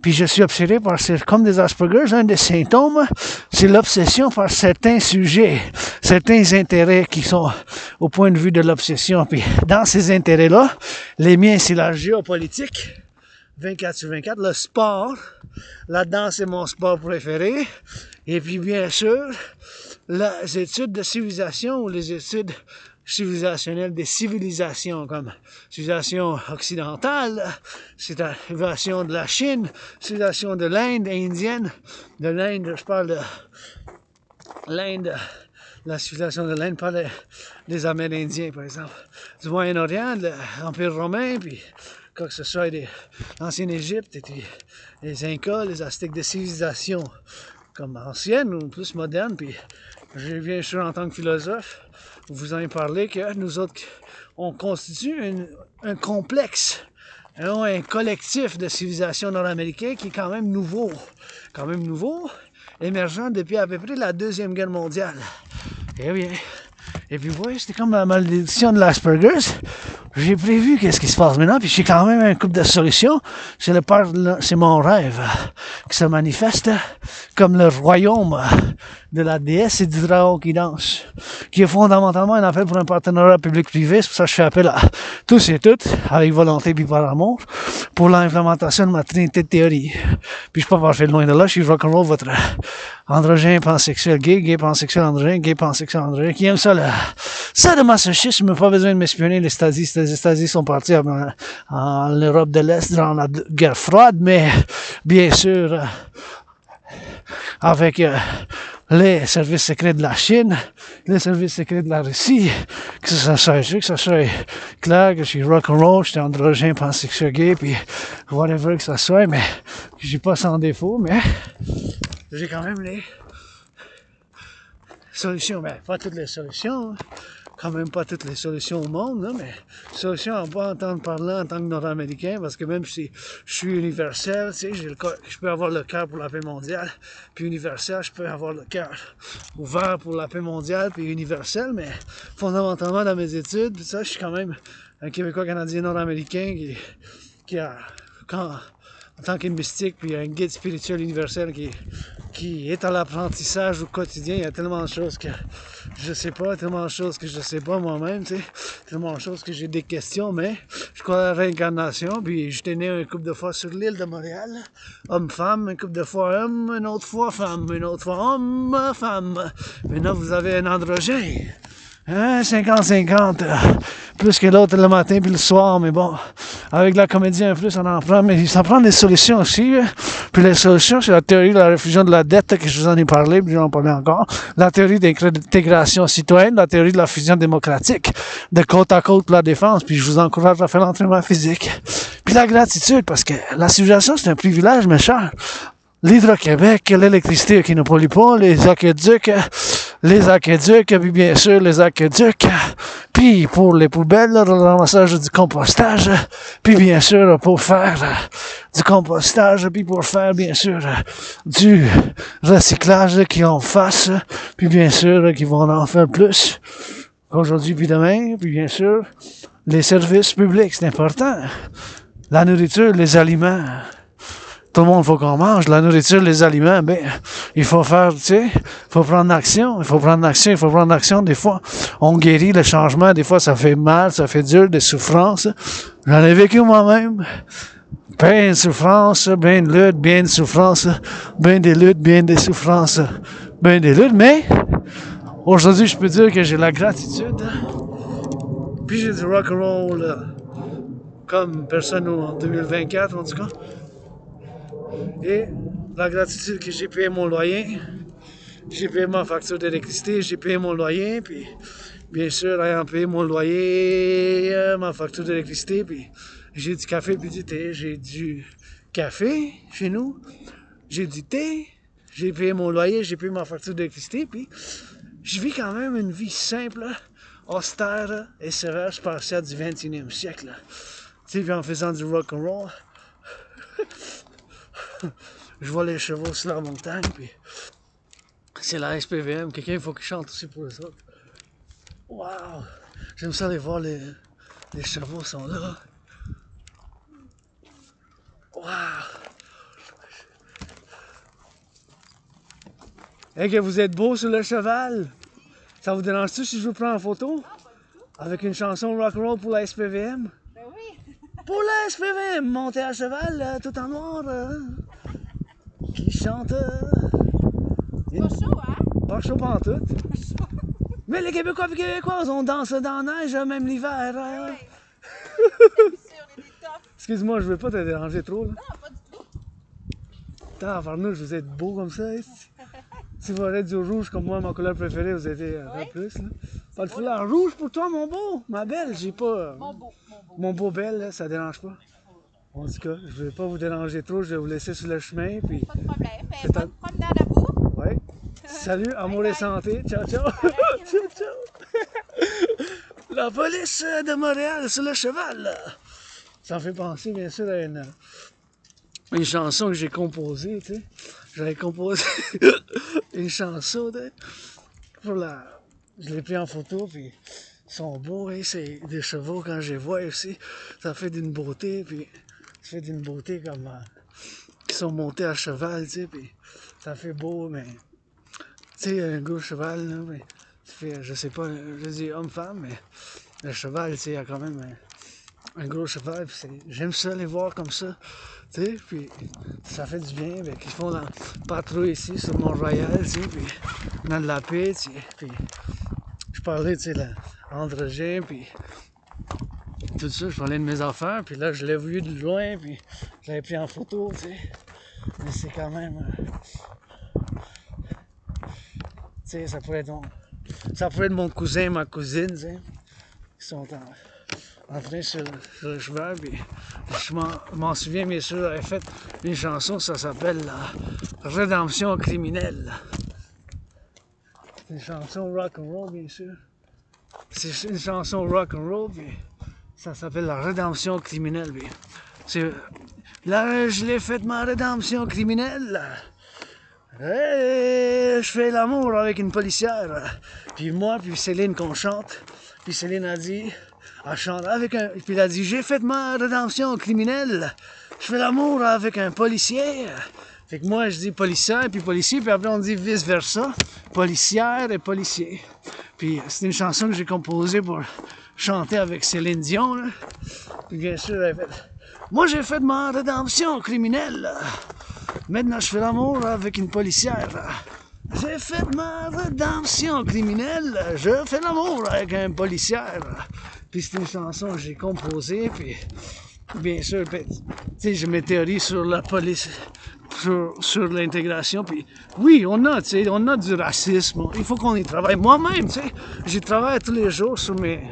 Puis je suis obsédé par, comme des Asperger's, un des symptômes, c'est l'obsession par certains sujets, certains intérêts qui sont au point de vue de l'obsession. Puis dans ces intérêts-là, les miens, c'est la géopolitique, 24/24, le sport, là-dedans, c'est mon sport préféré. Et puis, bien sûr, les études de civilisation ou les études civilisationnelles des civilisations, comme civilisation occidentale, civilisation de la Chine, civilisation de l'Inde indienne, de l'Inde, je parle de l'Inde, la civilisation de l'Inde, pas des Amérindiens, par exemple, du Moyen-Orient, de l'Empire romain, puis quoi que ce soit de l'ancienne Égypte, et puis les Incas, les Aztèques, des civilisations comme anciennes ou plus modernes, puis je viens sûr en tant que philosophe vous en parler que nous autres, on constitue un complexe, un collectif de civilisation nord-américaine qui est quand même nouveau, émergent depuis à peu près la Deuxième Guerre mondiale. Eh bien, et puis vous voyez, c'était comme la malédiction de l'Asperger's. J'ai prévu qu'est-ce qui se passe maintenant, puis j'ai quand même un couple de solutions. C'est mon rêve qui se manifeste comme le royaume de la déesse et du dragon qui danse, qui est fondamentalement un appel pour un partenariat public-privé. C'est pour ça que je fais appel à tous et toutes, avec volonté puis par amour, pour l'implémentation de ma trinité de théorie. Puis je suis pas parfait loin de là, je suis rock&roll, votre androgène pansexuel gay, gay pansexuel androgène, gay pansexuel androgène, qui aime ça, ça de masochisme, pas besoin de m'espionner, les Stasi sont partis en Europe de l'Est durant la guerre froide, mais bien sûr, avec les services secrets de la Chine, les services secrets de la Russie, que ça soit clair que je suis rock'n'roll, je suis androgène, pansexuel gay, puis whatever que ça soit, mais que j'ai pas sans défaut, mais j'ai quand même les solutions, mais pas toutes les solutions, quand même pas toutes les solutions au monde, là, mais solutions à pas entendre parler en tant que Nord-Américain, parce que même si je suis universel, tu sais, je peux avoir le cœur pour la paix mondiale, puis universel, je peux avoir le cœur ouvert pour la paix mondiale, puis universel, mais fondamentalement dans mes études, puis ça, je suis quand même un Québécois canadien nord-américain qui a, en tant que mystique, puis un guide spirituel universel qui est à l'apprentissage au quotidien. Il y a tellement de choses que je sais pas, tellement de choses que je sais pas moi-même, tu sais, tellement de choses que j'ai des questions, mais je crois à la réincarnation, puis j'étais né une couple de fois sur l'île de Montréal, homme-femme, une couple de fois homme, une autre fois femme, une autre fois homme-femme. Maintenant, vous avez un androgène. 50-50, plus que l'autre le matin puis le soir, mais bon, avec la comédie en plus, on en prend, mais ça prend des solutions aussi. Puis les solutions, c'est la théorie de la réfusion de la dette, que je vous en ai parlé, puis j'en parlais encore, la théorie d'intégration citoyenne, la théorie de la fusion démocratique, de côte à côte pour la défense, puis je vous encourage à faire l'entraînement physique. Puis la gratitude, parce que la civilisation, c'est un privilège, mes chers. L'Hydro-Québec, l'électricité qui ne pollue pas, les aqueducs, les aqueducs, puis bien sûr les aqueducs, puis pour les poubelles, le ramassage du compostage, puis bien sûr pour faire du compostage, puis pour faire bien sûr du recyclage qui en fasse, puis bien sûr qui vont en faire plus aujourd'hui puis demain, puis bien sûr les services publics, c'est important, la nourriture, les aliments. Tout le monde, faut qu'on mange. La nourriture, les aliments, ben, il faut faire, tu sais, il faut prendre action. Il faut prendre action, il faut prendre action. Des fois, on guérit le changement. Des fois, ça fait mal, ça fait dur, des souffrances. J'en ai vécu moi-même. Ben de souffrances, ben de luttes, bien de souffrances, ben des luttes, bien des souffrances, ben des luttes. Mais, aujourd'hui, je peux dire que j'ai la gratitude. Puis j'ai du rock-and-roll comme personne en 2024, en tout cas. Et la gratitude que j'ai payé mon loyer, j'ai payé ma facture d'électricité, j'ai payé mon loyer, puis bien sûr, ayant payé mon loyer, ma facture d'électricité, puis j'ai du café puis du thé. J'ai du café chez nous, j'ai du thé, j'ai payé mon loyer, j'ai payé ma facture d'électricité, puis je vis quand même une vie simple, austère et sévère, spatiale du 21e siècle. Tu sais, puis en faisant du rock&roll, je vois les chevaux sur la montagne, puis c'est la SPVM. Quelqu'un, il faut qu'il chante aussi pour les autres. Waouh! J'aime ça aller voir les chevaux sont là. Waouh! Hey, que vous êtes beau sur le cheval! Ça vous dérange-tu si je vous prends en photo? Avec une chanson rock'n'roll pour la SPVM? Ben oui! Pour la SPVM, monter à cheval, tout en noir, qui chante. C'est pas chaud, hein? Pas chaud pantoute. Mais les Québécois et Québécoises, on danse dans la neige, même l'hiver. Ben oui! On est tough. Excuse-moi, je veux pas te déranger trop. Là. Non, pas du tout. Tabarnouche, vous êtes beau comme ça. Si vous aurez du rouge comme moi, ma couleur préférée, vous êtes un plus. Là. Pas de foulard rouge pour toi, mon beau, ma belle. J'ai pas. Mon beau belle, là, ça dérange pas. En tout cas, je vais pas vous déranger trop, je vais vous laisser sur le chemin. Puis... Pas de problème. Ben, bonne promenade à vous. Oui. Salut, amour et santé. Ciao, ciao. Ciao, ciao. La police de Montréal sur le cheval. Là. Ça me fait penser, bien sûr, à une chanson que j'ai composée, tu sais. J'avais composé une chanson pour la... Je l'ai pris en photo, puis ils sont beaux, hein, c'est des chevaux quand je les vois aussi. Ça fait d'une beauté, puis ça fait d'une beauté comme... qui sont montés à cheval, tu sais, puis ça fait beau, mais... Tu sais, un gros cheval, là, mais... Ça fait, je sais pas, je dis homme-femme, mais... Le cheval, tu sais, il y a quand même un gros cheval, puis j'aime ça les voir comme ça. Tu sais, puis ça fait du bien, ben, qu'ils font la patrouille ici sur Mont-Royal, tu sais, puis dans de la paix, tu sais, puis je parlais, tu sais, l'androgène, puis tout ça, je parlais de mes affaires, puis là, je l'ai vu de loin, puis je l'avais pris en photo, tu sais, mais c'est quand même, tu sais, ça pourrait être mon cousin, ma cousine, tu sais, ils sont en train sur le cheval, puis je m'en souviens, bien sûr, j'avais fait une chanson, ça s'appelle la Rédemption criminelle. C'est une chanson rock'n'roll, bien sûr. C'est une chanson rock'n'roll, puis ça s'appelle la Rédemption criminelle. Puis là, je l'ai fait ma rédemption criminelle. Hey, je fais l'amour avec une policière. Puis moi, puis Céline qu'on chante. Puis Céline a dit... Elle chante avec un... Puis elle a dit, j'ai fait ma rédemption criminelle. Je fais l'amour avec un policier. Fait que moi, je dis policière, puis policier, puis après on dit vice-versa. Policière et policier. Puis c'est une chanson que j'ai composée pour chanter avec Céline Dion. Là. Puis bien sûr, elle fait... Moi, j'ai fait ma rédemption criminelle. Maintenant, je fais l'amour avec une policière. J'ai fait ma rédemption criminelle. Je fais l'amour avec un policière. Puis c'est une chanson que j'ai composée, puis bien sûr, tu sais, j'ai mes théories sur la police, sur l'intégration, puis oui, on a du racisme, il faut qu'on y travaille. Moi-même, tu sais, j'y travaille tous les jours sur mes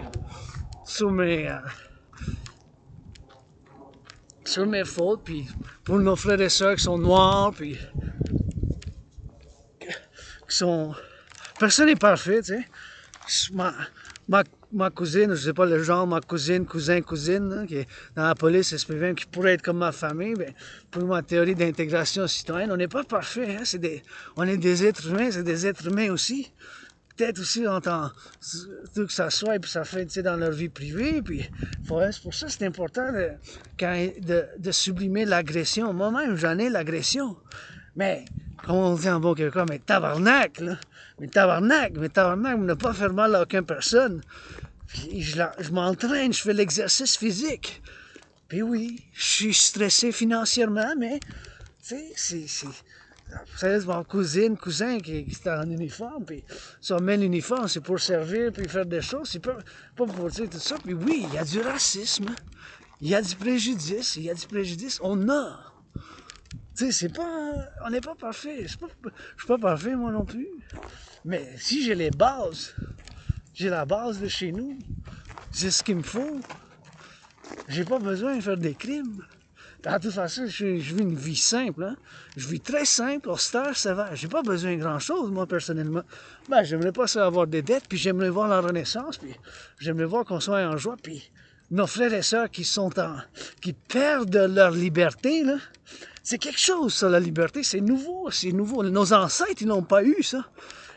fautes, puis pour nos frères et sœurs qui sont noirs, puis qui sont personne n'est parfait, tu sais. Ma cousine, je sais pas le genre, ma cousine, cousine, hein, qui est dans la police, SPVM, qui pourrait être comme ma famille, ben, pour ma théorie d'intégration citoyenne, on n'est pas parfait, hein, on est des êtres humains, c'est des êtres humains aussi. Peut-être aussi en tant que ça soit, et puis ça fait, tu sais, dans leur vie privée, puis c'est pour ça que c'est important de sublimer l'agression. Moi-même, j'en ai l'agression. Mais, comme on dit en bon québécois, mais tabarnak, là. Mais tabarnak, ne pas faire mal à aucune personne. Puis je m'entraîne, je fais l'exercice physique. Puis oui, je suis stressé financièrement, mais, tu sais, c'est mon cousin qui est en uniforme, puis ça met l'uniforme, c'est pour servir, puis faire des choses, c'est pas pour dire tout ça. Puis oui, il y a du racisme, il y a du préjudice, on a. Tu sais, c'est pas... On n'est pas parfait. Je suis pas parfait, moi non plus. Mais si j'ai les bases, j'ai la base de chez nous, j'ai ce qu'il me faut, j'ai pas besoin de faire des crimes. De toute façon, je vis une vie simple. Hein? Je vis très simple, austère, sévère. J'ai pas besoin de grand-chose, moi, personnellement. Ben, j'aimerais pas ça avoir des dettes, puis j'aimerais voir la renaissance, puis j'aimerais voir qu'on soit en joie, puis nos frères et sœurs qui perdent leur liberté, là, c'est quelque chose, ça, la liberté. C'est nouveau. Nos ancêtres, ils n'ont pas eu ça.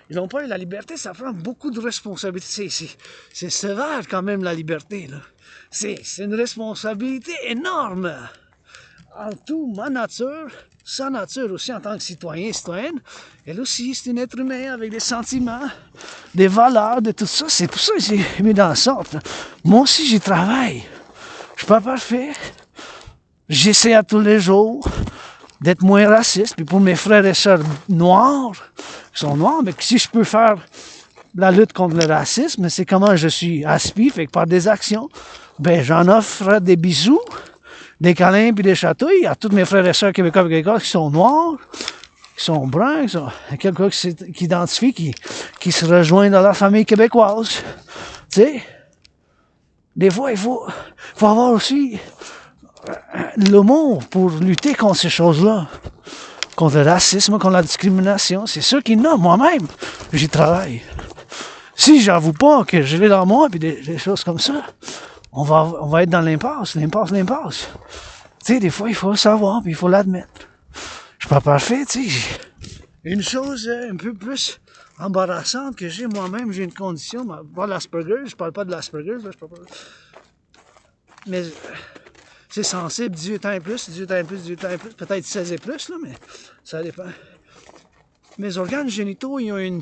Ils n'ont pas eu la liberté. Ça prend beaucoup de responsabilité. C'est sévère, quand même, la liberté, là. C'est une responsabilité énorme. En tout, ma nature, sa nature aussi, en tant que citoyenne, elle aussi, c'est un être humain avec des sentiments, des valeurs, de tout ça. C'est pour ça que j'ai mis dans la sorte. Moi aussi, j'y travaille. Je suis pas parfait. J'essaie à tous les jours d'être moins raciste. Puis pour mes frères et sœurs noirs, qui sont noirs, mais si je peux faire la lutte contre le racisme, c'est comment je suis aspi, fait que par des actions, ben j'en offre des bisous, des câlins puis des chatouilles à tous mes frères et sœurs québécois et québécoises qui sont noirs, qui sont bruns, quelqu'un qui s'identifie, qui se rejoint dans la famille québécoise. Tu sais, des fois, il faut avoir aussi l'amour pour lutter contre ces choses-là, contre le racisme, contre la discrimination. C'est sûr qu'il y en a, moi-même, j'y travaille. Si j'avoue pas que je l'ai dans moi, puis des choses comme ça, on va être dans l'impasse. Tu sais, des fois, il faut le savoir, puis il faut l'admettre. Je suis pas parfait, tu sais. Une chose un peu plus embarrassante que j'ai moi-même, j'ai une condition, pas l'Asperger, je parle pas de l'Asperger, là, je parle pas... Mais c'est sensible, 18 ans et plus, peut-être 16 et plus, là, mais ça dépend. Mes organes génitaux, ils ont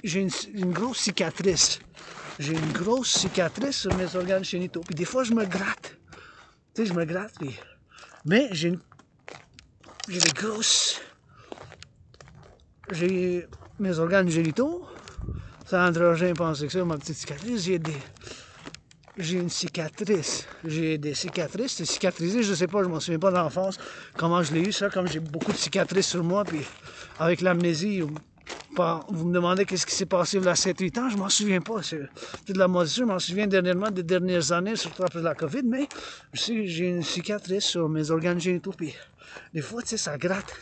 j'ai une grosse cicatrice. J'ai une grosse cicatrice sur mes organes génitaux. Puis des fois, je me gratte. Tu sais, je me gratte. Puis... Mais j'ai des grosses... J'ai mes organes génitaux. C'est androgène pansexuel, ma petite cicatrice. J'ai une cicatrice. J'ai des cicatrices. C'est cicatrisé, je sais pas, je m'en souviens pas d'enfance. Comment je l'ai eu, ça. Comme j'ai beaucoup de cicatrices sur moi. Puis avec l'amnésie... Vous me demandez qu'est-ce qui s'est passé il y a 7-8 ans, je m'en souviens pas. C'est de la moisissure, je m'en souviens dernièrement des dernières années, surtout après la COVID, mais je sais que j'ai une cicatrice sur mes organes génitaux, puis des fois, tu sais, ça gratte,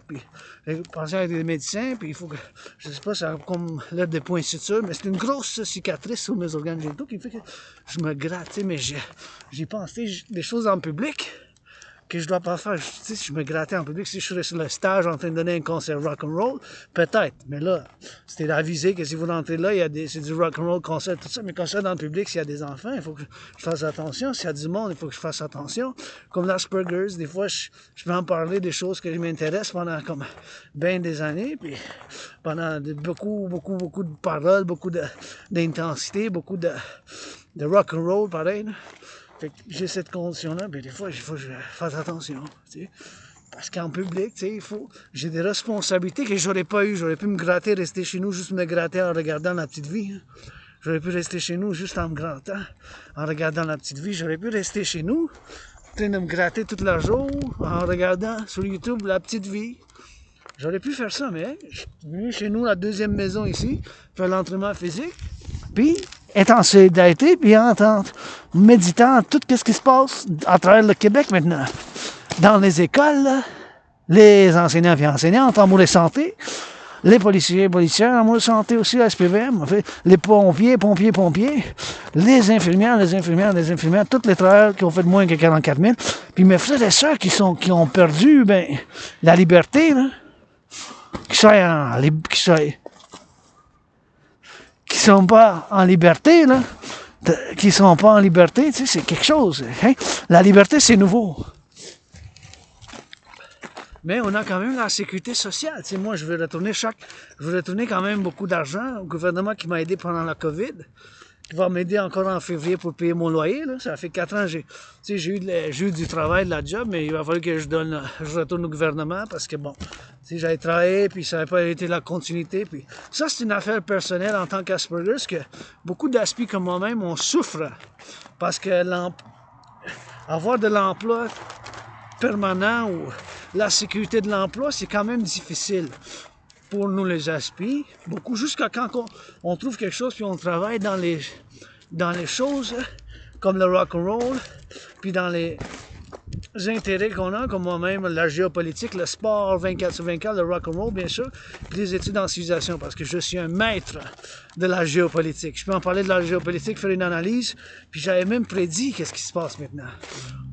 puis j'ai pensé avec des médecins, puis il faut que, je sais pas, ça a comme l'air des points de suture, mais c'est une grosse cicatrice sur mes organes génitaux qui fait que je me gratte, tu sais, mais j'ai pensé des choses en public que je dois pas faire. Tu sais, si je me grattais en public, si je serais sur le stage en train de donner un concert Rock&Roll, peut-être. Mais là, c'était avisé que si vous rentrez là, c'est du Rock&Roll concert, tout ça. Mais concert dans le public, s'il y a des enfants, il faut que je fasse attention. S'il y a du monde, il faut que je fasse attention. Comme l'Asperger's, des fois, je peux en parler des choses qui m'intéressent pendant comme bien des années. Puis pendant beaucoup de paroles, beaucoup d'intensité, beaucoup de Rock&Roll, pareil. Là. Fait que j'ai cette condition-là, mais des fois, il faut que je fasse attention, tu sais. Parce qu'en public, tu sais, j'ai des responsabilités que j'aurais pas eues. J'aurais pu me gratter, rester chez nous, juste me gratter en regardant la petite vie. Hein. J'aurais pu rester chez nous juste en me grattant, en regardant la petite vie. J'aurais pu rester chez nous, en train de me gratter tout le jour, en regardant sur YouTube la petite vie. J'aurais pu faire ça, mais je suis venu chez nous, la deuxième maison ici, faire l'entraînement physique, puis être en solidarité, puis en méditant tout ce qui se passe à travers le Québec maintenant. Dans les écoles, les enseignants et enseignantes, en amour et santé, les policiers, policières, amour santé aussi, la SPVM, les pompiers, les infirmières, tous les travailleurs qui ont fait moins que 44 000. Puis mes frères et sœurs qui ont perdu la liberté, là, qui sont pas en liberté, là, tu sais, c'est quelque chose. Hein? La liberté, c'est nouveau. Mais on a quand même la sécurité sociale. Tu sais, moi, je veux retourner quand même beaucoup d'argent au gouvernement qui m'a aidé pendant la COVID, qui va m'aider encore en février pour payer mon loyer. Là. Ça fait 4 ans que j'ai eu du travail, de la job, mais il va falloir que je retourne au gouvernement parce que, bon, j'avais travaillé, puis ça n'avait pas été la continuité. Puis ça, c'est une affaire personnelle en tant qu'Asperger, que beaucoup d'aspis comme moi-même, on souffre parce que avoir de l'emploi permanent ou la sécurité de l'emploi, c'est quand même difficile pour nous les aspis. Beaucoup, jusqu'à quand on trouve quelque chose puis on travaille dans les choses comme le rock&roll, puis dans les intérêts qu'on a, comme moi-même, la géopolitique, le sport 24/24, le rock&roll, bien sûr, puis les études en civilisation, parce que je suis un maître de la géopolitique. Je peux en parler de la géopolitique, faire une analyse, puis j'avais même prédit qu'est-ce qui se passe maintenant.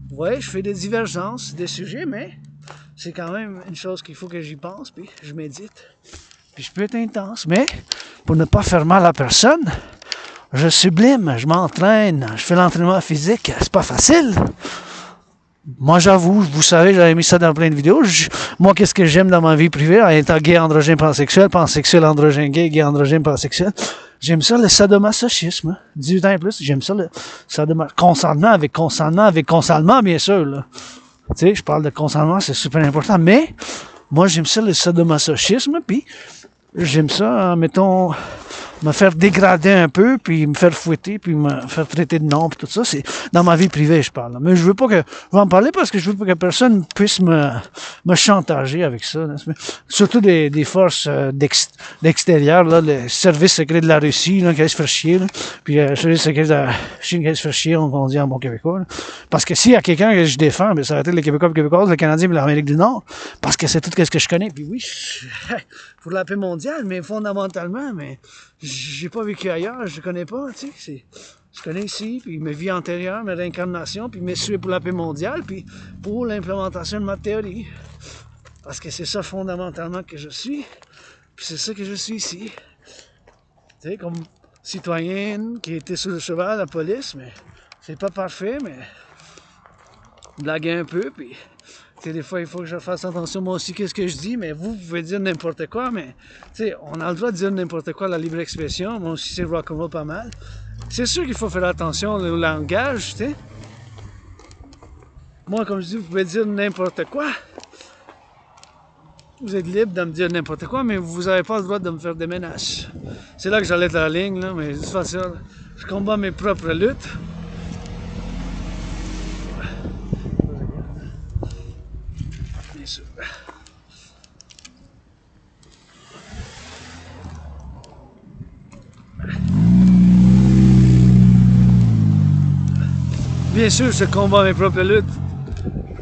Ouais, je fais des divergences, des sujets, mais c'est quand même une chose qu'il faut que j'y pense, puis je médite. Puis je peux être intense, mais pour ne pas faire mal à personne, je sublime, je m'entraîne, je fais l'entraînement physique, c'est pas facile. Moi, j'avoue, vous savez, j'avais mis ça dans plein de vidéos. Moi, qu'est-ce que j'aime dans ma vie privée, en étant gay, androgène, pansexuel, androgène, gay, androgène, pansexuel, j'aime ça le sadomasochisme. 18 ans et plus, j'aime ça le sadomasochisme. Consentement, bien sûr, là. Tu sais, je parle de consentement, c'est super important, mais moi, j'aime ça le sadomasochisme, puis j'aime ça, mettons, me faire dégrader un peu, puis me faire fouetter, puis me faire traiter de nom, puis tout ça, c'est dans ma vie privée, je parle. Mais je veux pas que, je vais en parler parce que je veux pas que personne puisse me chantager avec ça. Là. Surtout des forces d'extérieur, là, le service secret de la Russie, là, qui allait se faire chier, là, puis le service secret de la Chine qui allait se faire chier, on dit en bon québécois. Là. Parce que s'il y a quelqu'un que je défends, ben, ça va être les Québécois, les Québécoises, les Canadiens, et l'Amérique du Nord, parce que c'est tout ce que je connais. Puis oui, pour la paix mondiale, mais fondamentalement, mais j'ai pas vécu ailleurs, je connais pas, tu sais, je connais ici, puis mes vies antérieures, mes réincarnations, puis mes souhaits pour la paix mondiale, puis pour l'implémentation de ma théorie. Parce que c'est ça fondamentalement que je suis, puis c'est ça que je suis ici. Tu sais, comme citoyenne qui était sur le cheval à la police, mais c'est pas parfait, mais blaguer un peu, puis des fois, il faut que je fasse attention moi aussi qu'est-ce que je dis, mais vous pouvez dire n'importe quoi, mais on a le droit de dire n'importe quoi, la libre expression, moi aussi c'est rock'n'roll pas mal. C'est sûr qu'il faut faire attention au langage, tu sais. Moi, comme je dis, vous pouvez dire n'importe quoi. Vous êtes libre de me dire n'importe quoi, mais vous n'avez pas le droit de me faire des menaces. C'est là que j'allais la ligne, là, mais de toute façon, je combats mes propres luttes. Bien sûr, je combats mes propres luttes.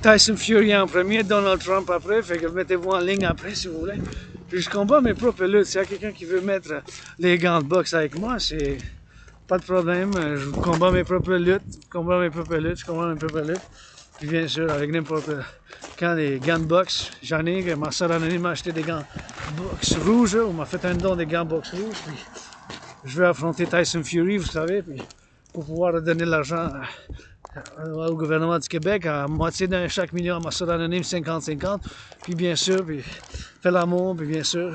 Tyson Fury en premier, Donald Trump après, fait que mettez-vous en ligne après si vous voulez. Puis je combats mes propres luttes. S'il y a quelqu'un qui veut mettre les gants de boxe avec moi, c'est pas de problème. Je combats mes propres luttes, je combats mes propres luttes. Puis bien sûr, avec n'importe quand les gants de boxe, j'en ai, ma soeur anonyme m'a acheté des gants de boxe rouges, ou m'a fait un don des gants de boxe rouges. Puis je vais affronter Tyson Fury, vous savez, puis pour pouvoir donner l'argent au gouvernement du Québec, à moitié d'un chaque million à ma soeur anonyme, 50-50. Puis bien sûr, puis faire l'amour, puis bien sûr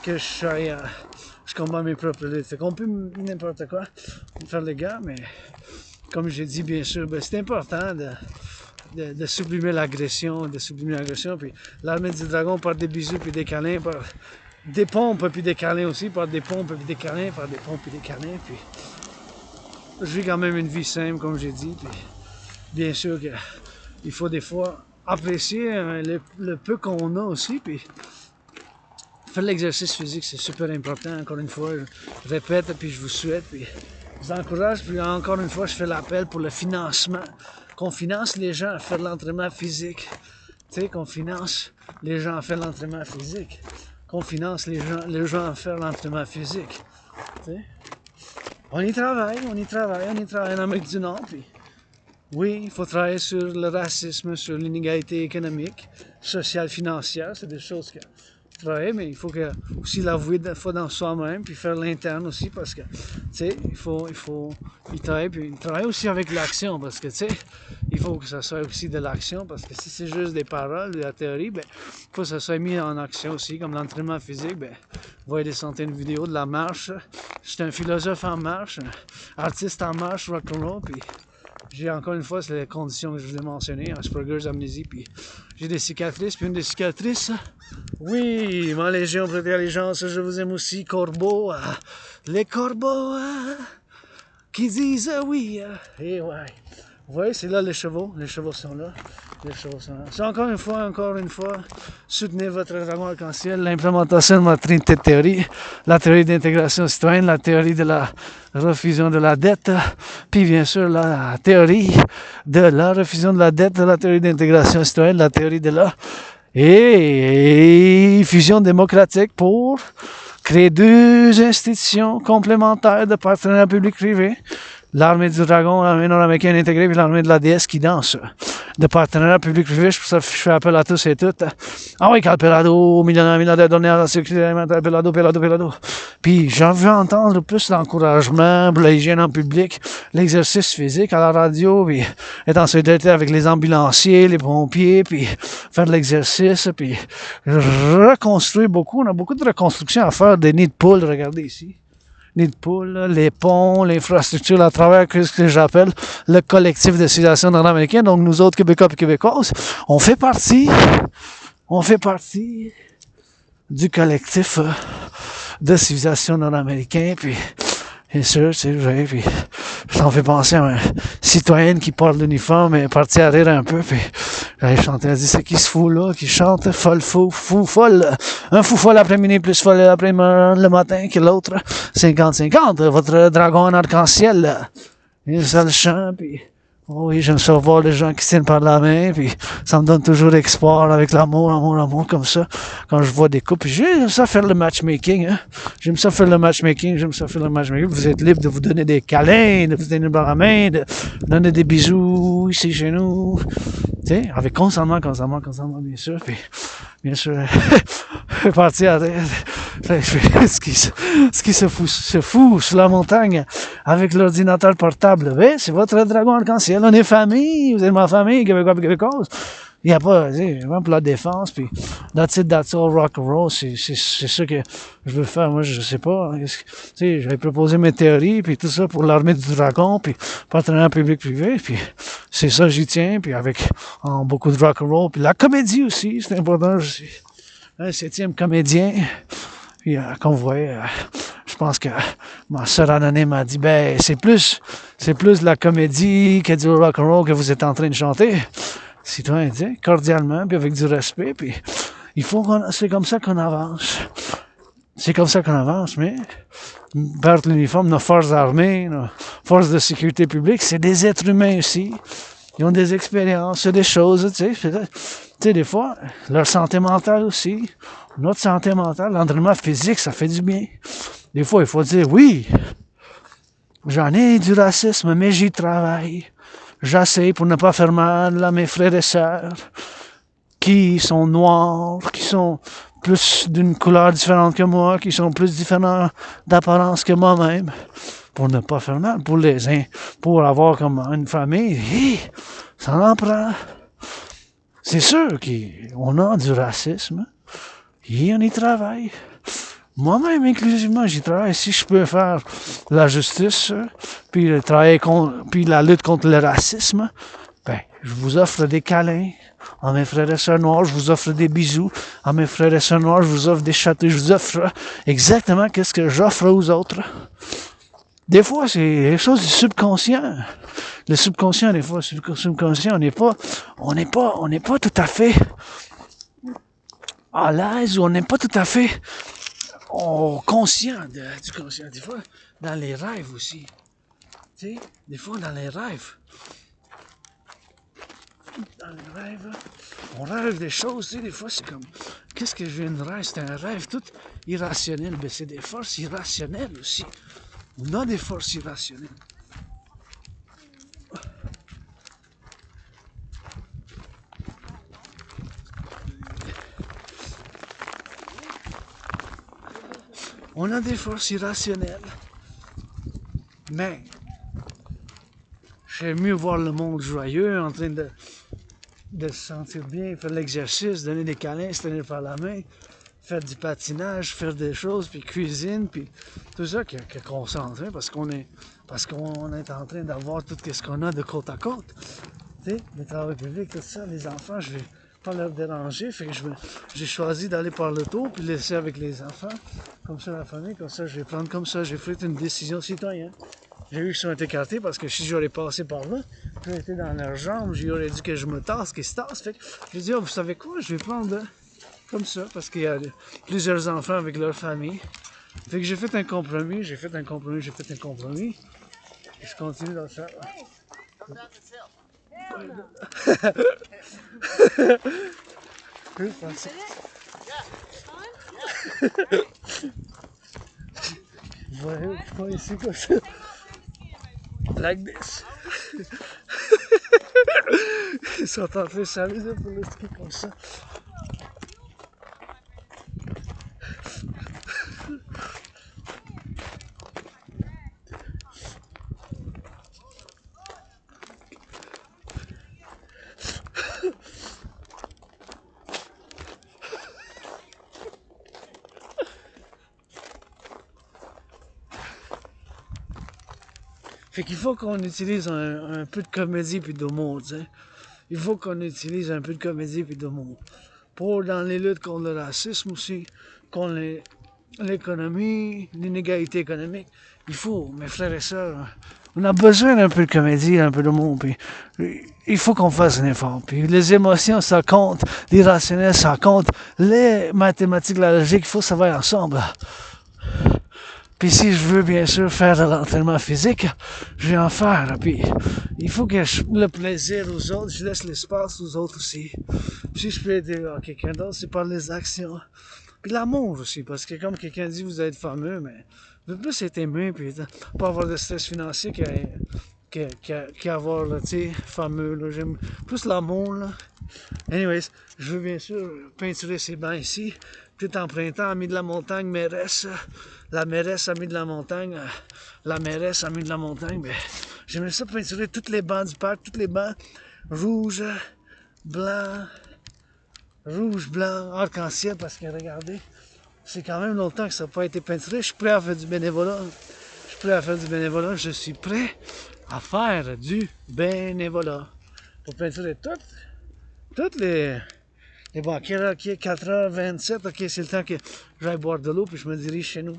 que je combats mes propres luttes. Fait qu'on peut n'importe quoi faire les gars, mais comme j'ai dit, bien sûr, ben, c'est important de sublimer l'agression, puis l'armée du dragon par des bisous puis des câlins, par des pompes puis des câlins aussi, par des pompes puis des câlins, par des pompes puis des câlins, puis je vis quand même une vie simple, comme j'ai dit, puis bien sûr qu'il faut des fois apprécier le peu qu'on a aussi, puis faire l'exercice physique, c'est super important, encore une fois, je répète, puis je vous souhaite, puis je vous encourage, puis encore une fois, je fais l'appel pour le financement, qu'on finance les gens à faire de l'entraînement physique, tu sais, qu'on finance les gens à faire de l'entraînement physique, qu'on finance les gens à faire l'entraînement physique. T'sais? On y travaille en Amérique du Nord. Puis, oui, il faut travailler sur le racisme, sur l'inégalité économique, sociale, financière. C'est des choses que travailler, mais il faut aussi l'avouer dans soi-même, puis faire l'interne aussi, parce que, tu sais, il travaille aussi avec l'action, parce que, tu sais, il faut que ça soit aussi de l'action, parce que si c'est juste des paroles, de la théorie, ben, il faut que ça soit mis en action aussi, comme l'entraînement physique, ben, vous voyez des centaines de vidéos de la marche. Je suis un philosophe en marche, un artiste en marche, Rock&Roll, puis j'ai encore une fois, c'est les conditions que je vous ai mentionnées, Asperger's, amnésie, puis j'ai des cicatrices, puis une des cicatrices, oui, ma légion prêtée allégeance, je vous aime aussi, corbeaux, les corbeaux, qui disent oui, et ouais. Vous voyez, c'est là les chevaux sont là, C'est encore une fois, soutenez votre dragon arc-en-ciel, l'implémentation de ma trinité de théorie, la théorie d'intégration citoyenne, la théorie de la refusion de la dette, puis bien sûr la théorie de la refusion de la dette, la théorie d'intégration citoyenne, la théorie de la fusion démocratique pour créer deux institutions complémentaires de partenariat public-privé. L'armée du dragon, l'armée nord-américaine intégrée, puis l'armée de la déesse qui danse. De partenariat public-privé, je fais appel à tous et toutes. Ah oui, Calpelado, millionnaire, donné à la sécurité alimentaire, Pelado. Puis j'en veux entendre plus l'encouragement pour l'hygiène en public, l'exercice physique à la radio, puis être en solidarité avec les ambulanciers, les pompiers, puis faire de l'exercice, puis reconstruire beaucoup. On a beaucoup de reconstruction à faire des nids de poules, regardez ici. Nids de poules, les ponts, l'infrastructure à travers ce que j'appelle le collectif de civilisation nord-américaine. Donc nous autres Québécois et Québécoises, on fait partie du collectif de civilisation nord-américaine. Puis bien sûr, c'est vrai, puis ça me fait penser à un citoyenne qui porte l'uniforme et est partie à rire un peu, puis elle chantait, elle dit, c'est qui ce fou là, qui chante folle, un fou folle après-midi plus folle après le matin que l'autre, 50-50, votre dragon en arc-en-ciel, un seul chant, puis oh oui, j'aime ça voir les gens qui tiennent par la main, puis ça me donne toujours espoir avec l'amour, comme ça, quand je vois des couples. J'aime ça faire le matchmaking, J'aime ça faire le matchmaking. Vous êtes libre de vous donner des câlins, de vous donner par la main, de vous donner des bisous ici chez nous. Tu sais, avec consentement, bien sûr, puis bien sûr, partir à ce qui se fout sur la montagne avec l'ordinateur portable. Ben, c'est votre dragon arc-en-ciel. On est famille, vous êtes ma famille, Québécois et Québécoises. Il n'y a pas, vraiment pour la défense, puis that's all, rock-and-roll, c'est ça que je veux faire. Moi, je sais pas, j'avais proposé mes théories, puis tout ça pour l'armée du dragon, puis partenariat public-privé, puis c'est ça, j'y tiens, puis avec beaucoup de rock-and-roll, puis la comédie aussi, c'est important, je suis un 7e comédien, puis comme vous voyez, je pense que ma soeur anonyme m'a dit, ben, c'est plus de la comédie que du rock-and-roll que vous êtes en train de chanter. Citoyen dit, cordialement, puis avec du respect, puis c'est comme ça qu'on avance. Mais perdre l'uniforme, nos forces armées, nos forces de sécurité publique, c'est des êtres humains aussi. Ils ont des expériences, des choses, tu sais, des fois, leur santé mentale aussi, notre santé mentale, l'entraînement physique, ça fait du bien. Des fois, il faut dire, oui, j'en ai du racisme, mais j'y travaille. J'essaie pour ne pas faire mal à mes frères et sœurs qui sont noirs, qui sont plus d'une couleur différente que moi, qui sont plus différents d'apparence que moi-même, pour ne pas faire mal, pour avoir comme une famille, ça en prend. C'est sûr qu'on a du racisme, et on y travaille. Moi-même, inclusivement, j'y travaille. Si je peux faire la justice, puis la lutte contre le racisme, ben, je vous offre des câlins à mes frères et sœurs noirs, je vous offre des bisous à mes frères et sœurs noirs, je vous offre des châteaux, je vous offre exactement qu'est-ce que j'offre aux autres. Des fois, c'est les choses du subconscient. Le subconscient, des fois, on n'est pas tout à fait à l'aise, ou on n'est pas tout à fait conscient du conscient. Des fois, dans les rêves aussi. Tu sais, des fois, dans les rêves, dans les rêves, on rêve des choses, tu sais, des fois c'est comme, qu'est-ce que je viens de rêver? C'est un rêve tout irrationnel, mais c'est des forces irrationnelles aussi. On a des forces irrationnelles. On a des forces irrationnelles, mais j'aime mieux voir le monde joyeux, en train de se sentir bien, faire de l'exercice, donner des câlins, se tenir par la main, faire du patinage, faire des choses, puis cuisine, puis tout ça qui est concentré parce qu'on est en train d'avoir tout ce qu'on a de côte à côte. Tu sais, les travaux publics, tout ça, les enfants, je vais pas leur déranger, fait que j'ai choisi d'aller par le tour puis laisser avec les enfants, comme ça la famille, comme ça je vais prendre comme ça, j'ai fait une décision citoyenne. J'ai vu qu'ils sont écartés parce que si j'aurais passé par là, j'aurais été dans leurs jambes, j'aurais dit que je me tasse, qu'ils se tassent. Fait que j'ai dit, oh, vous savez quoi, je vais prendre comme ça parce qu'il y a plusieurs enfants avec leur famille. Fait que j'ai fait un compromis. Et je continue dans ça. Voilà, pas ici comme ça. Like this. Ils sont en train de s'amuser pour le ski comme ça. Fait qu'il faut qu'on utilise un peu de comédie puis d'humour, tu sais. Il faut qu'on utilise un peu de comédie puis d'humour. Pour dans les luttes contre le racisme aussi, contre l'économie, l'inégalité économique. Il faut, mes frères et sœurs, on a besoin d'un peu de comédie, un peu d'humour, puis il faut qu'on fasse un effort. Puis les émotions, ça compte, l'irrationnel, ça compte, les mathématiques, la logique, il faut que ça vaille ensemble. Puis si je veux bien sûr faire de l'entraînement physique, je vais en faire. Puis il faut que le plaisir aux autres, je laisse l'espace aux autres aussi. Puis si je peux aider quelqu'un d'autre, c'est par les actions. Puis l'amour aussi, parce que comme quelqu'un dit, vous êtes fameux, mais je veux plus être aimé, puis pas avoir de stress financier qu'avoir, tu sais, fameux. Là. J'aime plus l'amour, là. Anyways, je veux bien sûr peinturer ces bancs ici. Tout en printemps, ami de la montagne, mairesse. La mairesse, amie de la montagne. La mairesse, amie de la montagne. Mais j'aimerais ça peinturer tous les bancs du parc, tous les bancs rouges, blancs, arc-en-ciel, parce que regardez, c'est quand même longtemps que ça n'a pas été peinturé. Je suis prêt à faire du bénévolat. Je suis prêt à faire du bénévolat. Pour peinturer toutes les banquiers, ok, 4h27, ok, c'est le temps que j'aille boire de l'eau, puis je me dirige chez nous.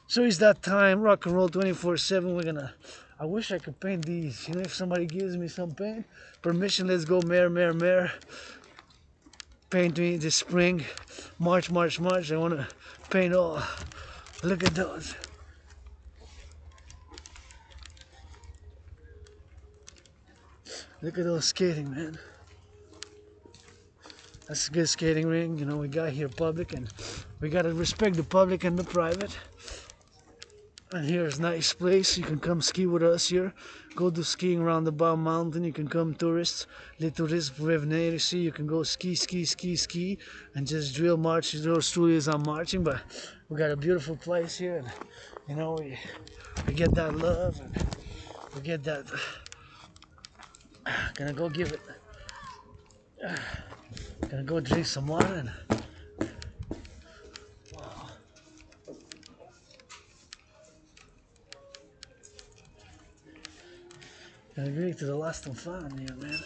So it's that time, Rock&Roll 24/7, I wish I could paint these, you know, if somebody gives me some paint, permission, let's go, mayor, paint me this spring, March, I want to paint all, look at those. Look at those skating, man. That's a good skating ring, you know, we got here public, and we gotta respect the public and the private. And here's a nice place, you can come ski with us here, go do skiing around the Bow Mountain, you can come tourists, les touristes peuvent venir ici, you can go ski, and just drill march, those studios on marching, but we got a beautiful place here, and you know, we get that love, and we get that, gonna go give it, gonna go drink some water, and gonna drink to the last and fun here, man.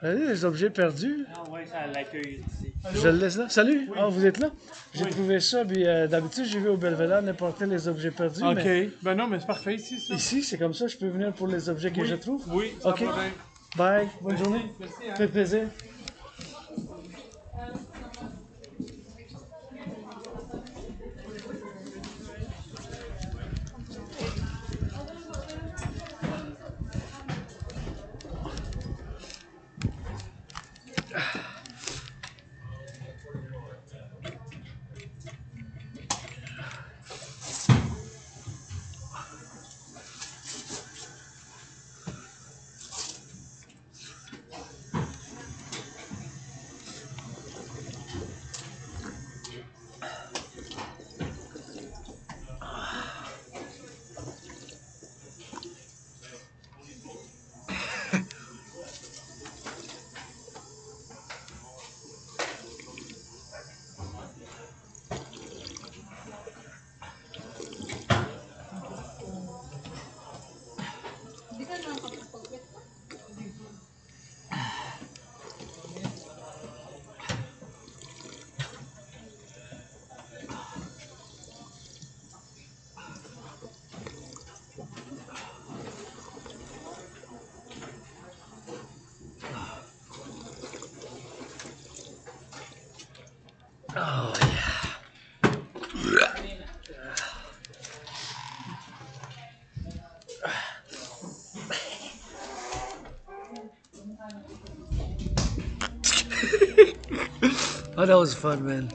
Allez, les objets perdus. Ah ouais, ça l'accueille ici. Je le laisse là. Salut! Oui. Ah, vous êtes là? J'ai Oui. trouvé ça, puis d'habitude, j'ai vu au Belvédère n'importe les objets perdus. Ok, Mais ben non, mais c'est parfait ici, ça. ici, c'est comme ça, je peux venir pour les objets que Oui. je trouve? Oui, sans Ok. problème. Bye, bonne journée. Merci, hein. Fait plaisir. Oh yeah. Oh, that was fun, man.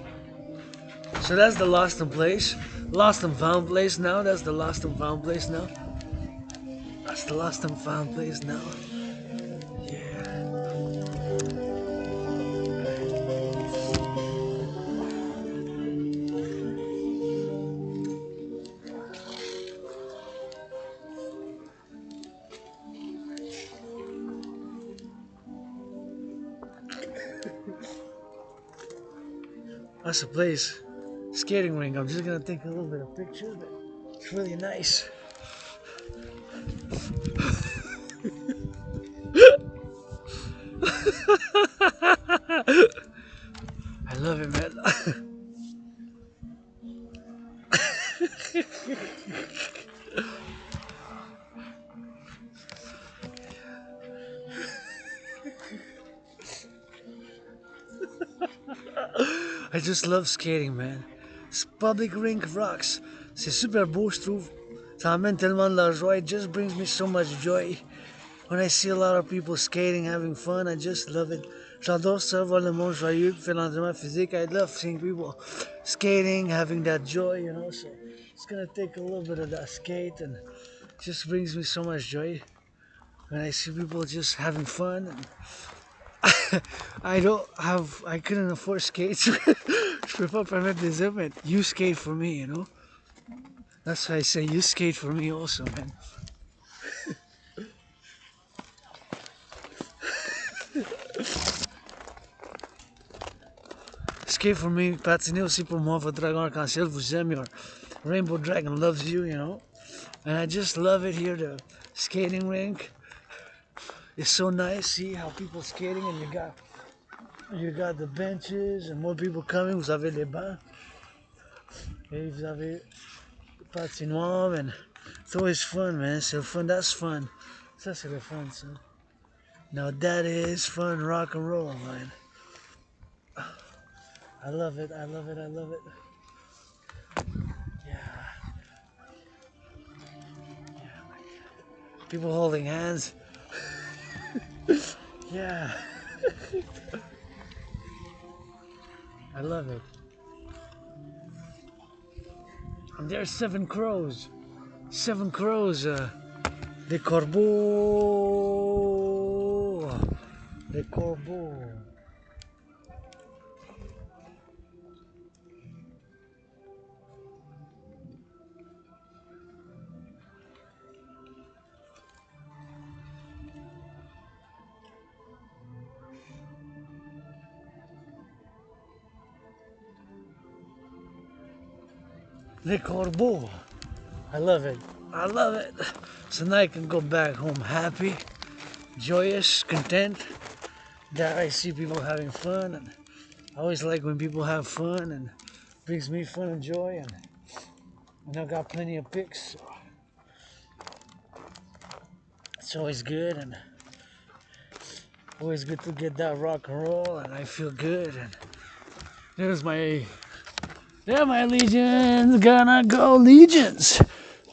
So that's the lost and place. Lost and found place now. That's the lost and found place now. That's the lost and found place now. Yeah. That's a place. Skating rink. I'm just gonna take a little bit of pictures, but it's really nice. I love it, man. I just love skating, man. Ce public rink rocks. C'est super beau, je trouve. Ça amène tellement de la joie. It just brings me so much joy. When I see a lot of people skating, having fun, I just love it. J'adore ça, voir le monde joyeux, faire l'entraînement physique. I love seeing people skating, having that joy, you know. So it's gonna take a little bit of that skate, and it just brings me so much joy when I see people just having fun. And I couldn't afford skates. Je peux pas permettre des hommes, but you skate for me, you know. That's why I say you skate for me also, man. Skate for me, patiner aussi pour moi, votre dragon arc-en-ciel vous aime, your rainbow dragon loves you, you know. And I just love it here, the skating rink. It's so nice, see how people skating, and you got the benches and more people coming. Vous avez les bancs. Et vous avez le patinoire, and it's always fun, man. C'est le fun, that's fun. Ça c'est le fun, ça. Now that is fun rock and roll, man. I love it, I love it, I love it. Yeah. People holding hands. Yeah. I love it. And there's 7 crows. 7 crows. Des corbeaux. Des corbeaux. Les corbeaux. I love it. I love it. So now I can go back home happy, joyous, content that I see people having fun. And I always like when people have fun, and it brings me fun and joy. And I got plenty of pics. So it's always good, and always good to get that rock and roll, and I feel good. And there's my legions, gonna go legions.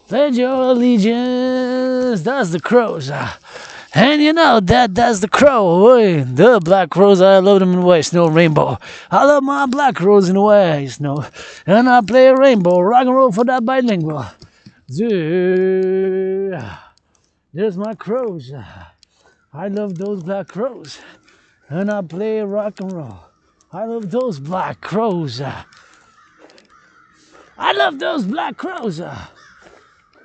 Pledge your allegiance. That's the crows. And you know that's the crow. Boy. The black crows, I love them in white snow rainbow. I love my black crows in white snow. And I play a rainbow, rock and roll for that bilingual. There's my crows. I love those black crows. And I play rock and roll. I love those black crows. I love those black crows.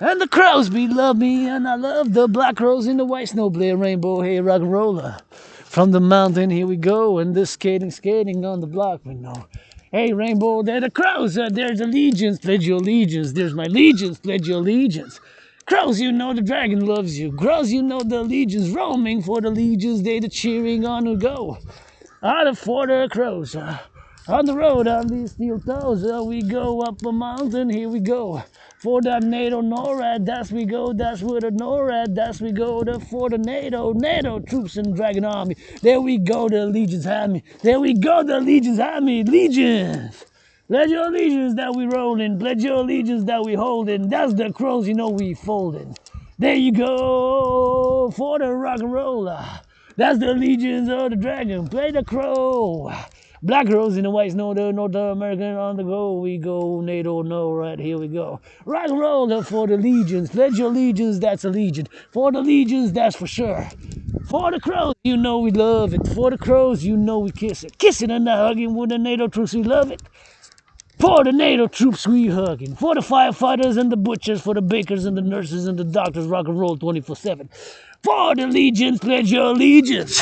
And the crows love me, and I love the black crows in the white snow, play a rainbow, hey, rock and roller. From the mountain, here we go, and the skating on the block, we know. Hey, rainbow, they're the crows, there's the legions, pledge your allegiance. There's my legions, pledge your allegiance. Crows, you know the dragon loves you. Crows, you know the legions, roaming for the legions, they the cheering on the go. Out of for the crows, on the road on these steel toes, we go up a mountain, here we go. For the NATO NORAD, that's we go, that's where the NORAD, that's we go, for the NATO troops and Dragon Army. There we go, the Legions Army. There we go, the Legions Army, Legions. Pledge your allegiance that we rolling, pledge your allegiance that we holding. That's the crows, you know we folding. There you go, for the rock and roller. That's the legions of the dragon. Play the crow. Black rose in the white snow, the North American on the go. We go, NATO, no, right, here we go. Rock and roller for the legions. Pledge your allegiance, that's a legion. For the legions, that's for sure. For the crows, you know we love it. For the crows, you know we kiss it. Kissing and hugging with the NATO troops, we love it. For the NATO troops, we hugging. For the firefighters and the butchers, for the bakers and the nurses and the doctors, rock and roll 24/7. For the legions, pledge your allegiance.